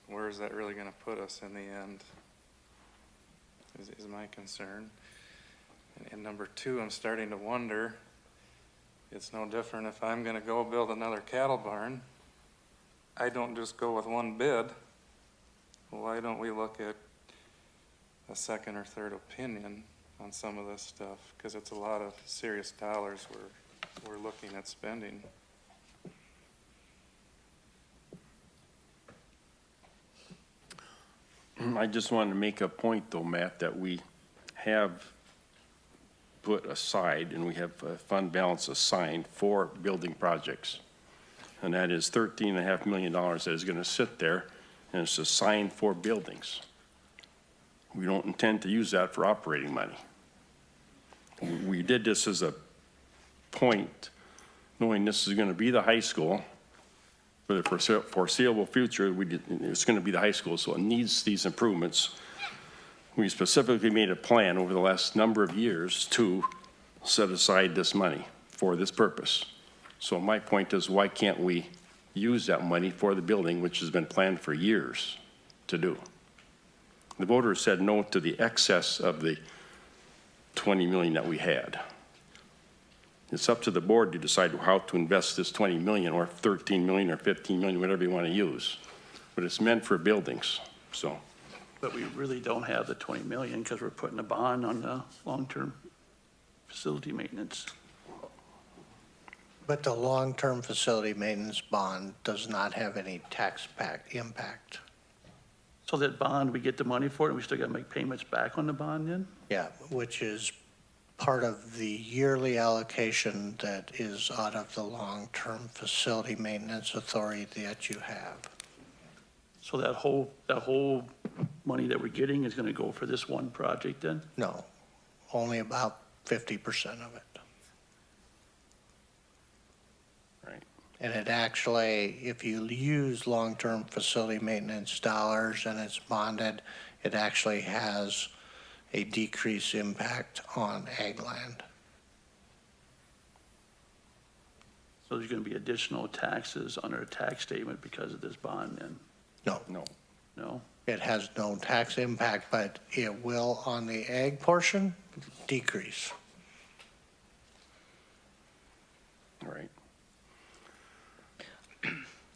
S5: Where is that really gonna put us in the end? Is my concern. And number two, I'm starting to wonder, it's no different if I'm gonna go build another cattle barn. I don't just go with one bid. Why don't we look at a second or third opinion on some of this stuff? Because it's a lot of serious dollars we're looking at spending.
S1: I just wanted to make a point though, Matt, that we have put aside and we have a fund balance assigned for building projects. And that is $13.5 million that is going to sit there and it's assigned for buildings. We don't intend to use that for operating money. we did this as a point, knowing this is going to be the high school for the foreseeable future. It's going to be the high school, so it needs these improvements. We specifically made a plan over the last number of years to set aside this money for this purpose. So my point is, why can't we use that money for the building, which has been planned for years to do? The voters said no to the excess of the 20 million that we had. It's up to the board to decide how to invest this 20 million or 13 million or 15 million, whatever you want to use. But it's meant for buildings, so.
S14: But we really don't have the 20 million because we're putting a bond on the long-term facility maintenance.
S8: But the long-term facility maintenance bond does not have any tax impact.
S14: So that bond, we get the money for it, and we still got to make payments back on the bond then?
S8: Yeah, which is part of the yearly allocation that is out of the long-term facility maintenance authority that you have.
S14: So that whole money that we're getting is going to go for this one project then?
S8: No, only about 50% of it.
S1: Right.
S8: And it actually, if you use long-term facility maintenance dollars and it's bonded, it actually has a decreased impact on ag land.
S14: So there's going to be additional taxes on our tax statement because of this bond then?
S8: No.
S1: No.
S14: No?
S8: It has no tax impact, but it will, on the ag portion, decrease.
S1: All right.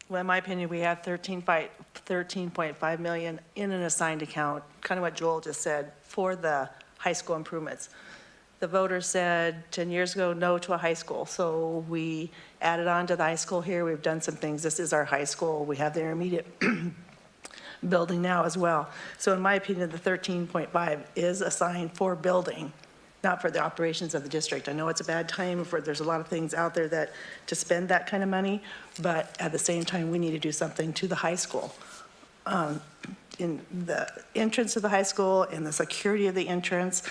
S10: Well, in my opinion, we have 13.5 million in an assigned account, kind of what Joel just said, for the high school improvements. The voters said 10 years ago, no to a high school, so we added on to the high school here. We've done some things. This is our high school. We have the intermediate building now as well. So in my opinion, the 13.5 is assigned for building, not for the operations of the district. I know it's a bad time for, there's a lot of things out there that, to spend that kind of money, but at the same time, we need to do something to the high school. In the entrance of the high school and the security of the entrance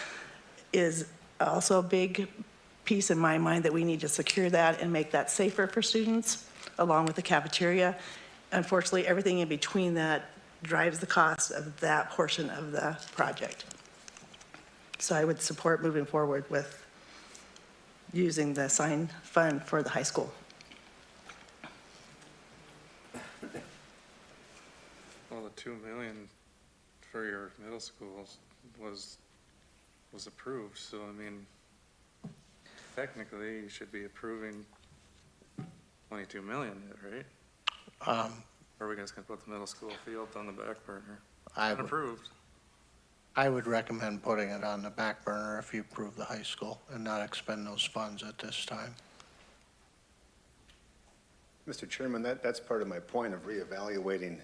S10: is also a big piece in my mind that we need to secure that and make that safer for students, along with the cafeteria. Unfortunately, everything in between that drives the cost of that portion of the project. So I would support moving forward with using the assigned fund for the high school.
S5: Well, the 2 million for your middle schools was approved, so I mean, technically, you should be approving 22 million, right? Or are we just gonna put the middle school field on the back burner? Unapproved.
S8: I would recommend putting it on the back burner if you approve the high school and not expend those funds at this time.
S3: Mr. Chairman, that's part of my point of reevaluating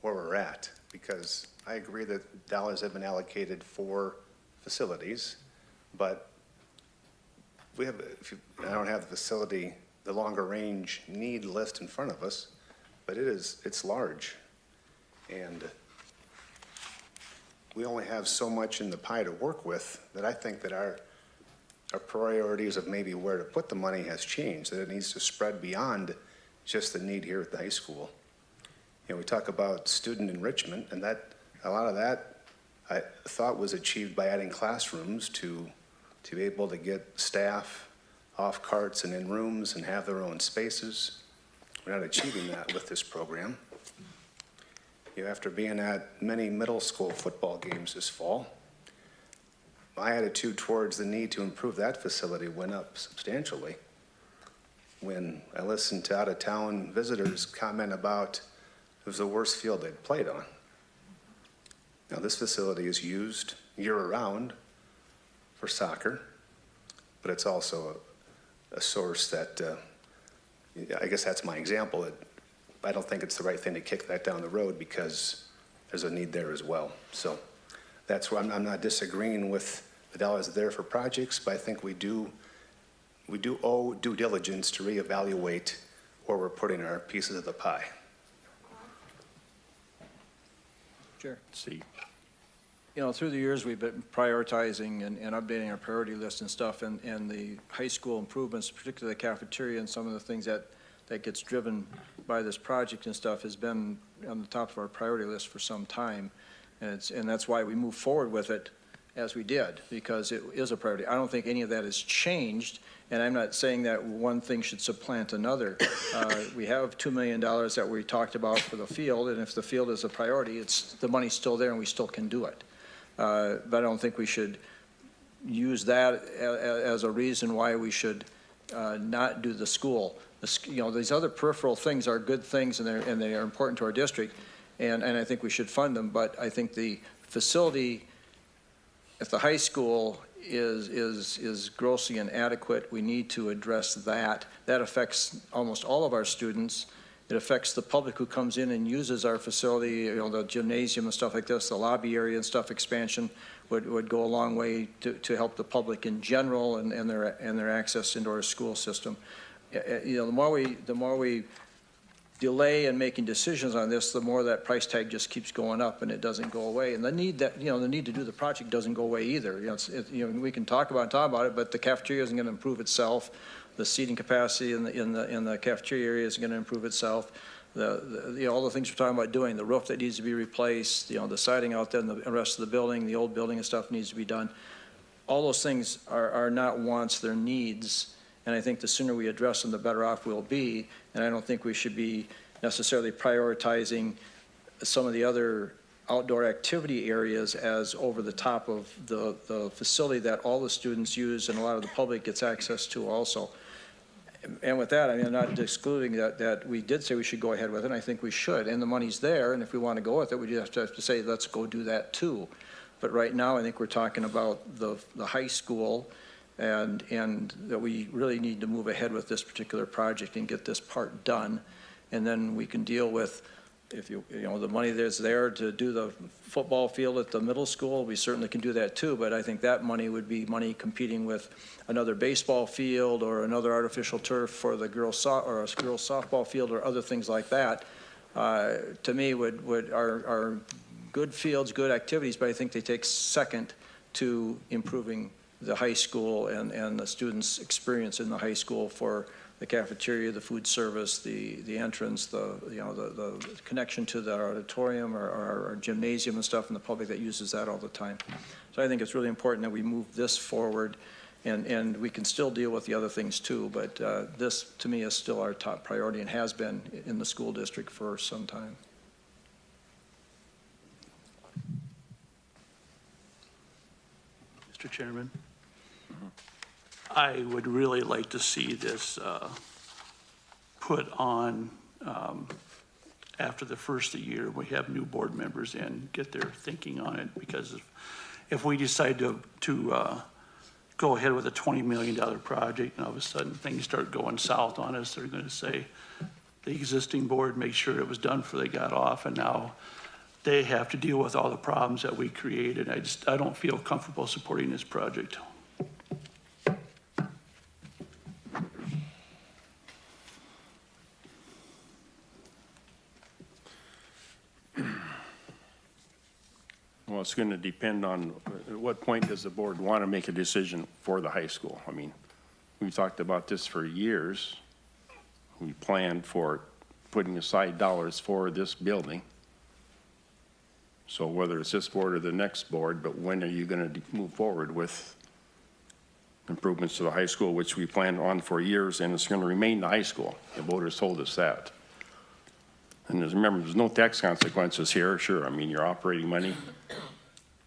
S3: where we're at, because I agree that dollars have been allocated for facilities, but we have, I don't have the facility, the longer range need list in front of us, but it's large. And we only have so much in the pie to work with that I think that our priorities of maybe where to put the money has changed, that it needs to spread beyond just the need here at the high school. You know, we talk about student enrichment, and that, a lot of that I thought was achieved by adding classrooms to be able to get staff off carts and in rooms and have their own spaces. We're not achieving that with this program. You know, after being at many middle school football games this fall, my attitude towards the need to improve that facility went up substantially when I listened to out-of-town visitors comment about it was the worst field they'd played on. Now, this facility is used year-round for soccer, but it's also a source that, I guess that's my example. I don't think it's the right thing to kick that down the road because there's a need there as well. So that's where I'm not disagreeing with the dollars there for projects, but I think we do owe due diligence to reevaluate where we're putting our pieces of the pie.
S9: Sure.
S1: See,
S9: you know, through the years, we've been prioritizing and updating our priority list and stuff, and the high school improvements, particularly the cafeteria and some of the things that gets driven by this project and stuff, has been on the top of our priority list for some time. And that's why we moved forward with it as we did, because it is a priority. I don't think any of that has changed, and I'm not saying that one thing should supplant another. We have $2 million that we talked about for the field, and if the field is a priority, the money's still there and we still can do it. But I don't think we should use that as a reason why we should not do the school. You know, these other peripheral things are good things, and they are important to our district, and I think we should fund them. But I think the facility at the high school is grossly inadequate. We need to address that. That affects almost all of our students. It affects the public who comes in and uses our facility, you know, the gymnasium and stuff like this, the lobby area and stuff. Expansion would go a long way to help the public in general and their access into our school system. You know, the more we delay in making decisions on this, the more that price tag just keeps going up and it doesn't go away. And the need to do the project doesn't go away either. You know, we can talk about it, but the cafeteria isn't going to improve itself. The seating capacity in the cafeteria area is going to improve itself. All the things we're talking about doing, the roof that needs to be replaced, you know, the siding out there and the rest of the building, the old building and stuff needs to be done. All those things are not wants, they're needs. And I think the sooner we address them, the better off we'll be. And I don't think we should be necessarily prioritizing some of the other outdoor activity areas as over the top of the facility that all the students use and a lot of the public gets access to also. And with that, I mean, I'm not excluding that we did say we should go ahead with it, and I think we should. And the money's there, and if we want to go with it, we just have to say, let's go do that too. But right now, I think we're talking about the high school, and that we really need to move ahead with this particular project and get this part done. And then we can deal with, if you know, the money that's there to do the football field at the middle school, we certainly can do that too. But I think that money would be money competing with another baseball field or another artificial turf for the girls' softball field or other things like that. To me, are good fields, good activities, but I think they take second to improving the high school and the students' experience in the high school for the cafeteria, the food service, the entrance, the connection to the auditorium or our gymnasium and stuff, and the public that uses that all the time. So I think it's really important that we move this forward, and we can still deal with the other things too, but this, to me, is still our top priority and has been in the school district for some time.
S14: Mr. Chairman, I would really like to see this put on after the first of the year. We have new board members in, get their thinking on it, because if we decide to go ahead with a $20 million project and all of a sudden things start going south on us, they're going to say the existing board made sure it was done before they got off, and now they have to deal with all the problems that we created. I don't feel comfortable supporting this project.
S1: Well, it's going to depend on at what point does the board want to make a decision for the high school. I mean, we've talked about this for years. We planned for putting aside dollars for this building. So whether it's this board or the next board, but when are you going to move forward with improvements to the high school, which we planned on for years, and it's going to remain the high school. The voters told us that. And remember, there's no tax consequences here. Sure, I mean, your operating money,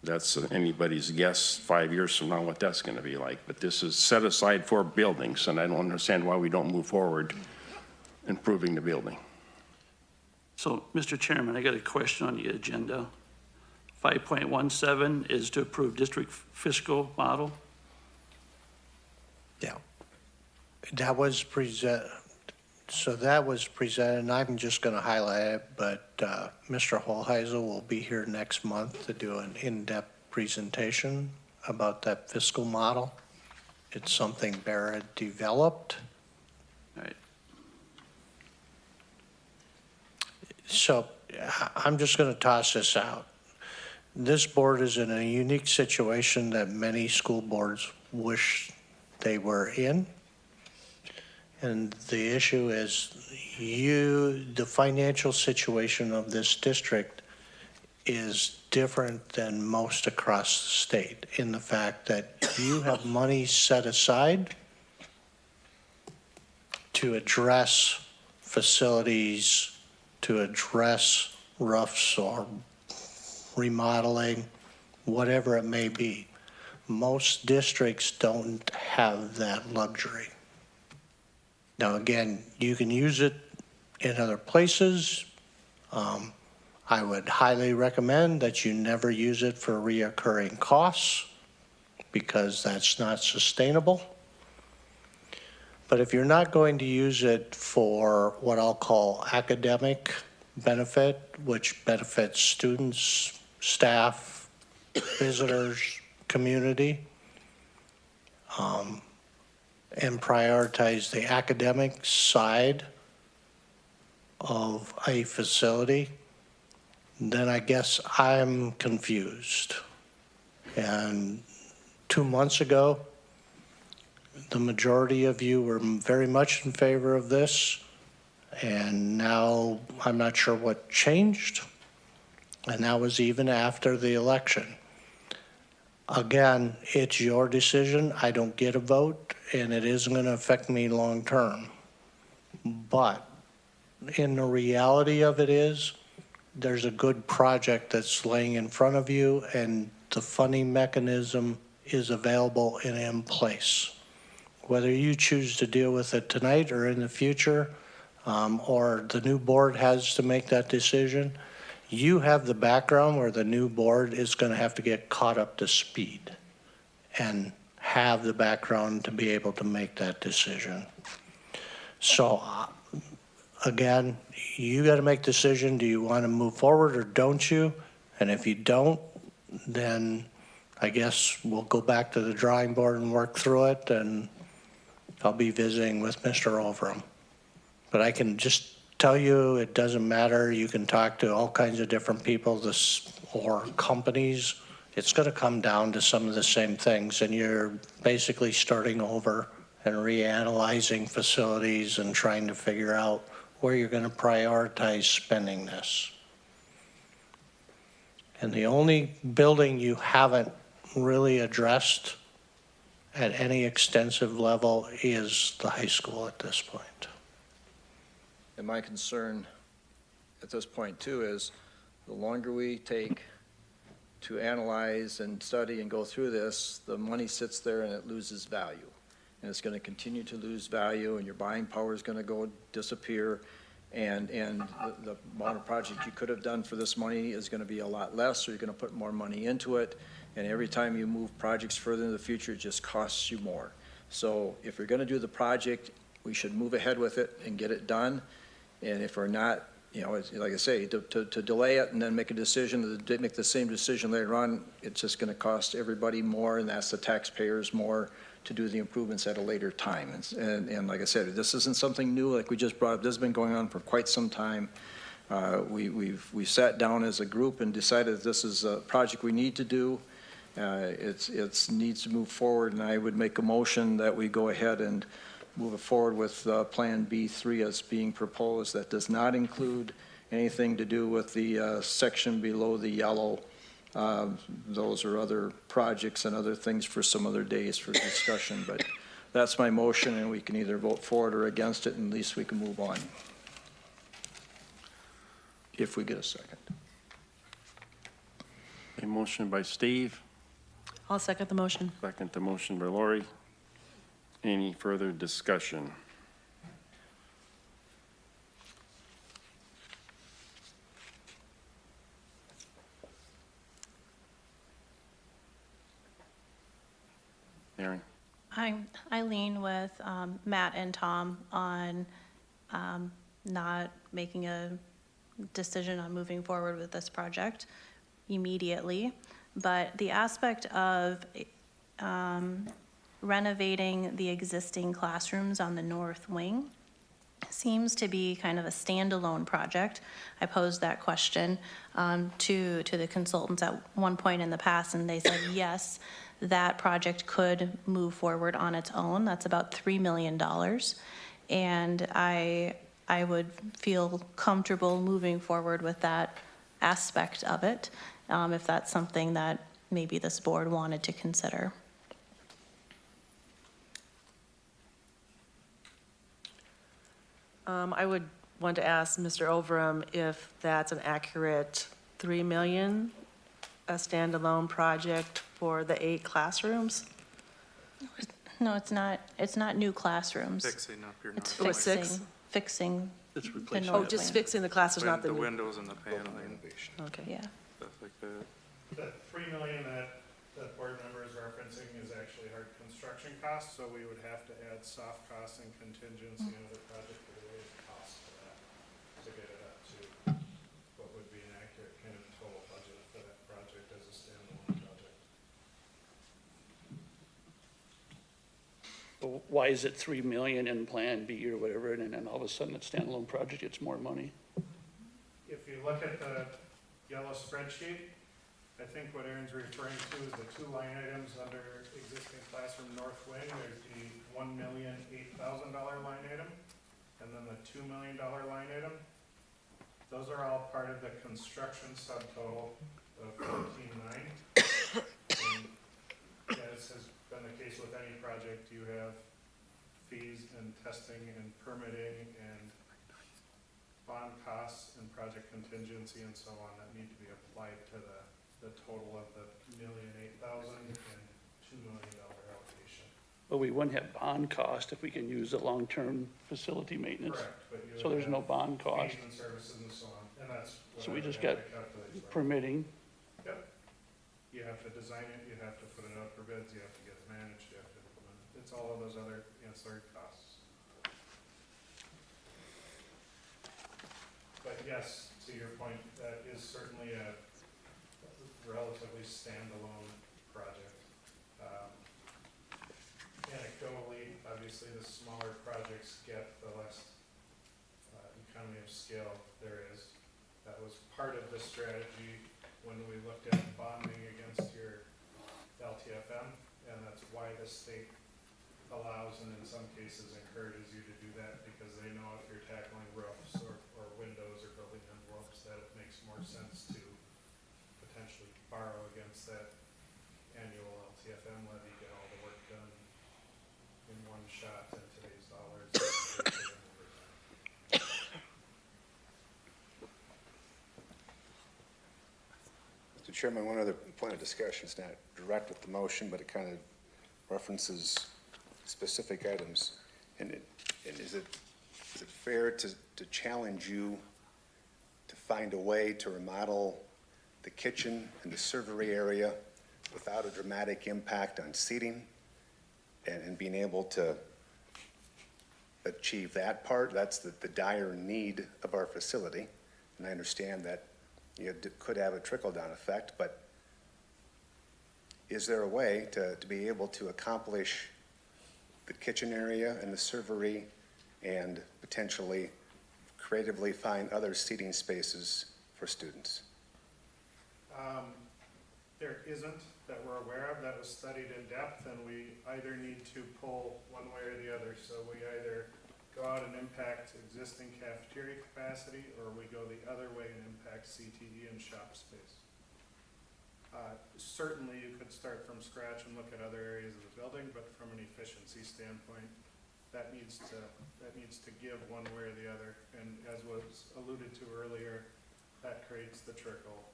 S1: that's anybody's guess 5 years from now what that's going to be like. But this is set aside for buildings, and I don't understand why we don't move forward improving the building.
S14: So, Mr. Chairman, I got a question on the agenda. 5.17 is to approve district fiscal model.
S8: Yeah. That was presented, and I'm just going to highlight it, but Mr. Holheisel will be here next month to do an in-depth presentation about that fiscal model. It's something Barrett developed.
S14: All right.
S8: So I'm just going to toss this out. this board is in a unique situation that many school boards wish they were in. And the issue is the financial situation of this district is different than most across the state in the fact that you have money set aside to address facilities, to address roofs or remodeling, whatever it may be. Most districts don't have that luxury. Now, again, you can use it in other places. I would highly recommend that you never use it for reoccurring costs because that's not sustainable. But if you're not going to use it for what I'll call academic benefit, which benefits students, staff, visitors, community, and prioritize the academic side of a facility, then I guess I'm confused. And 2 months ago, the majority of you were very much in favor of this, and now I'm not sure what changed, and that was even after the election. Again, it's your decision. I don't get a vote, and it isn't going to affect me long term. But in the reality of it is, there's a good project that's laying in front of you, and the funding mechanism is available and in place. Whether you choose to deal with it tonight or in the future, or the new board has to make that decision, you have the background where the new board is going to have to get caught up to speed and have the background to be able to make that decision. So again, you got to make a decision. Do you want to move forward or don't you? And if you don't, then I guess we'll go back to the drawing board and work through it, and I'll be visiting with Mr. Overham. But I can just tell you, it doesn't matter. You can talk to all kinds of different people or companies. It's going to come down to some of the same things, and you're basically starting over and reanalyzing facilities and trying to figure out where you're going to prioritize spending this. And the only building you haven't really addressed at any extensive level is the high school at this point.
S9: And my concern at this point too is the longer we take to analyze and study and go through this, the money sits there and it loses value. And it's going to continue to lose value, and your buying power is going to disappear. And the amount of project you could have done for this money is going to be a lot less, so you're going to put more money into it. And every time you move projects further into the future, it just costs you more. So if you're going to do the project, we should move ahead with it and get it done. And if we're not, it's, like I say, to delay it and then make a decision, to make the same decision later on, it's just going to cost everybody more, and that's the taxpayers more to do the improvements at a later time. And like I said, this isn't something new, like we just brought up. This has been going on for quite some time. We sat down as a group and decided this is a project we need to do. It needs to move forward, and I would make a motion that we go ahead and move it forward with Plan B3 as being proposed. That does not include anything to do with the section below the yellow. Those are other projects and other things for some other days for discussion, but that's my motion, and we can either vote for it or against it, and at least we can move on. If we get a second.
S1: A motion by Steve,
S10: I'll second the motion.
S1: second the motion by Lori. Any further discussion? Aaron?
S6: I lean with Matt and Tom on not making a decision on moving forward with this project immediately, but the aspect of renovating the existing classrooms on the north wing seems to be kind of a standalone project. I posed that question to the consultants at one point in the past, and they said, yes, that project could move forward on its own. That's about $3 million. And I would feel comfortable moving forward with that aspect of it, if that's something that maybe this board wanted to consider.
S10: I would want to ask Mr. Overham if that's an accurate 3 million, a standalone project for the 8 classrooms?
S6: No, it's not. It's not new classrooms.
S5: Fixing up your
S6: It's
S5: North Wing.
S6: fixing
S14: It's
S6: the
S14: replacing
S6: north
S10: Oh, just
S6: wing.
S10: fixing the classes, not the
S5: The
S10: new?
S5: windows and the paneling,
S10: Okay.
S6: Yeah.
S5: stuff like that.
S15: The 3 million that board member is referencing is actually hard construction costs, so we would have to add soft costs and contingency and other project-related costs to that to get it up to what would be an accurate kind of total budget for that project as a standalone project.
S14: So why is it 3 million in Plan B or whatever, and then all of a sudden it's standalone project, it's more money?
S15: If you look at the yellow spreadsheet, I think what Aaron's referring to is the 2 line items under existing classroom North Wing. There's the $1,008,000 line item, and then the $2 million line item. Those are all part of the construction subtotal of 14.9. And as has been the case with any project, you have fees and testing and permitting and bond costs and project contingency and so on that need to be applied to the total of the $1,008,000 and $2 million allocation.
S14: But we wouldn't have bond cost if we can use the long-term facility maintenance.
S15: Correct, but you
S14: So
S15: would
S14: there's no
S15: have
S14: bond cost.
S15: fees and services and so on, and that's what
S14: So
S15: I
S14: we
S15: would
S14: just
S15: have
S14: got
S15: to calculate for.
S14: permitting.
S15: Yep. You have to design it, you have to put it out for bids, you have to get it managed, you have to implement it. It's all of those other ancillary costs. But yes, to your point, that is certainly a relatively standalone project. Anecdotally, obviously, the smaller projects get, the less economy of scale there is. That was part of the strategy when we looked at bonding against your LTFM, and that's why the state allows and in some cases encourages you to do that, because they know if you're tackling roofs or windows or building envelopes, that it makes more sense to potentially borrow against that annual LTFM levy, get all the work done in one shot in today's dollars.
S3: Mr. Chairman, one other point of discussion, it's not direct with the motion, but it kind of references specific items. And is it fair to challenge you to find a way to remodel the kitchen and the servery area without a dramatic impact on seating and being able to achieve that part? That's the dire need of our facility. And I understand that you could have a trickle-down effect, but is there a way to be able to accomplish the kitchen area and the servery and potentially creatively find other seating spaces for students?
S15: There isn't that we're aware of that was studied in depth, and we either need to pull one way or the other. So we either go out and impact existing cafeteria capacity, or we go the other way and impact CTE and shop space. Certainly, you could start from scratch and look at other areas of the building, but from an efficiency standpoint, that needs to give one way or the other. And as was alluded to earlier, that creates the trickle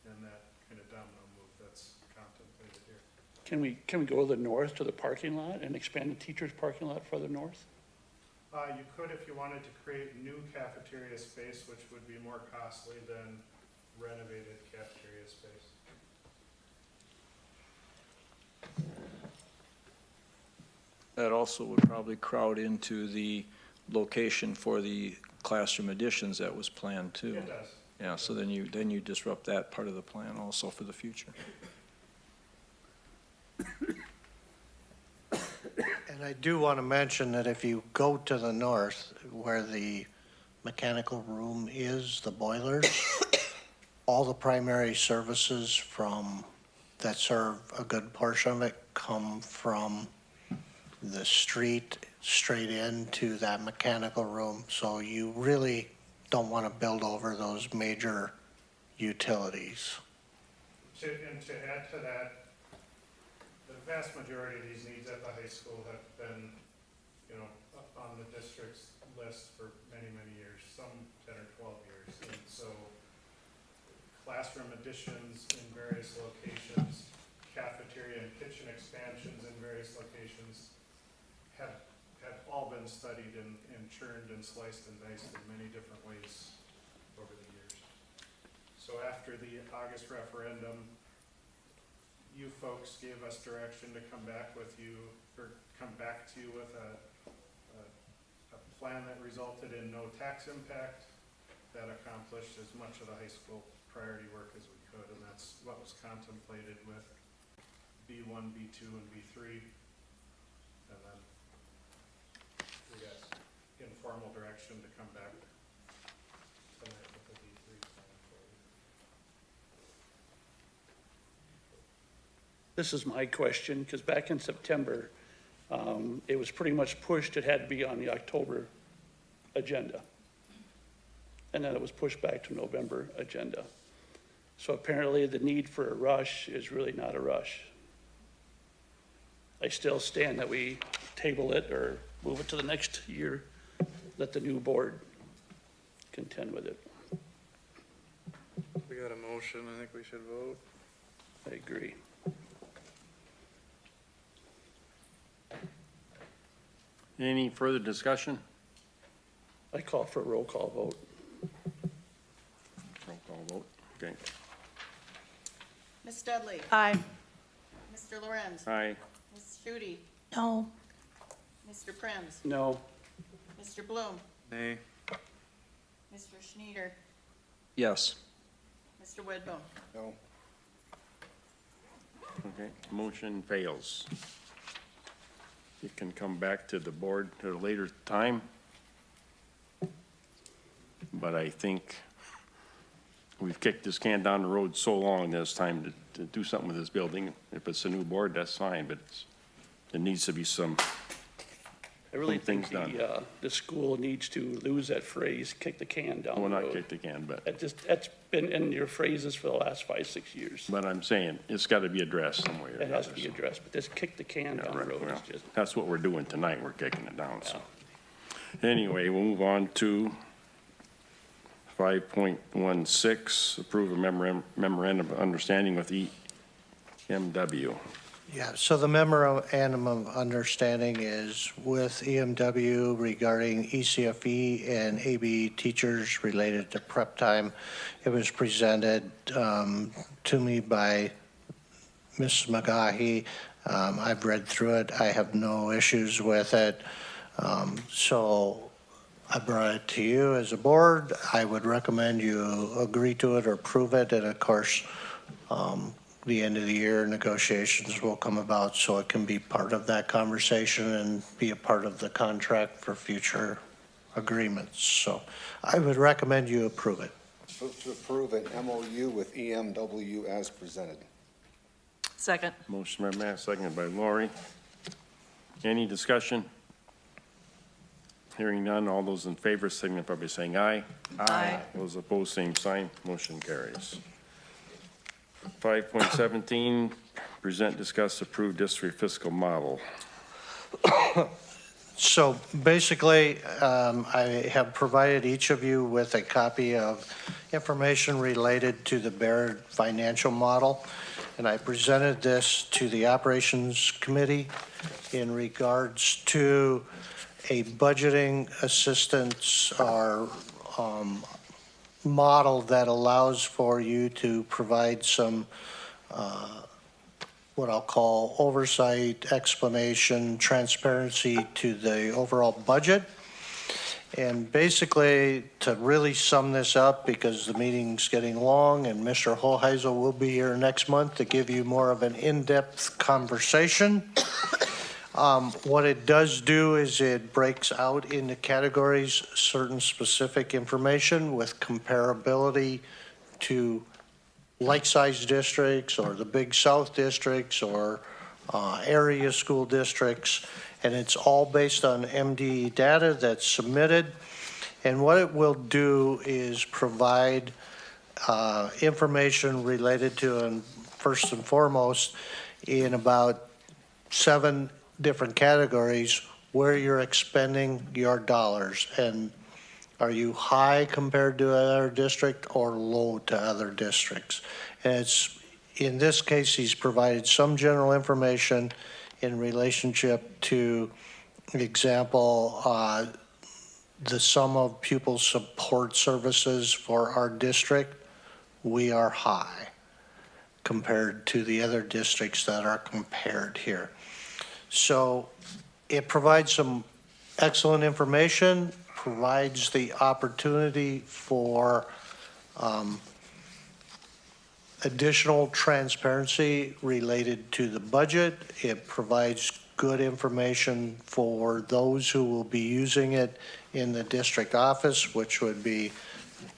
S15: and that kind of domino move that's contemplated here.
S14: Can we go to the north to the parking lot and expand the teacher's parking lot further north?
S15: You could if you wanted to create new cafeteria space, which would be more costly than renovated cafeteria space.
S9: That also would probably crowd into the location for the classroom additions that was planned too.
S15: It does.
S9: Yeah, so then you disrupt that part of the plan also for the future.
S8: And I do want to mention that if you go to the north where the mechanical room is, the boilers, all the primary services that serve a good portion of it come from the street straight into that mechanical room. So you really don't want to build over those major utilities.
S15: And to add to that, the vast majority of these needs at the high school have been, up on the district's list for many, many years, some 10 or 12 years. And so classroom additions in various locations, cafeteria and kitchen expansions in various locations have all been studied and churned and sliced and diced in many different ways over the years. So after the August referendum, you folks gave us direction to come back to you with a plan that resulted in no tax impact, that accomplished as much of the high school priority work as we could, and that's what was contemplated with B1, B2, and B3. And then we got informal direction to come back tonight with the B3 plan for you.
S14: This is my question, because back in September, it was pretty much pushed, it had to be on the October agenda. And then it was pushed back to November agenda. So apparently the need for a rush is really not a rush. I still stand that we table it or move it to the next year, let the new board contend with it.
S5: We got a motion, I think we should vote.
S14: I agree.
S1: Any further discussion?
S14: I call for a roll call vote.
S1: Roll call vote, okay.
S10: Ms. Dudley?
S7: Aye.
S10: Mr. Lorenz?
S1: Aye.
S10: Ms. Shute?
S7: No.
S10: Mr. Prinz?
S14: No.
S10: Mr. Bloom?
S5: Nay.
S10: Mr. Schneider?
S9: Yes.
S10: Mr. Whitcomb?
S3: No.
S1: Okay, motion fails. It can come back to the board at a later time. But I think we've kicked this can down the road so long that it's time to do something with this building. If it's a new board, that's fine, but there needs to be some
S14: I really think
S1: things done.
S14: the school needs to lose that phrase, kick the can down the
S1: Well,
S14: road.
S1: not kick the can, but
S14: That's been in your phrases for the last 5-6 years.
S1: I'm saying, it's gotta be addressed some way or
S14: It has to
S1: another.
S14: be addressed, but this kick the can down the road
S1: Well,
S14: is just,
S1: that's what we're doing tonight, we're kicking it down, so. Anyway, we'll move on to 5.16, approve a memorandum of understanding with EMW.
S8: Yeah, so the memorandum of understanding is with EMW regarding ECFE and AB teachers related to prep time. It was presented to me by Ms. McGahee. I've read through it. I have no issues with it. So I brought it to you as a board. I would recommend you agree to it or approve it. And of course, the end of the year negotiations will come about so it can be part of that conversation and be a part of the contract for future agreements. So I would recommend you approve it.
S17: Move to approve an MOU with EMW as presented.
S10: Second.
S1: Motion by Matt, seconded by Lori. Any discussion? Hearing none, all those in favor signify by saying aye.
S10: Aye.
S1: Those opposed, same sign, motion carries. 5.17, present, discuss, approve district fiscal model.
S8: So basically, I have provided each of you with a copy of information related to the Baird financial model. And I presented this to the operations committee in regards to a budgeting assistance or model that allows for you to provide some what I'll call oversight, explanation, transparency to the overall budget. And basically, to really sum this up, because the meeting's getting long and Mr. Hoheisel will be here next month to give you more of an in-depth conversation, What it does do is it breaks out into categories, certain specific information with comparability to like-sized districts or the Big South districts or area school districts. And it's all based on MDE data that's submitted. And what it will do is provide information related to, and first and foremost, in about 7 different categories where you're expending your dollars. And are you high compared to other district or low to other districts? And it's, in this case, he's provided some general information in relationship to, example, the sum of pupil support services for our district. We are high compared to the other districts that are compared here. So it provides some excellent information, provides the opportunity for additional transparency related to the budget. It provides good information for those who will be using it in the district office, which would be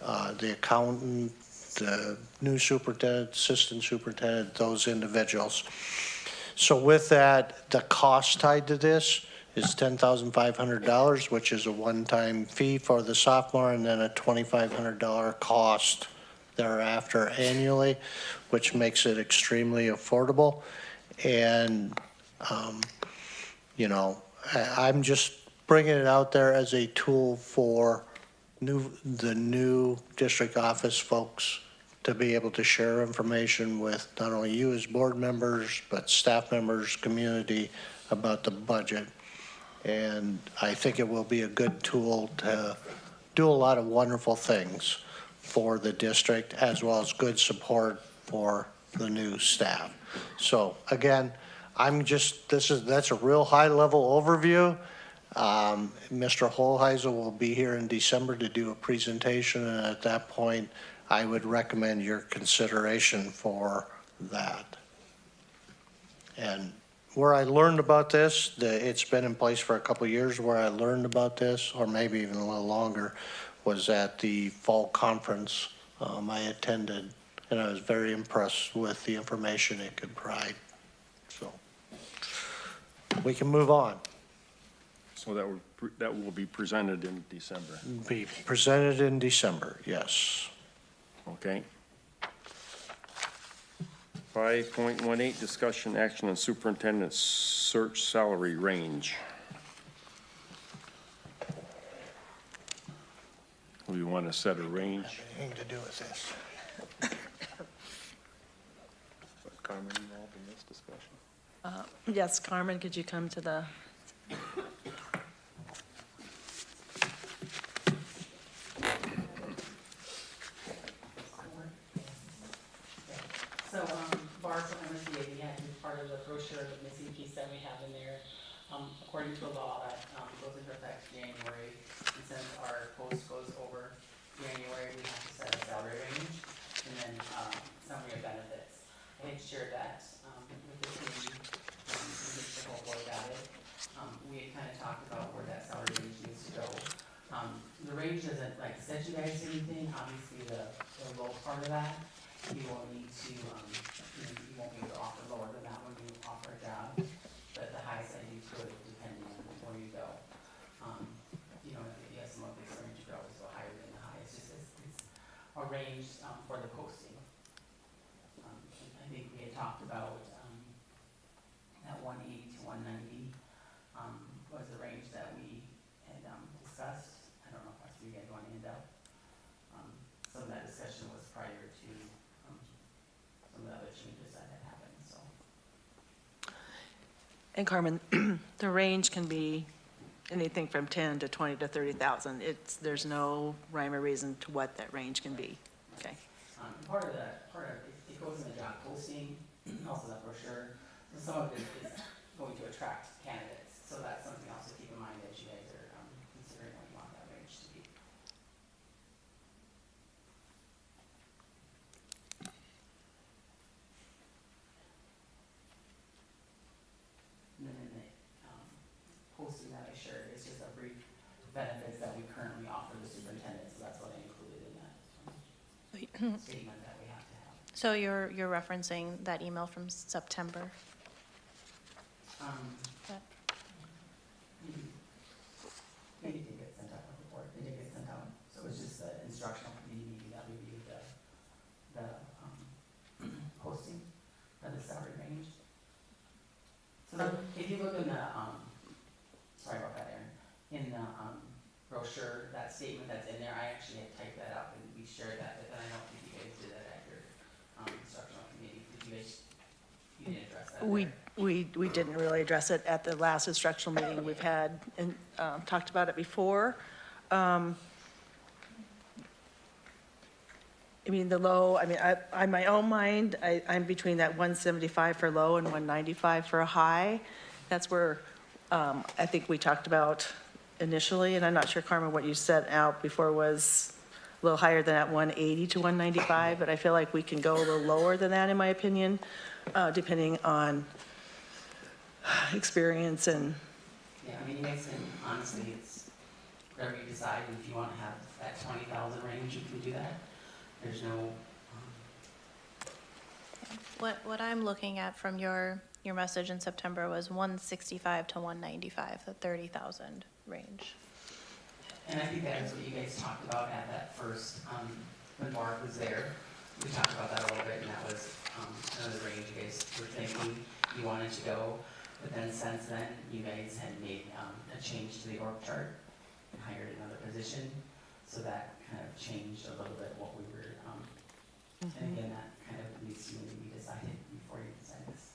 S8: the accountant, the new superintendent, assistant superintendent, those individuals. So with that, the cost tied to this is $10,500, which is a one-time fee for the sophomore, and then a $2,500 cost thereafter annually, which makes it extremely affordable. And, you know, I'm just bringing it out there as a tool for the new district office folks to be able to share information with not only you as board members, but staff members, community about the budget. And I think it will be a good tool to do a lot of wonderful things for the district, as well as good support for the new staff. So again, that's a real high level overview. Mr. Holheisel will be here in December to do a presentation, and at that point, I would recommend your consideration for that. And where I learned about this, it's been in place for a couple of years, where I learned about this, or maybe even a little longer, was at the fall conference I attended, and I was very impressed with the information it could provide. So we can move on.
S1: So that will be presented in December.
S8: Be presented in December, yes.
S1: Okay. 5.18, discussion action on superintendent search salary range. We want to set a range.
S8: Anything to do with this?
S9: Carmen involved in this discussion?
S10: Yes, Carmen, could you come to the?
S12: So, Barb from MSBA, we had to be part of the brochure, the missing piece that we have in there. According to the law, that goes into effect January, and since our post goes over January, we have to set a salary range, and then summary of benefits. I had shared that with the team, the whole board got it. We had kind of talked about where that salary range needs to go. The range doesn't like set you guys anything, obviously the low part of that, you won't need to, you won't be able to offer lower than that when you offer a job, but the highest that you could, depending on where you go. You know, if you have some of the experience, you could always go higher than the highest, it's a range for the posting. I think we had talked about that 180 to 190 was the range that we had discussed. I don't know if that's where you guys want to end up. Some of that discussion was prior to some of the other changes that had happened, so.
S10: And Carmen, the range can be anything from 10 to 20 to 30,000. There's no rhyme or reason to what that range can be. Okay.
S12: Part of it goes in the job posting, also that brochure. So some of it is going to attract candidates. So that's something else to keep in mind as you guys are considering what you want that range to be. And then in the statement that we have to have.
S6: So you're referencing that email from September? That-
S12: They did get sent out a report, they did get sent out, so it was just the instructional committee meeting that reviewed the posting of the salary range. So if you look in the, sorry about that, Aaron, in the brochure, that statement that's in there, I actually had typed that up and we shared that, but then I don't think you guys did that at your instructional committee. Did you guys, you didn't address that there?
S10: We didn't really address it at the last instructional meeting we've had, and talked about it before. I mean, the low, I mean, in my own mind, I'm between that 175 for low and 195 for a high. That's where I think we talked about initially, and I'm not sure, Carmen, what you set out before was a little higher than that 180 to 195, but I feel like we can go a little lower than that, in my opinion, depending on experience and,
S12: Yeah, I mean, you guys can, honestly, it's whatever you decide, and if you want to have that 20,000 range, you can do that. There's no,
S6: What I'm looking at from your message in September was 165 to 195, the 30,000 range.
S12: and I think that is what you guys talked about at that first, when Mark was there. We talked about that a little bit, and that was kind of the range you guys were thinking you wanted to go. But then since then, you guys had made a change to the org chart and hired another position. So that kind of changed a little bit what we were, and again, that kind of needs to be decided before you decide this.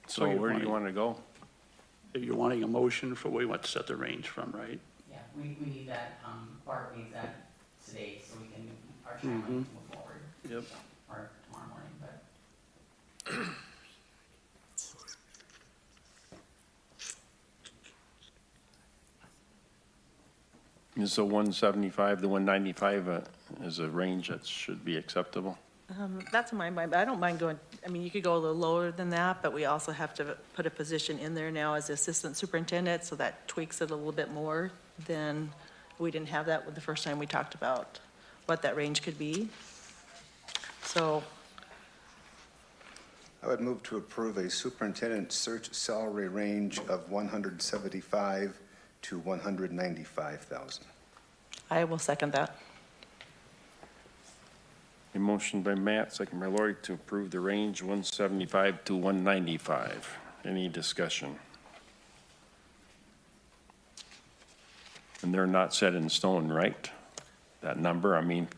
S1: So
S14: you're
S1: where do you
S14: wanting-
S1: want to go?
S14: You're wanting a motion for where you want to set the range from, right?
S12: Yeah, we need that, Barb needs that today, so we can, our timeline can move forward.
S14: Yep.
S12: Or tomorrow morning, but.
S1: Is the 175 to 195 is a range that should be acceptable?
S10: that's in my mind, but I don't mind going, I mean, you could go a little lower than that, but we also have to put a position in there now as assistant superintendent, so that tweaks it a little bit more than, we didn't have that with the first time we talked about what that range could be. So,
S17: I would move to approve a superintendent search salary range of 175 to 195,000.
S10: I will second that.
S1: A motion by Matt, second by Lori, to approve the range 175 to 195. Any discussion? And they're not set in stone, right? That number, I mean,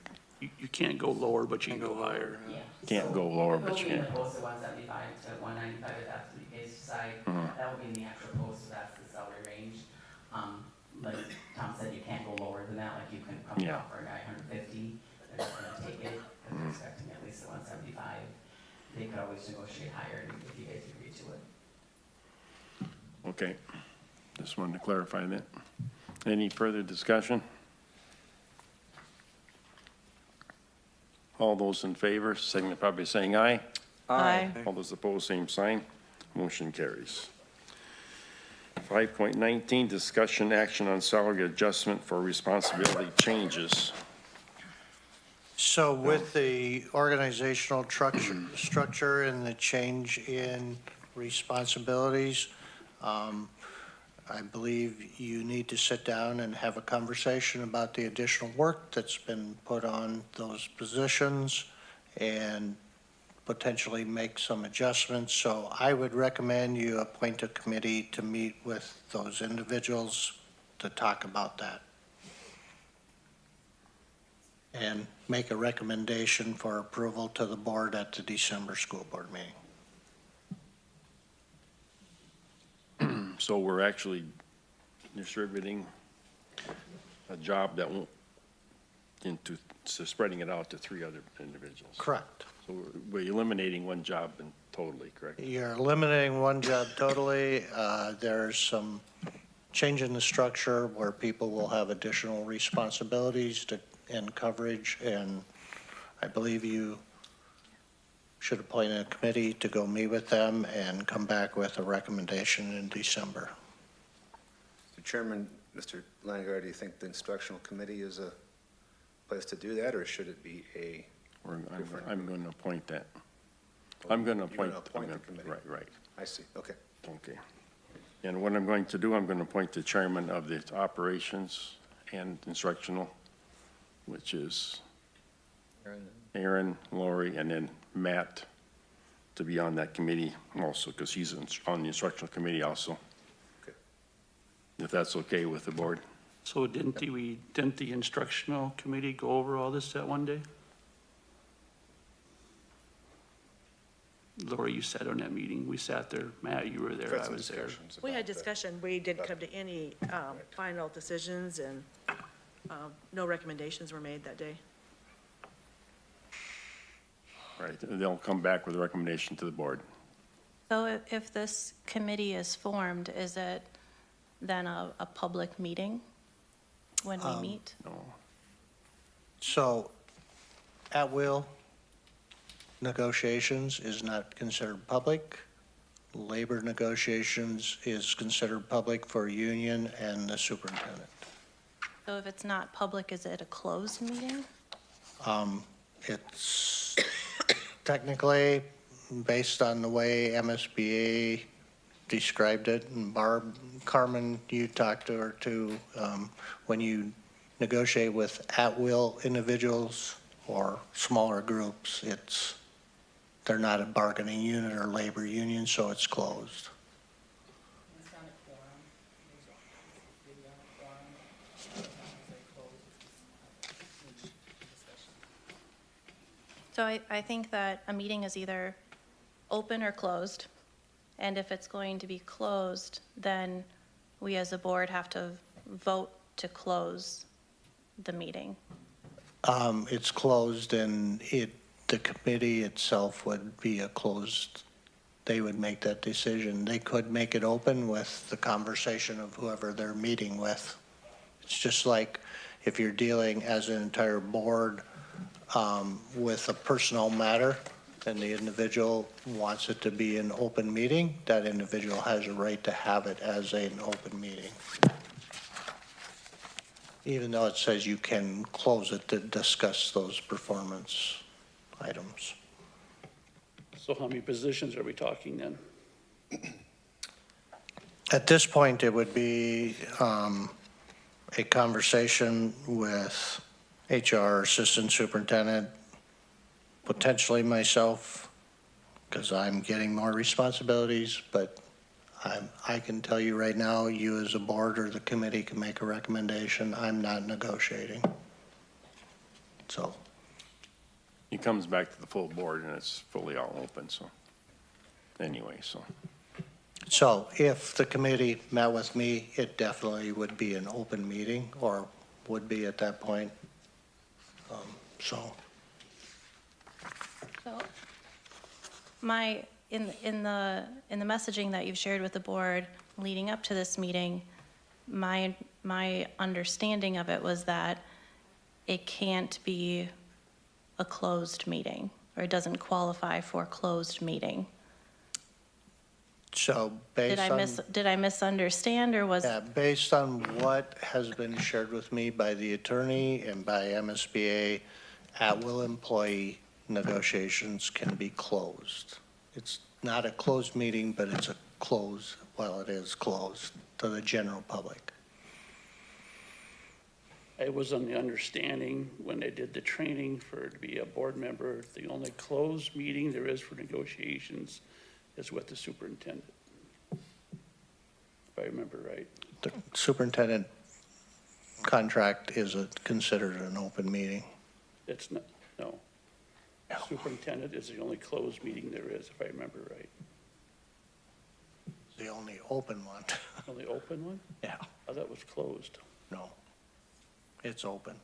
S14: You can't go lower, but you can go higher.
S12: Yeah.
S1: Can't go lower, but
S12: It'll
S1: you
S12: be in
S1: can.
S12: the post at 175 to 195, if that's what you guys decide. That will be in the actual post, so that's the salary range. Like Tom said, you can't go lower than that, like you can come
S1: Yeah.
S12: up for a guy 150, they're not gonna take it, because they're expecting at least a 175. They could always negotiate higher if you guys agree to it.
S1: Okay, just wanted to clarify that. Any further discussion? All those in favor, signify by saying aye.
S10: Aye.
S1: All those opposed, same sign. Motion carries. 5.19, discussion action on salary adjustment for responsibility changes.
S8: So with the organizational structure and the change in responsibilities, I believe you need to sit down and have a conversation about the additional work that's been put on those positions and potentially make some adjustments. So I would recommend you appoint a committee to meet with those individuals to talk about that and make a recommendation for approval to the board at the December school board meeting.
S1: So we're actually distributing a job that won't into, so spreading it out to 3 other individuals.
S8: Correct.
S1: So we're eliminating one job and totally, correct?
S8: You're eliminating one job totally. There's some change in the structure where people will have additional responsibilities and coverage, and I believe you should appoint a committee to go meet with them and come back with a recommendation in December.
S17: Mr. Chairman, Mr. Langar, do you think the instructional committee is a place to do that, or should it be a?
S1: I'm going to appoint that. I'm going to
S17: You're gonna
S1: appoint.
S17: appoint the committee?
S1: Right.
S17: I see, okay.
S1: Okay. And what I'm going to do, I'm going to appoint the chairman of the operations and instructional, which is Aaron, Lori, and then Matt to be on that committee also, because he's on the instructional committee also.
S17: Okay.
S1: If that's okay with the board.
S14: So didn't the instructional committee go over all this that one day? Lori, you sat on that meeting. We sat there. Matt, you were there.
S17: Had
S14: I
S17: some
S14: was there.
S17: discussions
S10: We had
S17: about that.
S10: discussion, we didn't come to any final decisions, and no recommendations were made that day.
S1: Right, they'll come back with a recommendation to the board.
S6: So if this committee is formed, is it then a public meeting when we meet?
S1: No.
S8: So at-will negotiations is not considered public. Labor negotiations is considered public for union and the superintendent.
S6: So if it's not public, is it a closed meeting?
S8: It's technically, based on the way MSBA described it, and Barb, Carmen, you talked to her too, when you negotiate with at-will individuals or smaller groups, they're not a bargaining unit or labor union, so it's closed.
S6: So I think that a meeting is either open or closed. And if it's going to be closed, then we as a board have to vote to close the meeting.
S8: It's closed and the committee itself would be a closed, they would make that decision. They could make it open with the conversation of whoever they're meeting with. It's just like if you're dealing as an entire board with a personnel matter and the individual wants it to be an open meeting, that individual has a right to have it as an open meeting. Even though it says you can close it to discuss those performance items.
S14: So how many positions are we talking then?
S8: At this point, it would be a conversation with HR, assistant superintendent, potentially myself, because I'm getting more responsibilities, but I can tell you right now, you as a board or the committee can make a recommendation. I'm not negotiating. So,
S1: It comes back to the full board and it's fully all open, so, anyway, so.
S8: so if the committee met with me, it definitely would be an open meeting or would be at that point. So.
S6: So in the messaging that you've shared with the board leading up to this meeting, my understanding of it was that it can't be a closed meeting, or it doesn't qualify for a closed meeting.
S8: So based on.
S6: Did I misunderstand, or was?
S8: Yeah, based on what has been shared with me by the attorney and by MSBA, at-will employee negotiations can be closed. It's not a closed meeting, but it's a closed, well, it is closed to the general public.
S14: I was on the understanding when they did the training for to be a board member, the only closed meeting there is for negotiations is with the superintendent. If I remember right.
S8: The superintendent contract is considered an open meeting.
S14: It's not, no. Superintendent is the only closed meeting there is, if I remember right.
S8: The only open one.
S14: Only open one?
S8: Yeah,
S14: Oh, that was closed.
S8: no, it's open.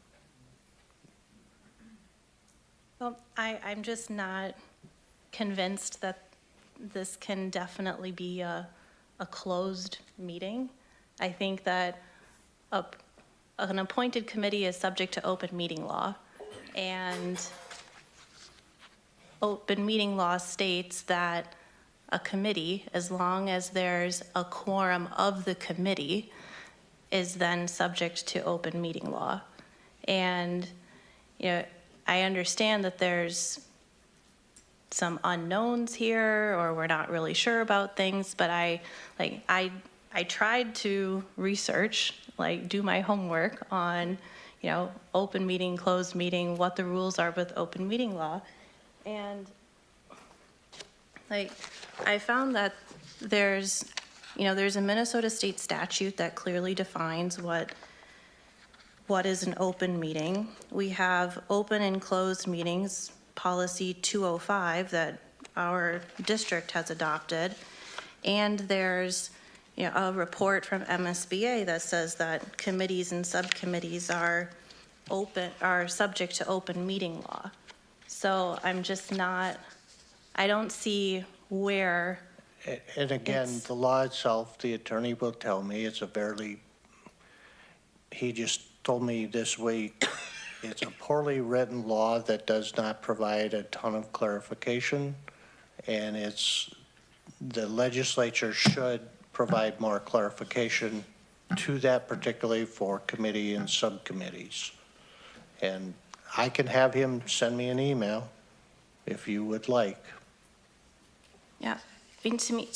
S6: Well, I'm just not convinced that this can definitely be a closed meeting. I think that an appointed committee is subject to open meeting law, and open meeting law states that a committee, as long as there's a quorum of the committee, is then subject to open meeting law. And, you know, I understand that there's some unknowns here, or we're not really sure about things, but I tried to research, like do my homework on, you know, open meeting, closed meeting, what the rules are with open meeting law. And like, I found that there's a Minnesota state statute that clearly defines what is an open meeting. We have open and closed meetings, policy 205 that our district has adopted. And there's, you know, a report from MSBA that says that committees and subcommittees are subject to open meeting law. So I'm just not, I don't see where.
S8: And again, the law itself, the attorney will tell me, it's a he just told me this week, it's a poorly written law that does not provide a ton of clarification, and the legislature should provide more clarification to that, particularly for committee and subcommittees. And I can have him send me an email if you would like.
S6: Yeah, I mean, to me,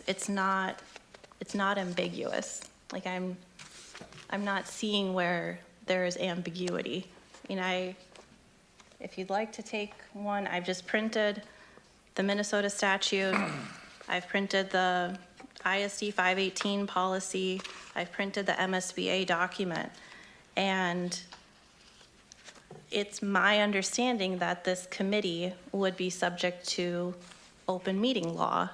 S6: it's not ambiguous. Like I'm not seeing where there is ambiguity. I mean, if you'd like to take one, I've just printed the Minnesota statute. I've printed the ISD 518 policy. I've printed the MSBA document. And it's my understanding that this committee would be subject to open meeting law.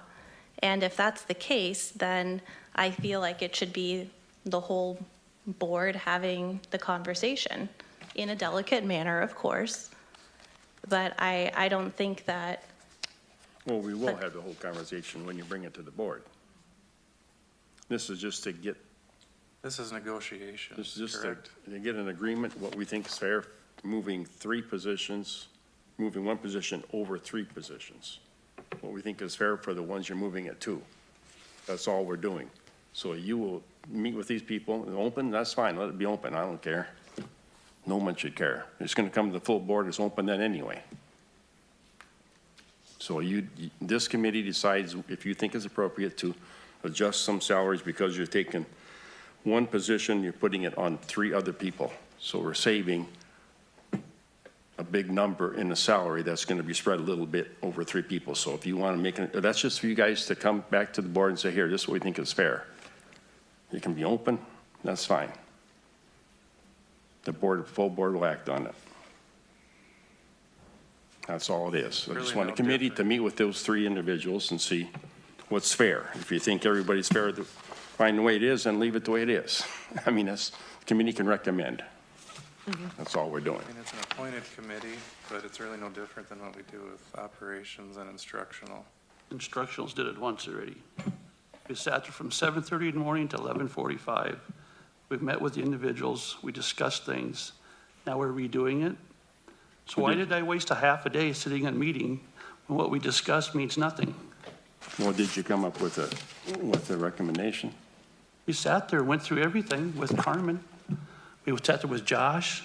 S6: And if that's the case, then I feel like it should be the whole board having the conversation in a delicate manner, of course. But I don't think that.
S1: Well, we will have the whole conversation when you bring it to the board. This is just to get,
S5: This is negotiation,
S1: this is just
S5: correct?
S1: to get an agreement, what we think is fair, moving one position over 3 positions. What we think is fair for the ones you're moving it to. That's all we're doing. So you will meet with these people, and open, that's fine, let it be open, I don't care. No one should care. It's gonna come to the full board, it's open then anyway. So this committee decides if you think it's appropriate to adjust some salaries because you're taking one position, you're putting it on 3 other people. So we're saving a big number in the salary that's gonna be spread a little bit over 3 people. So if you wanna make it, that's just for you guys to come back to the board and say, here, this is what we think is fair. It can be open, that's fine. The full board will act on it. That's all it is. I just
S5: Really
S1: want
S5: no
S1: a committee to meet with those 3 individuals and see what's fair. If you think everybody's fair, find the way it is and leave it the way it is. I mean, the committee can recommend. That's all we're doing.
S5: I mean, it's an appointed committee, but it's really no different than what we do with operations and instructional.
S14: Instructionals did it once already. We sat there from 7:30 in the morning to 11:45. We've met with the individuals, we discussed things. Now we're redoing it. So why did I waste a half a day sitting in a meeting when what we discussed means nothing?
S1: Well, did you come up with a recommendation?
S14: We sat there, went through everything with Carmen. We sat there with Josh,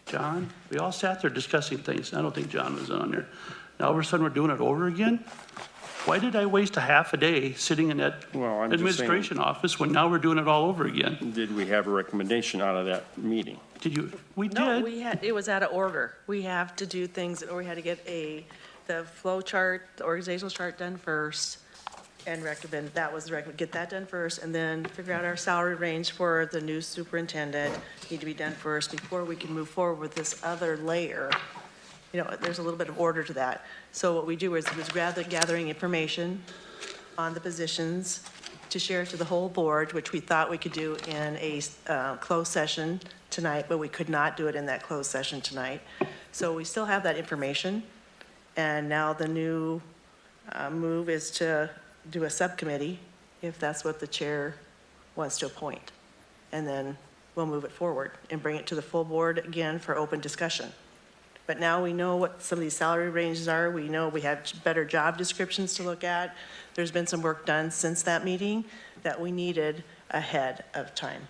S14: John. We all sat there discussing things. I don't think John was on there. Now all of a sudden we're doing it over again? Why did I waste a half a day sitting in that
S1: I'm just
S14: administration office when now we're doing it all over again?
S1: Did we have a recommendation out of that meeting?
S14: Did you? We
S10: No,
S14: did.
S10: it was out of order. We have to do things, or we had to get the flow chart, the organizational chart done first and recommend, get that done first, and then figure out our salary range for the new superintendent. Need to be done first before we can move forward with this other layer. You know, there's a little bit of order to that. So what we do is gathering information on the positions to share to the whole board, which we thought we could do in a closed session tonight, but we could not do it in that closed session tonight. So we still have that information. And now the new move is to do a subcommittee, if that's what the chair wants to appoint. And then we'll move it forward and bring it to the full board again for open discussion. But now we know what some of these salary ranges are. We know we have better job descriptions to look at. There's been some work done since that meeting that we needed ahead of time.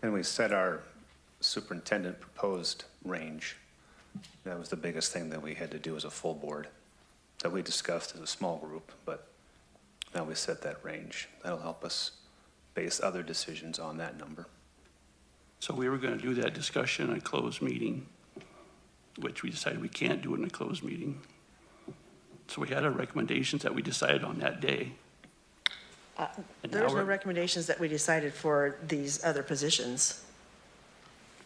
S3: And we set our superintendent proposed range. That was the biggest thing that we had to do as a full board, that we discussed as a small group, but now we set that range. That'll help us base other decisions on that number.
S14: So we were going to do that discussion in a closed meeting, which we decided we can't do it in a closed meeting. So we had our recommendations that we decided on that day. And
S10: There
S14: now
S10: was no
S14: we're-
S10: recommendations that we decided for these other positions.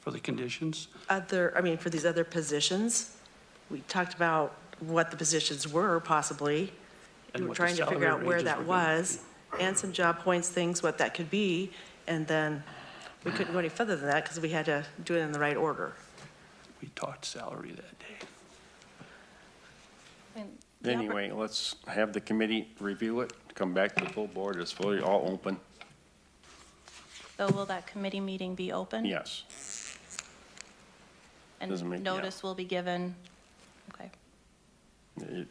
S14: For the conditions,
S10: For these other positions. We talked about what the positions were possibly.
S14: And
S10: We were
S14: what the
S10: trying to figure
S14: salary
S10: out where
S14: ranges
S10: that
S14: were gonna
S10: was, and some job points, things, what that could be. And then we couldn't go any further than that because we had to do it in the right order.
S14: we talked salary that day.
S1: Anyway, let's have the committee review it, come back to the full board, it's fully all open.
S6: So will that committee meeting be open?
S1: Yes. Doesn't make-
S6: And
S1: yeah.
S6: notice will be given? Okay.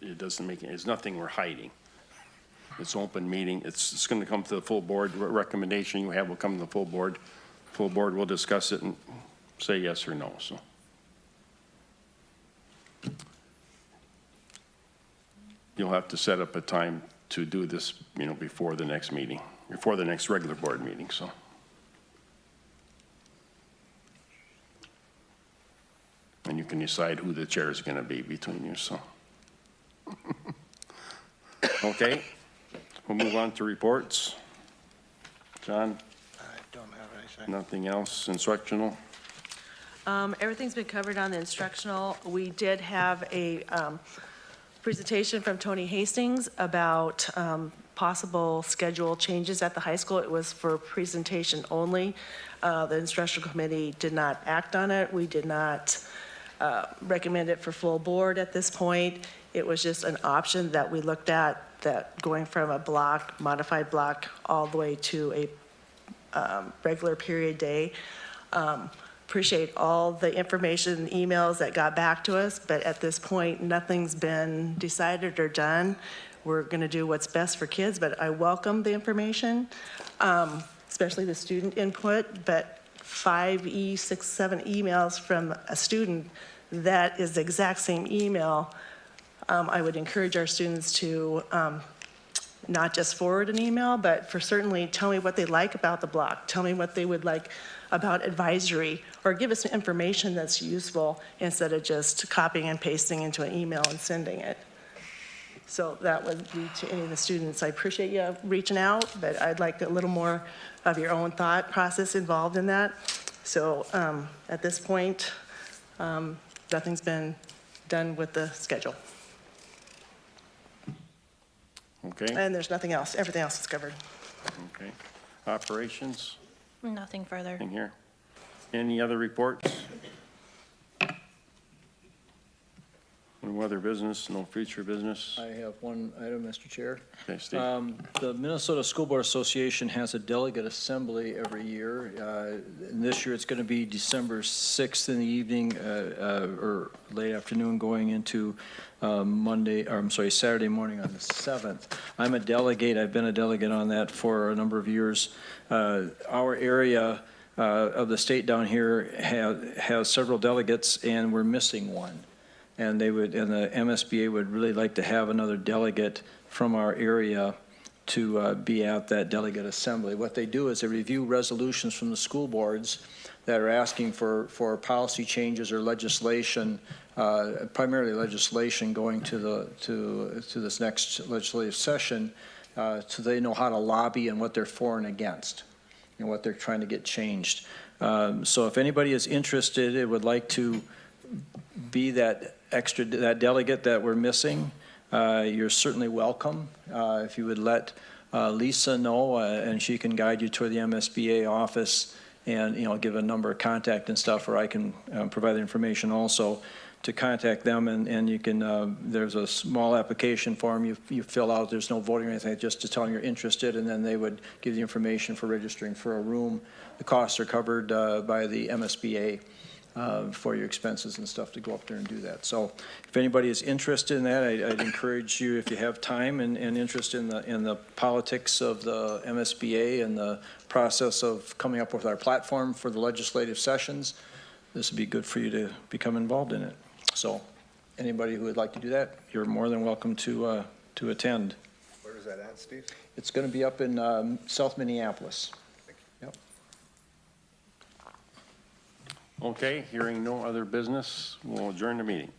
S1: It doesn't make, it's nothing we're hiding. It's open meeting, it's going to come to the full board, recommendation you have will come to the full board. Full board will discuss it and say yes or no, so. You'll have to set up a time to do this, before the next meeting, before the next regular board meeting, so. And you can decide who the chair is going to be between you, so. Okay, we'll move on to reports. John,
S8: I don't have anything.
S1: nothing else instructional?
S10: Everything's been covered on the instructional. We did have a presentation from Tony Hastings about possible schedule changes at the high school. It was for presentation only. The instructional committee did not act on it. We did not recommend it for full board at this point. It was just an option that we looked at, that going from a block, modified block, all the way to a regular period day. Appreciate all the information and emails that got back to us, but at this point, nothing's been decided or done. We're going to do what's best for kids, but I welcome the information, especially the student input, but 5, 6, 7 emails from a student, that is the exact same email. I would encourage our students to not just forward an email, but for certainly tell me what they like about the block, tell me what they would like about advisory, or give us some information that's useful instead of just copying and pasting into an email and sending it. So that would be to any of the students. I appreciate you reaching out, but I'd like a little more of your own thought process involved in that. So at this point, nothing's been done with the schedule.
S1: Okay,
S10: And there's nothing else. Everything else is covered.
S1: okay. Operations,
S6: Nothing further.
S1: in here. Any other reports? No other business, no future business?
S9: I have one item, Mr. Chair.
S1: Okay, Steve?
S9: The Minnesota School Board Association has a delegate assembly every year. And this year, it's going to be December 6th in the evening, or late afternoon, going into Saturday morning on the 7th. I'm a delegate. I've been a delegate on that for a number of years. Our area of the state down here has several delegates, and we're missing one. And the MSBA would really like to have another delegate from our area to be at that delegate assembly. What they do is they review resolutions from the school boards that are asking for policy changes or legislation, primarily legislation going to this next legislative session, so they know how to lobby and what they're for and against, and what they're trying to get changed. So if anybody is interested and would like to be that delegate that we're missing, you're certainly welcome. If you would let Lisa know, and she can guide you toward the MSBA office and, give a number of contact and stuff, or I can provide the information also. to contact them, and you can, there's a small application form you fill out. There's no voting or anything, just to tell them you're interested, and then they would give you information for registering for a room. The costs are covered by the MSBA for your expenses and stuff to go up there and do that. So if anybody is interested in that, I'd encourage you, if you have time and interest in the politics of the MSBA and the process of coming up with our platform for the legislative sessions, this would be good for you to become involved in it. So anybody who would like to do that, you're more than welcome to attend.
S17: Where is that at, Steve?
S9: It's going to be up in South Minneapolis. Yep.
S1: Okay, hearing no other business, we'll adjourn the meeting.